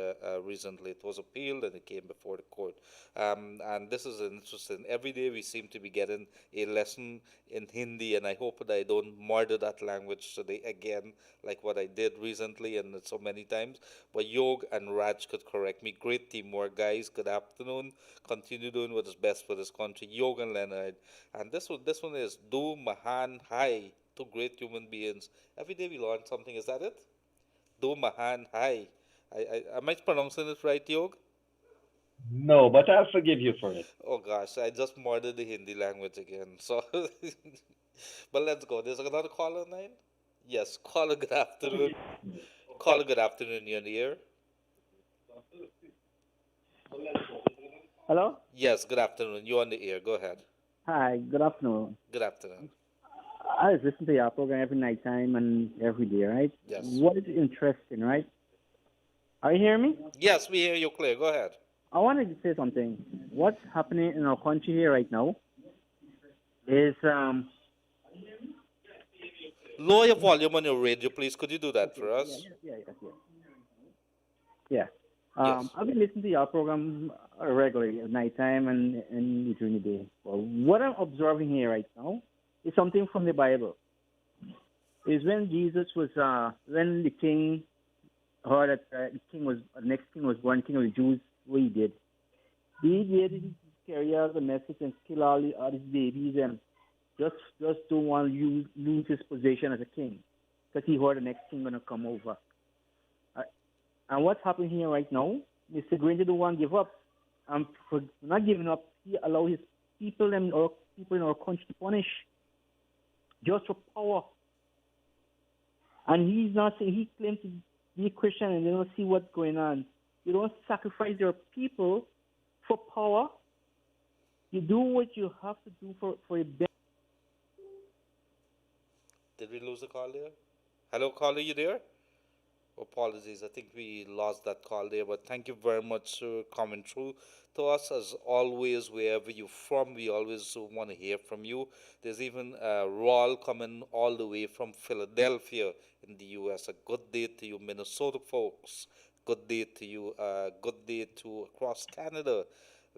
recently. It was appealed and it came before the court. And this is interesting. Every day we seem to be getting a lesson in Hindi, and I hope that I don't murder that language today again, like what I did recently and so many times. But Yog and Raj could correct me. Great teamwork, guys. Good afternoon. Continue doing what is best for this country. Yog and Leonard. And this one is Do Mahan Hai. Two great human beings. Every day we learn something. Is that it? Do Mahan Hai. Am I pronouncing it right, Yog? No, but I'll forgive you for it. Oh gosh, I just murdered the Hindi language again. So, but let's go. There's another caller line. Yes, caller. Good afternoon. Caller. Good afternoon. You're in the air. Hello? Yes. Good afternoon. You're on the air. Go ahead. Hi, good afternoon. Good afternoon. I was listening to your program every night time and every day, right? Yes. What is interesting, right? Are you hearing me? Yes, we hear you clear. Go ahead. I wanted to say something. What's happening in our country here right now is Lower your volume on your radio, please. Could you do that for us? yeah. Yes. I've been listening to your program regularly at night time and during the day. Well, what I'm observing here right now is something from the Bible. Is when Jesus was when the king heard that the next king was born, king of the Jews. What he did carry out the message and kill all his babies and just don't want to lose his position as a king because he heard the next king gonna come over. And what's happening here right now, Mr. Granger don't want to give up. And for not giving up, he allow his people and our people in our country to punish just for power. And he's not saying he claims to be a Christian and they don't see what's going on. You don't sacrifice your people for power. You do what you have to do for your benefit. Did we lose the call there? Hello, caller, you there? Apologies, I think we lost that call there, but thank you very much for coming through to us. As always, wherever you're from, we always want to hear from you. There's even Raul coming all the way from Philadelphia in the U.S. A good day to you, Minnesota folks. Good day to you. Good day to across Canada.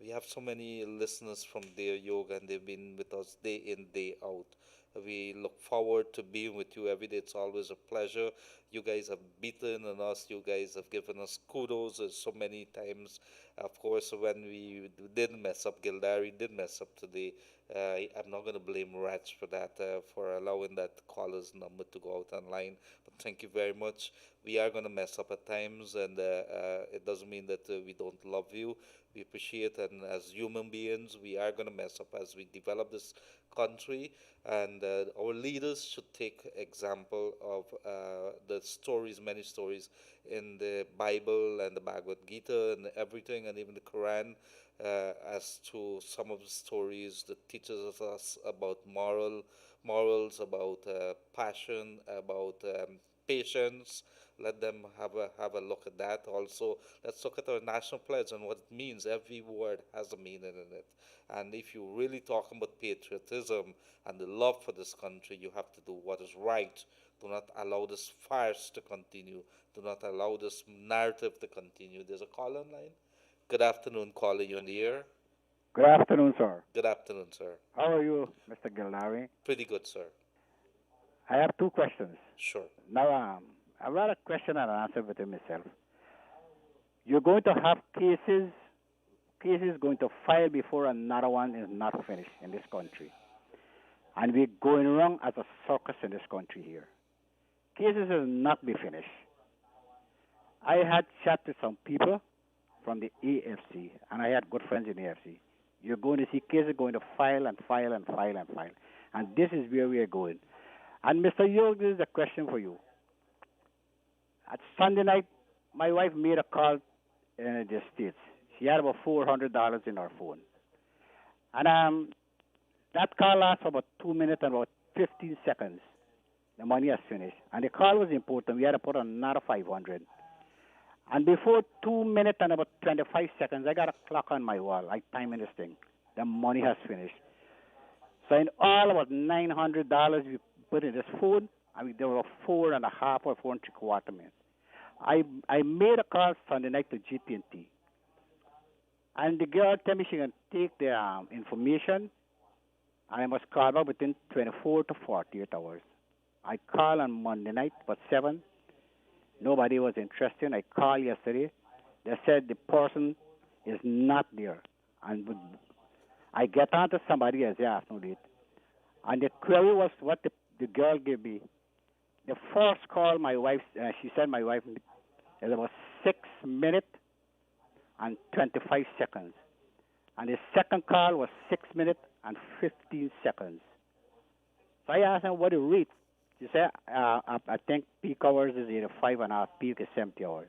We have so many listeners from there, Yoga, and they've been with us day in, day out. We look forward to being with you every day. It's always a pleasure. You guys have beaten on us. You guys have given us kudos so many times. Of course, when we did mess up, Gildarie did mess up today. I'm not going to blame Raj for that, for allowing that caller's number to go out online. But thank you very much. We are going to mess up at times, and it doesn't mean that we don't love you. We appreciate, and as human beings, we are going to mess up as we develop this country, and our leaders should take example of the stories, many stories in the Bible and the Bhagavad Gita and everything, and even the Quran, as to some of the stories that teaches us about morals, about passion, about patience. Let them have a look at that. Also, let's look at our national pledge and what it means. Every word has a meaning in it. And if you really talk about patriotism and the love for this country, you have to do what is right. Do not allow this farce to continue. Do not allow this narrative to continue. There's a call online. Good afternoon, caller. You in the air? Good afternoon, sir. Good afternoon, sir. How are you, Mr. Gildarie? Pretty good, sir. I have two questions. Sure. Now, I've got a question and an answer within myself. You're going to have cases going to file before another one is not finished in this country. And we're going wrong as a circus in this country here. Cases will not be finished. I had chat with some people from the AFC, and I had good friends in the AFC. You're going to see cases going to file and file and file and file. And this is where we are going. And Mr. York, this is a question for you. At Sunday night, my wife made a call in the States. She had about $400 in her phone. And that call lasted for about 2 minutes and about 15 seconds. The money has finished. And the call was important. We had to put another 500. And before 2 minutes and about 25 seconds, I got a clock on my wall. I timed this thing. The money has finished. So in all, about $900 we put in this phone. I mean, there were 4.5 or 4.75 minutes. I made a call Sunday night to GT&T. And the girl told me she can take the information, and I must call back within 24 to 48 hours. I called on Monday night about 7. Nobody was interested. I called yesterday. They said the person is not there. And I get on to somebody else afternoon. And the query was what the girl gave me. The first call, my wife, she said my wife is about 6 minutes and 25 seconds. And the second call was 6 minutes and 15 seconds. So I asked her what the rate. She said, I think peak hours is 85.5, peak is 70 hours.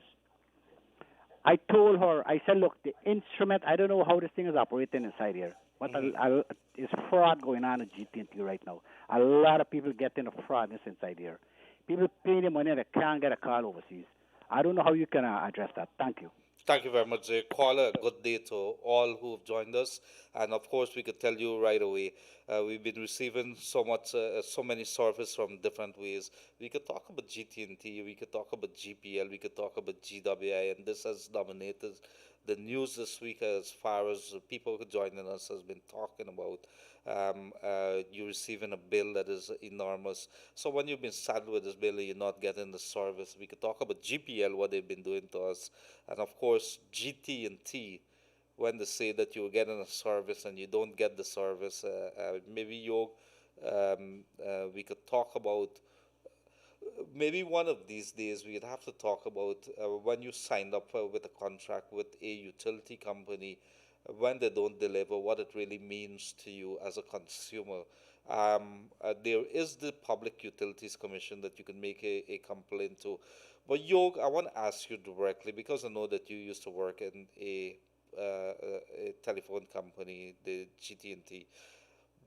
I told her, I said, look, the instrument, I don't know how this thing is operating inside here, but there's fraud going on at GT&T right now. A lot of people getting a fraudness inside here. People paying the money and they can't get a call overseas. I don't know how you can address that. Thank you. Thank you very much, caller. Good day to all who have joined us. And of course, we could tell you right away, we've been receiving so many services from different ways. We could talk about GT&T, we could talk about GPL, we could talk about GWI, and this has dominated the news this week as far as people who joining us has been talking about. You're receiving a bill that is enormous. So when you've been saddled with this bill, you're not getting the service. We could talk about GPL, what they've been doing to us, and of course GT&T, when they say that you're getting a service and you don't get the service. Maybe we could talk about. Maybe one of these days we'd have to talk about when you signed up with a contract with a utility company, when they don't deliver, what it really means to you as a consumer. there is the Public Utilities Commission that you can make a complaint to. But Yog, I want to ask you directly because I know that you used to work in a telephone company, the GT&T.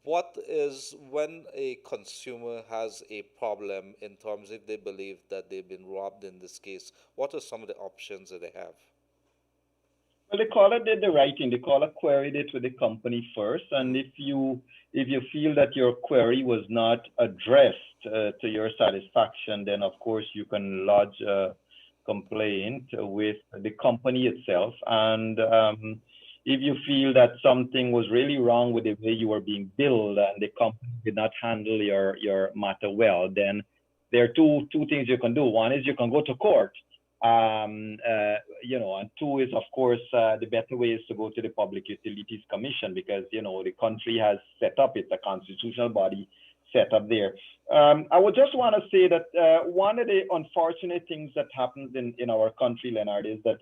What is when a consumer has a problem in terms if they believe that they've been robbed in this case? What are some of the options that they have? Well, the caller did the right thing. The caller queried it with the company first, and if you feel that your query was not addressed to your satisfaction, then of course you can lodge a complaint with the company itself. And if you feel that something was really wrong with the way you were being billed and the company did not handle your matter well, then there are two things you can do. One is you can go to court, and two is, of course, the better way is to go to the Public Utilities Commission because, the country has set up, it's a constitutional body set up there. I would just want to say that one of the unfortunate things that happens in our country, Leonard, is that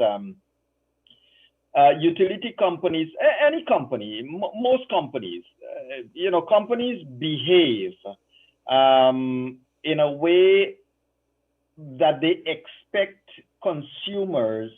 utility companies, any company, most companies, companies behave in a way that they expect consumers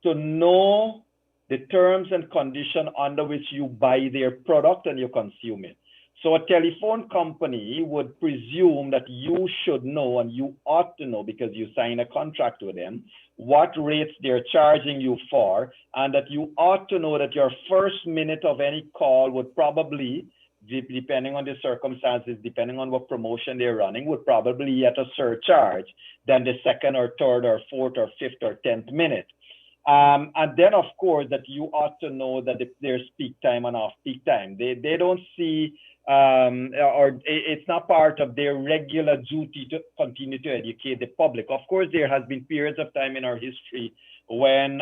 to know the terms and conditions under which you buy their product and you consume it. So a telephone company would presume that you should know and you ought to know because you sign a contract with them what rates they're charging you for, and that you ought to know that your first minute of any call would probably, depending on the circumstances, depending on what promotion they're running, would probably at a surcharge than the second or third or fourth or fifth or 10th minute. And then, of course, that you ought to know that there's peak time and off-peak time. They don't see, or it's not part of their regular duty to continue to educate the public. Of course, there has been periods of time in our history when,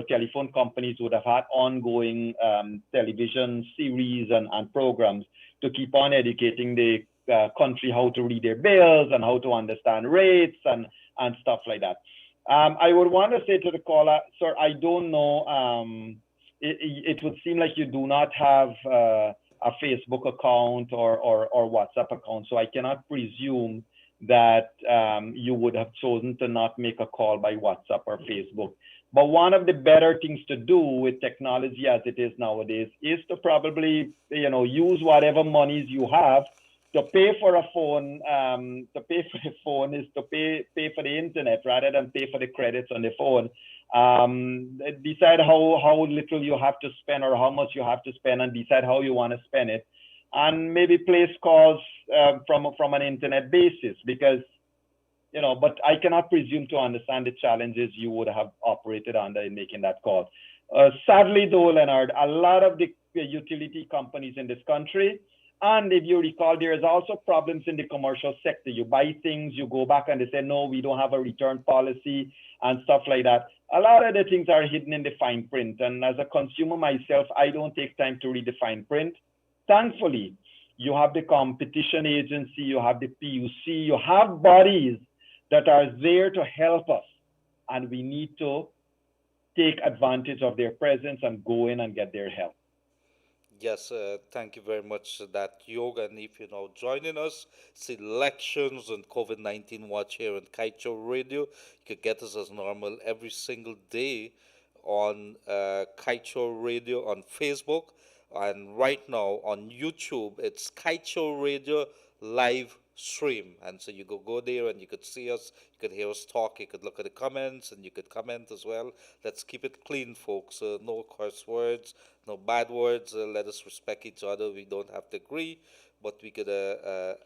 telephone companies would have had ongoing television series and programs to keep on educating the country how to read their bills and how to understand rates and stuff like that. I would want to say to the caller, sir, I don't know. It would seem like you do not have a Facebook account or WhatsApp account, so I cannot presume that you would have chosen to not make a call by WhatsApp or Facebook. But one of the better things to do with technology as it is nowadays is to probably, use whatever monies you have to pay for a phone. To pay for the phone is to pay for the internet rather than pay for the credits on the phone. Decide how little you have to spend or how much you have to spend, and decide how you want to spend it, and maybe place calls from an internet basis because, but I cannot presume to understand the challenges you would have operated under in making that call. Sadly though, Leonard, a lot of the utility companies in this country, and if you recall, there is also problems in the commercial sector. You buy things, you go back and they say, no, we don't have a return policy and stuff like that. A lot of the things are hidden in the fine print. And as a consumer myself, I don't take time to read the fine print. Thankfully, you have the competition agency, you have the PUC, you have bodies that are there to help us. And we need to take advantage of their presence and go in and get their help. Yes, thank you very much for that, Yoga. And if you're now joining us, it's elections and COVID-19 watch here on Kaieteur Radio. You could get us as normal every single day on Kaieteur Radio on Facebook. And right now on YouTube, it's Kaieteur Radio live stream. And so you go there and you could see us, you could hear us talk, you could look at the comments and you could comment as well. Let's keep it clean, folks. No curse words, no bad words. Let us respect each other. We don't have to agree, but we could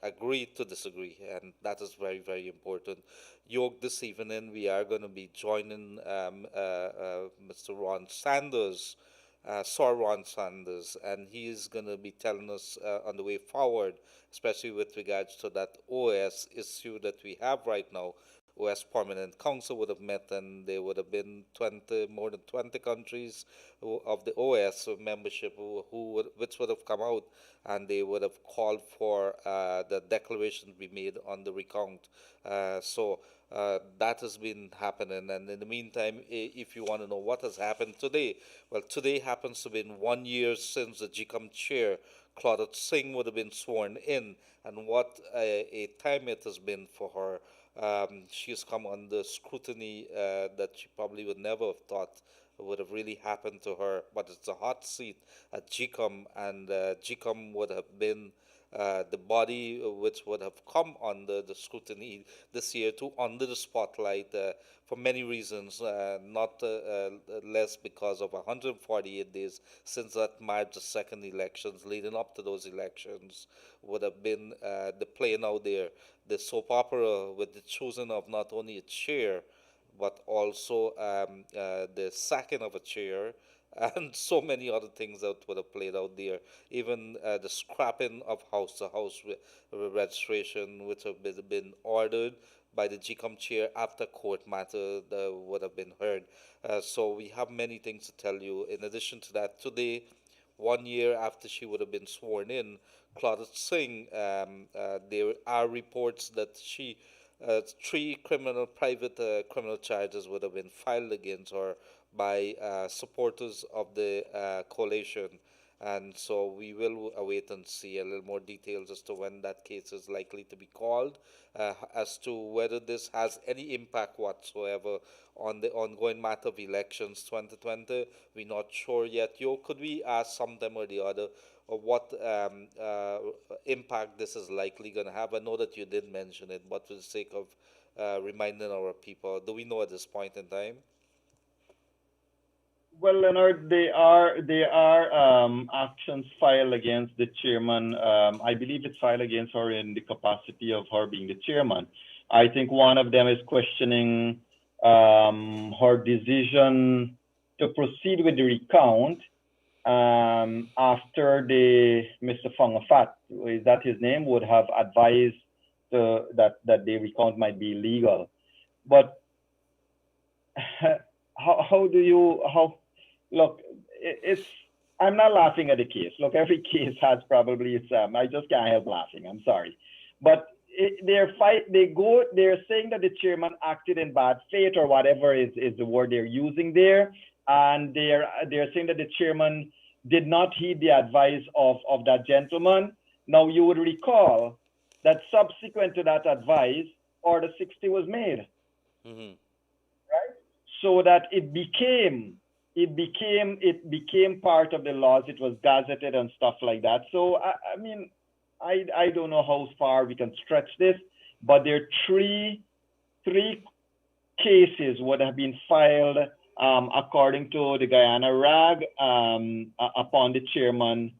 agree to disagree. And that is very, very important. York, this evening we are going to be joining Mr. Ron Sanders. Sir Ron Sanders, and he is going to be telling us on the way forward, especially with regards to that OS issue that we have right now. OS Permanent Council would have met, and there would have been more than 20 countries of the OS membership which would have come out, and they would have called for the declaration to be made on the recount. That has been happening, and in the meantime, if you want to know what has happened today, well, today happens to be 1 year since the GCOM chair Claudette Singh would have been sworn in, and what a time it has been for her. She's come under scrutiny that she probably would never have thought would have really happened to her. But it's a hot seat at GCOM, and GCOM would have been the body which would have come under the scrutiny this year to under the spotlight for many reasons, not less because of 148 days since that March the 2nd elections. Leading up to those elections would have been the playing out there, the soap opera with the choosing of not only a chair but also the sacking of a chair and so many other things that would have played out there. Even the scrapping of house to house registration, which have been ordered by the GCOM chair after court matter would have been heard. So we have many things to tell you. In addition to that, today, 1 year after she would have been sworn in, Claudette Singh, there are reports that three private criminal charges would have been filed against her by supporters of the coalition. And so we will await and see a little more details as to when that case is likely to be called, as to whether this has any impact whatsoever on the ongoing matter of elections 2020. We're not sure yet. Could we ask sometime or the other what impact this is likely going to have? I know that you did mention it, but for the sake of reminding our people, do we know at this point in time? Well, Leonard, there are actions filed against the chairman. I believe it's filed against her in the capacity of her being the chairman. I think one of them is questioning her decision to proceed with the recount after Mr. Fongafat, is that his name, would have advised that the recount might be illegal. But look, I'm not laughing at the case. Look, every case has probably its, I just can't help laughing. I'm sorry. But they're saying that the chairman acted in bad faith or whatever is the word they're using there. And they're saying that the chairman did not heed the advice of that gentleman. Now, you would recall that subsequent to that advice, Order 60 was made. Mm-hmm. Right? So that it became part of the laws. It was gazetted and stuff like that. So I mean, I don't know how far we can stretch this, but there are three cases would have been filed according to the Guyana RAG upon the chairman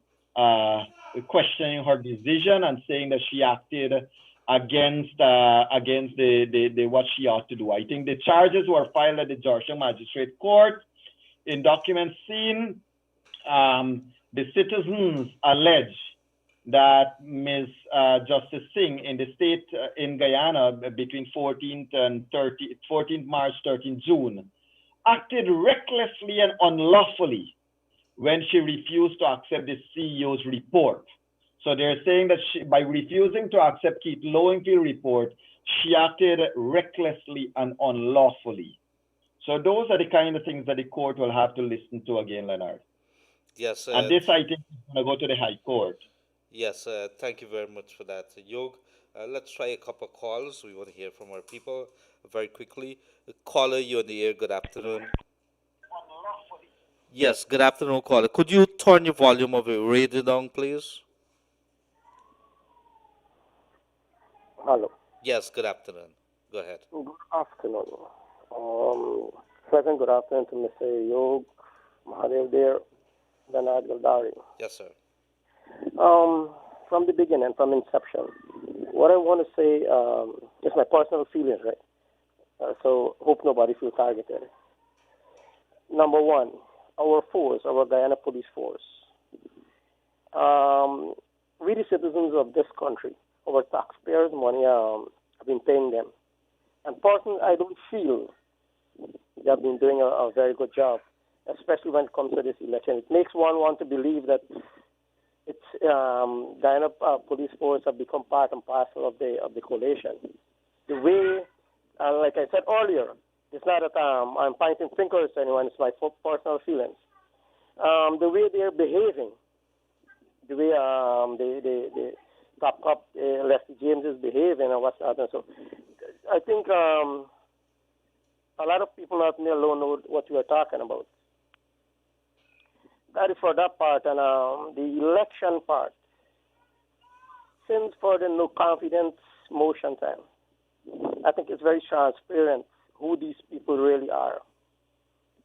questioning her decision and saying that she acted against the what she ought to do. I think the charges were filed at the Georgetown Magistrate Court. In documents seen, the citizens allege that Ms. Justice Singh in the state in Guyana between 14th March, 13th June, acted recklessly and unlawfully when she refused to accept the CEO's report. So they're saying that by refusing to accept Keith Lowenfield's report, she acted recklessly and unlawfully. So those are the kind of things that the court will have to listen to again, Leonard. Yes. And this, I think, is going to go to the High Court. Yes, thank you very much for that, Yog. Let's try a couple of calls. We want to hear from our people very quickly. Caller, you're in the air. Good afternoon. Yes, good afternoon, caller. Could you turn your volume of your radio down, please? Hello. Yes, good afternoon. Go ahead. Good afternoon. Second, good afternoon to Mr. Yog, Mahadeo there, Leonard, Gildarie. Yes, sir. From the beginning, from inception, what I want to say is my personal feelings, right? So hope nobody feels targeted. Number one, our force, our Guyana police force, we the citizens of this country, our taxpayers' money, have been paying them. And personally, I don't feel they have been doing a very good job, especially when it comes to this election. It makes one want to believe that it's Guyana police force have become part and parcel of the coalition. The way, like I said earlier, it's not that I'm pointing fingers to anyone. It's my personal feelings. The way they're behaving the way the top cop Lester James is behaving and what's that. And so I think a lot of people out there don't know what you are talking about. That is for that part. And the election part, since for the no confidence motion time, I think it's very transparent who these people really are,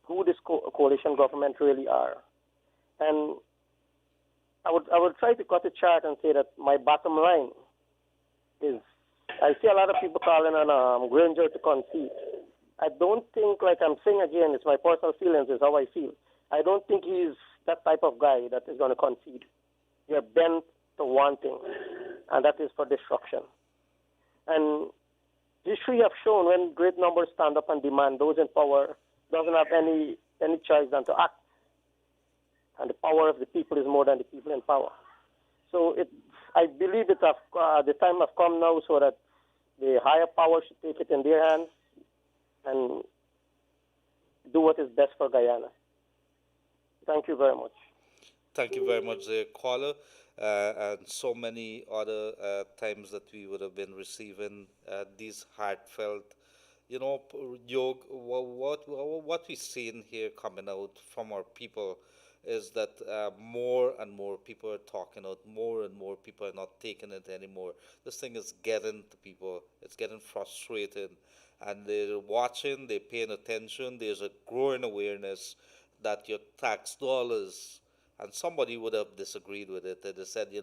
who this coalition government really are. And I would try to cut a chart and say that my bottom line is I see a lot of people calling on Granger to concede. I don't think, like I'm saying again, it's my personal feelings, is how I feel. I don't think he's that type of guy that is going to concede. You're bent to one thing, and that is for destruction. And history have shown when great numbers stand up and demand, those in power doesn't have any choice than to act. And the power of the people is more than the people in power. So I believe the time has come now so that the higher power should take it in their hands and do what is best for Guyana. Thank you very much. Thank you very much, caller. And so many other times that we would have been receiving these heartfelt, what we're seeing here coming out from our people is that more and more people are talking out, more and more people are not taking it anymore. This thing is getting to people, it's getting frustrating, and they're watching, they're paying attention. There's a growing awareness that your tax dollars, and somebody would have disagreed with it. They said,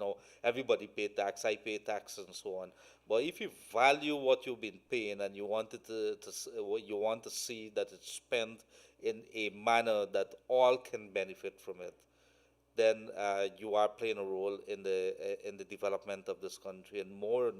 everybody pay tax, I pay tax, and so on. But if you value what you've been paying and you want it you want to see that it's spent in a manner that all can benefit from it, then you are playing a role in the development of this country. And more,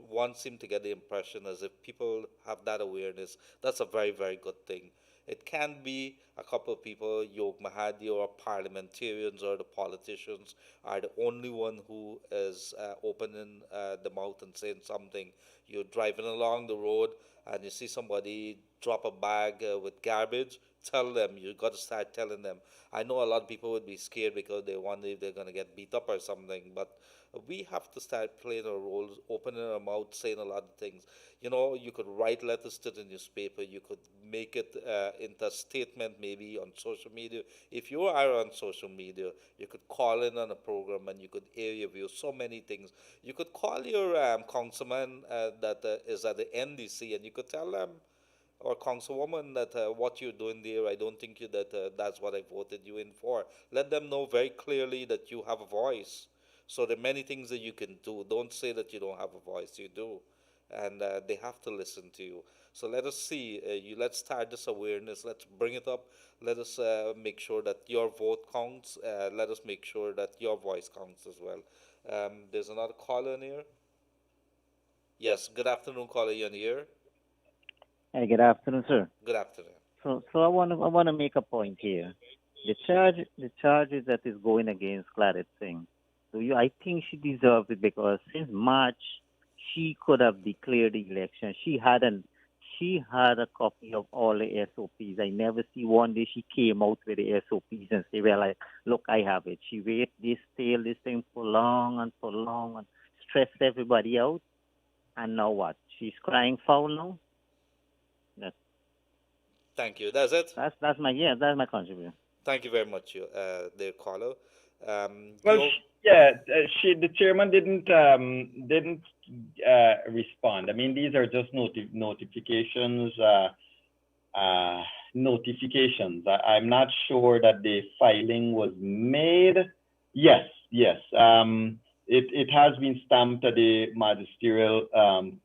one seem to get the impression as if people have that awareness. That's a very, very good thing. It can be a couple of people, Mahadeo or parliamentarians or the politicians are the only one who is opening the mouth and saying something. You're driving along the road and you see somebody drop a bag with garbage, tell them. You got to start telling them. I know a lot of people would be scared because they wonder if they're going to get beat up or something, but we have to start playing our roles, opening our mouth, saying a lot of things. You could write letters to the newspaper. You could make it into a statement maybe on social media. If you are on social media, you could call in on a program and you could air your views. So many things. You could call your councilman that is at the NDC and you could tell them, or councilwoman, that what you're doing there, I don't think that's what I voted you in for. Let them know very clearly that you have a voice. So there are many things that you can do. Don't say that you don't have a voice. You do. And they have to listen to you. So let us see. Let's start this awareness. Let's bring it up. Let us make sure that your vote counts. Let us make sure that your voice counts as well. There's another caller in here. Yes, good afternoon, caller. You're in here. Hey, good afternoon, sir. Good afternoon. So I want to make a point here. The charges that is going against Gladys Singh. I think she deserves it because since March she could have declared the election. She had a copy of all the SOPs. I never see one day she came out with the SOPs and say, well, look, I have it. She waited this thing for long and stressed everybody out. And now what? She's crying foul now? Thank you. That's it? That's my contribution. Thank you very much, dear caller. The chairman didn't respond. I mean, these are just notifications. I'm not sure that the filing was made. Yes. It has been stamped at the magisterial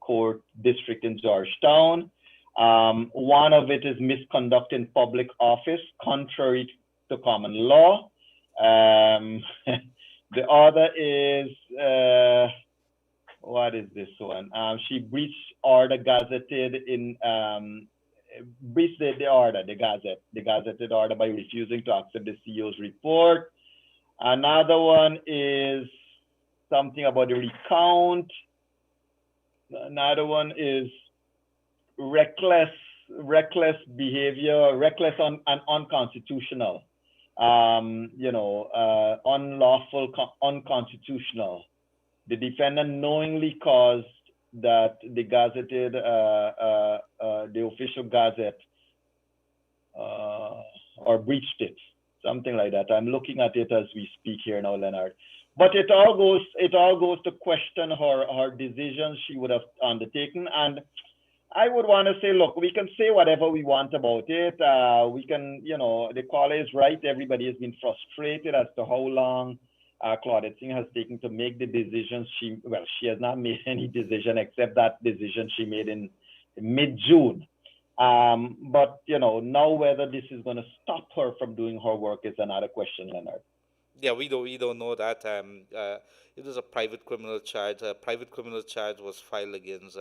court district in Georgetown. One of it is misconduct in public office, contrary to common law. The other is, what is this one? She breached order gazetted in, breached the order, the gazetted order by refusing to accept the CEO's report. Another one is something about the recount. Another one is reckless behavior, reckless and unconstitutional. unlawful, unconstitutional. The defendant knowingly caused that the gazetted, the official gazette, or breached it, something like that. I'm looking at it as we speak here now, Leonard. But it all goes to question her decisions she would have undertaken. And I would want to say, look, we can say whatever we want about it. We can, the caller is right. Everybody has been frustrated as to how long Claudette Singh has taken to make the decisions. She has not made any decision except that decision she made in mid-June. But, now whether this is going to stop her from doing her work is another question, Leonard. Yeah, we don't know that. It is a private criminal charge. A private criminal charge was filed against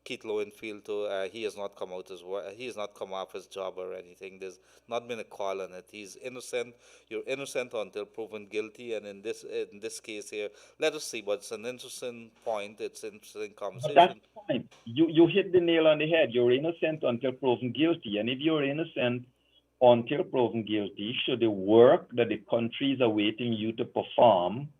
Keith Lowenfield. He has not come out as well. He has not come off his job or anything. There's not been a call on it. He's innocent. You're innocent until proven guilty. And in this case here, let us see. But it's an interesting point. It's an interesting conversation. But that's fine. You hit the nail on the head. You're innocent until proven guilty. And if you're innocent until proven guilty, should the work that the country is awaiting you to perform,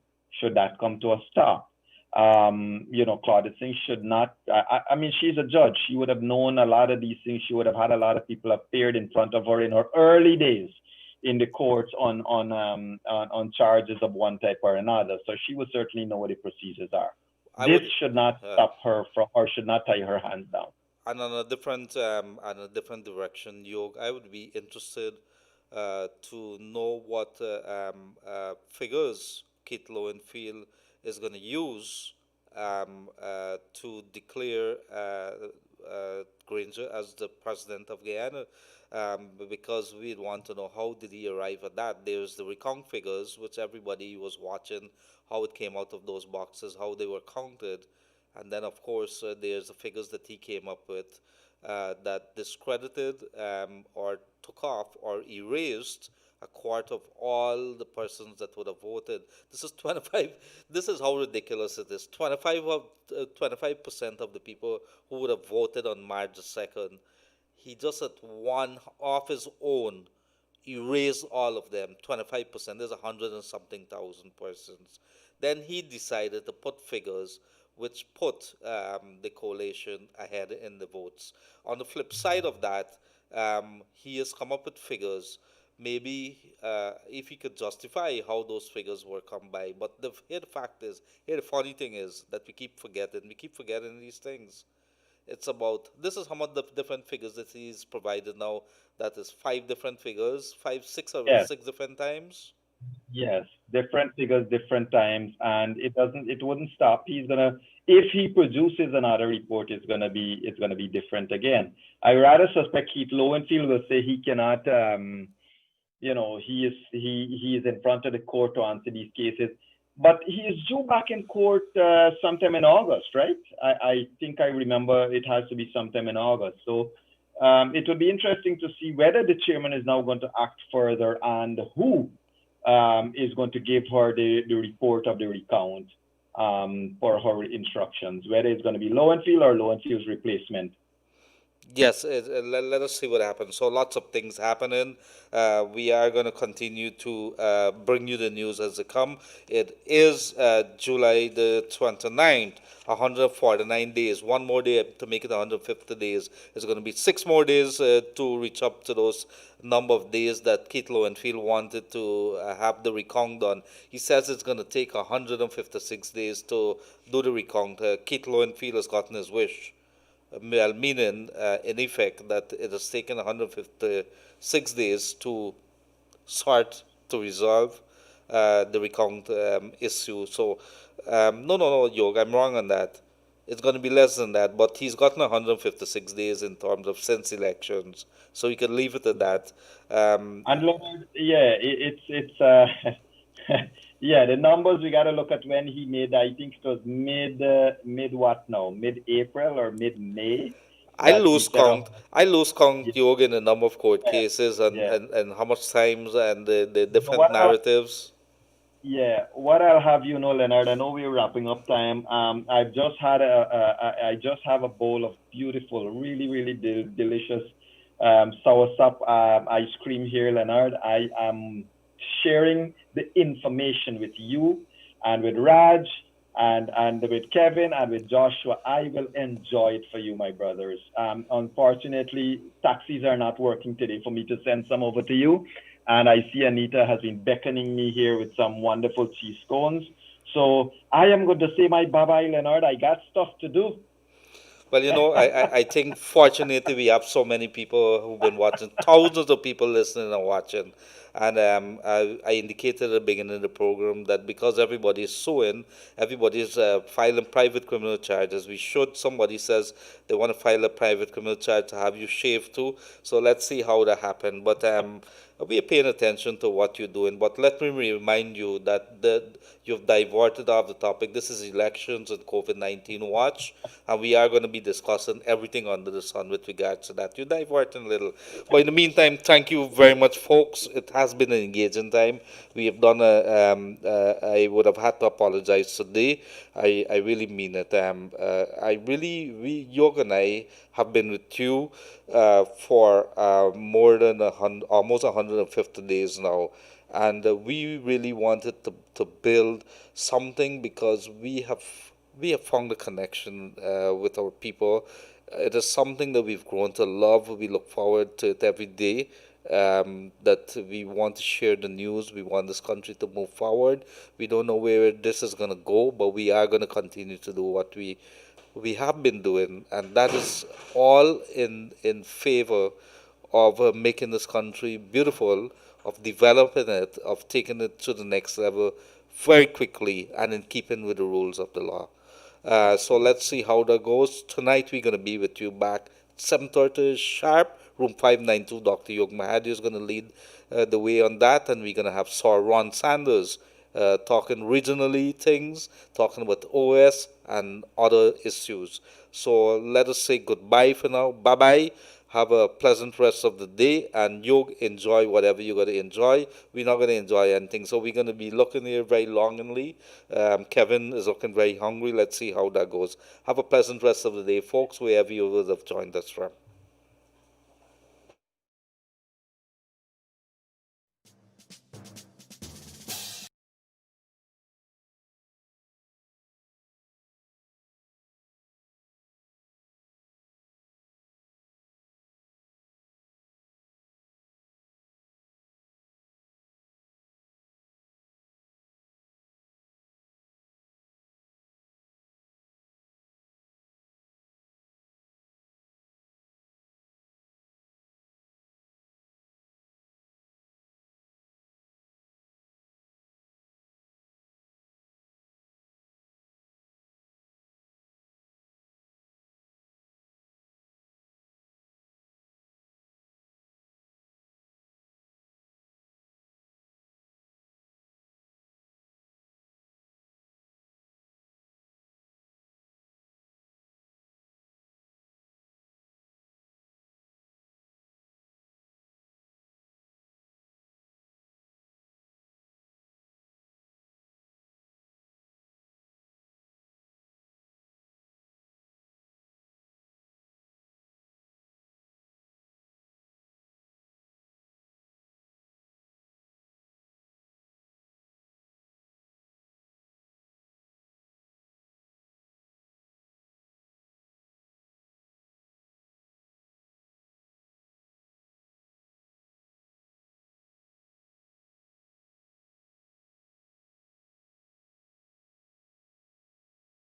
should that come to a stop? Claudette Singh should not, I mean, she's a judge. She would have known a lot of these things. She would have had a lot of people appeared in front of her in her early days in the courts on charges of one type or another. So she would certainly know what the procedures are. This should not stop her from, or should not tie her hands down. And on a different direction, Yog, I would be interested to know what figures Keith Lowenfield is going to use to declare Granger as the president of Guyana, because we'd want to know how did he arrive at that. There's the recount figures, which everybody was watching, how it came out of those boxes, how they were counted. And then, of course, there's the figures that he came up with that discredited or took off or erased a quarter of all the persons that would have voted. This is 25. This is how ridiculous it is. 25% of the people who would have voted on March the 2nd, he just at one off his own erased all of them. 25%. There's 100 and something thousand persons. Then he decided to put figures which put the coalition ahead in the votes. On the flip side of that, he has come up with figures. Maybe if he could justify how those figures were come by. But the funny thing is that we keep forgetting these things. It's about, this is how much the different figures that he's provided now. That is 5 different figures, 6 different times. Yes, different figures, different times, and it wouldn't stop. If he produces another report, it's gonna be different again. I rather suspect Keith Lowenfield will say he cannot, he is in front of the court to answer these cases, but he is due back in court sometime in August, right? I think I remember it has to be sometime in August. So it would be interesting to see whether the chairman is now going to act further and who is going to give her the report of the recount for her instructions, whether it's going to be Lowenfield or Lowenfield's replacement. Yes, let us see what happens. So lots of things happening. We are going to continue to bring you the news as they come. It is July the 29th, 149 days. One more day to make it 150 days. It's going to be 6 more days to reach up to those number of days that Keith Lowenfield wanted to have the recount done. He says it's going to take 156 days to do the recount. Keith Lowenfield has gotten his wish. Meaning, in effect, that it has taken 156 days to resolve the recount issue. So, no, Yog, I'm wrong on that. It's going to be less than that, but he's gotten 156 days in terms of since elections, so you can leave it at that. And Leonard, yeah, the numbers we got to look at when he made. I think it was mid April or mid May. I lose count, Yog, in the number of court cases and how much times and the different narratives. What I'll have you know, Leonard, I know we're wrapping up time. I just have a bowl of beautiful, really, really delicious soursop ice cream here, Leonard. I am sharing the information with you and with Raj and with Kevin and with Joshua. I will enjoy it for you, my brothers. Unfortunately, taxis are not working today for me to send some over to you. And I see Anita has been beckoning me here with some wonderful cheese cones. So I am going to say my bye-bye, Leonard. I got stuff to do. Well, I think fortunately we have so many people who've been watching, thousands of people listening and watching. And I indicated at the beginning of the program that because everybody is suing, everybody is filing private criminal charges. Somebody says they want to file a private criminal charge to have you shaved too. So let's see how that happens. But we are paying attention to what you're doing. But let me remind you that you've diverted off the topic. This is elections and COVID-19 watch, and we are going to be discussing everything under the sun with regards to that. You're diverting a little. But in the meantime, thank you very much, folks. It has been an engaging time. We have done I would have had to apologize today. I really mean it. York and I have been with you for more than almost 150 days now. And we really wanted to build something because we have found a connection with our people. It is something that we've grown to love. We look forward to it every day. That we want to share the news. We want this country to move forward. We don't know where this is going to go, but we are going to continue to do what we have been doing, and that is all in favor of making this country beautiful, of developing it, of taking it to the next level very quickly and in keeping with the rules of the law. So let's see how that goes. Tonight we're going to be with you back 7:30 sharp, room 592. Dr. Yog Mahadeo is going to lead the way on that, and we're going to have Sir Ron Sanders talking regionally things, talking about OS and other issues. So let us say goodbye for now. Bye-bye. Have a pleasant rest of the day, and you enjoy whatever you're going to enjoy. We're not going to enjoy anything, so we're going to be looking here very longingly. Kevin is looking very hungry. Let's see how that goes. Have a pleasant rest of the day, folks, wherever you would have joined us from.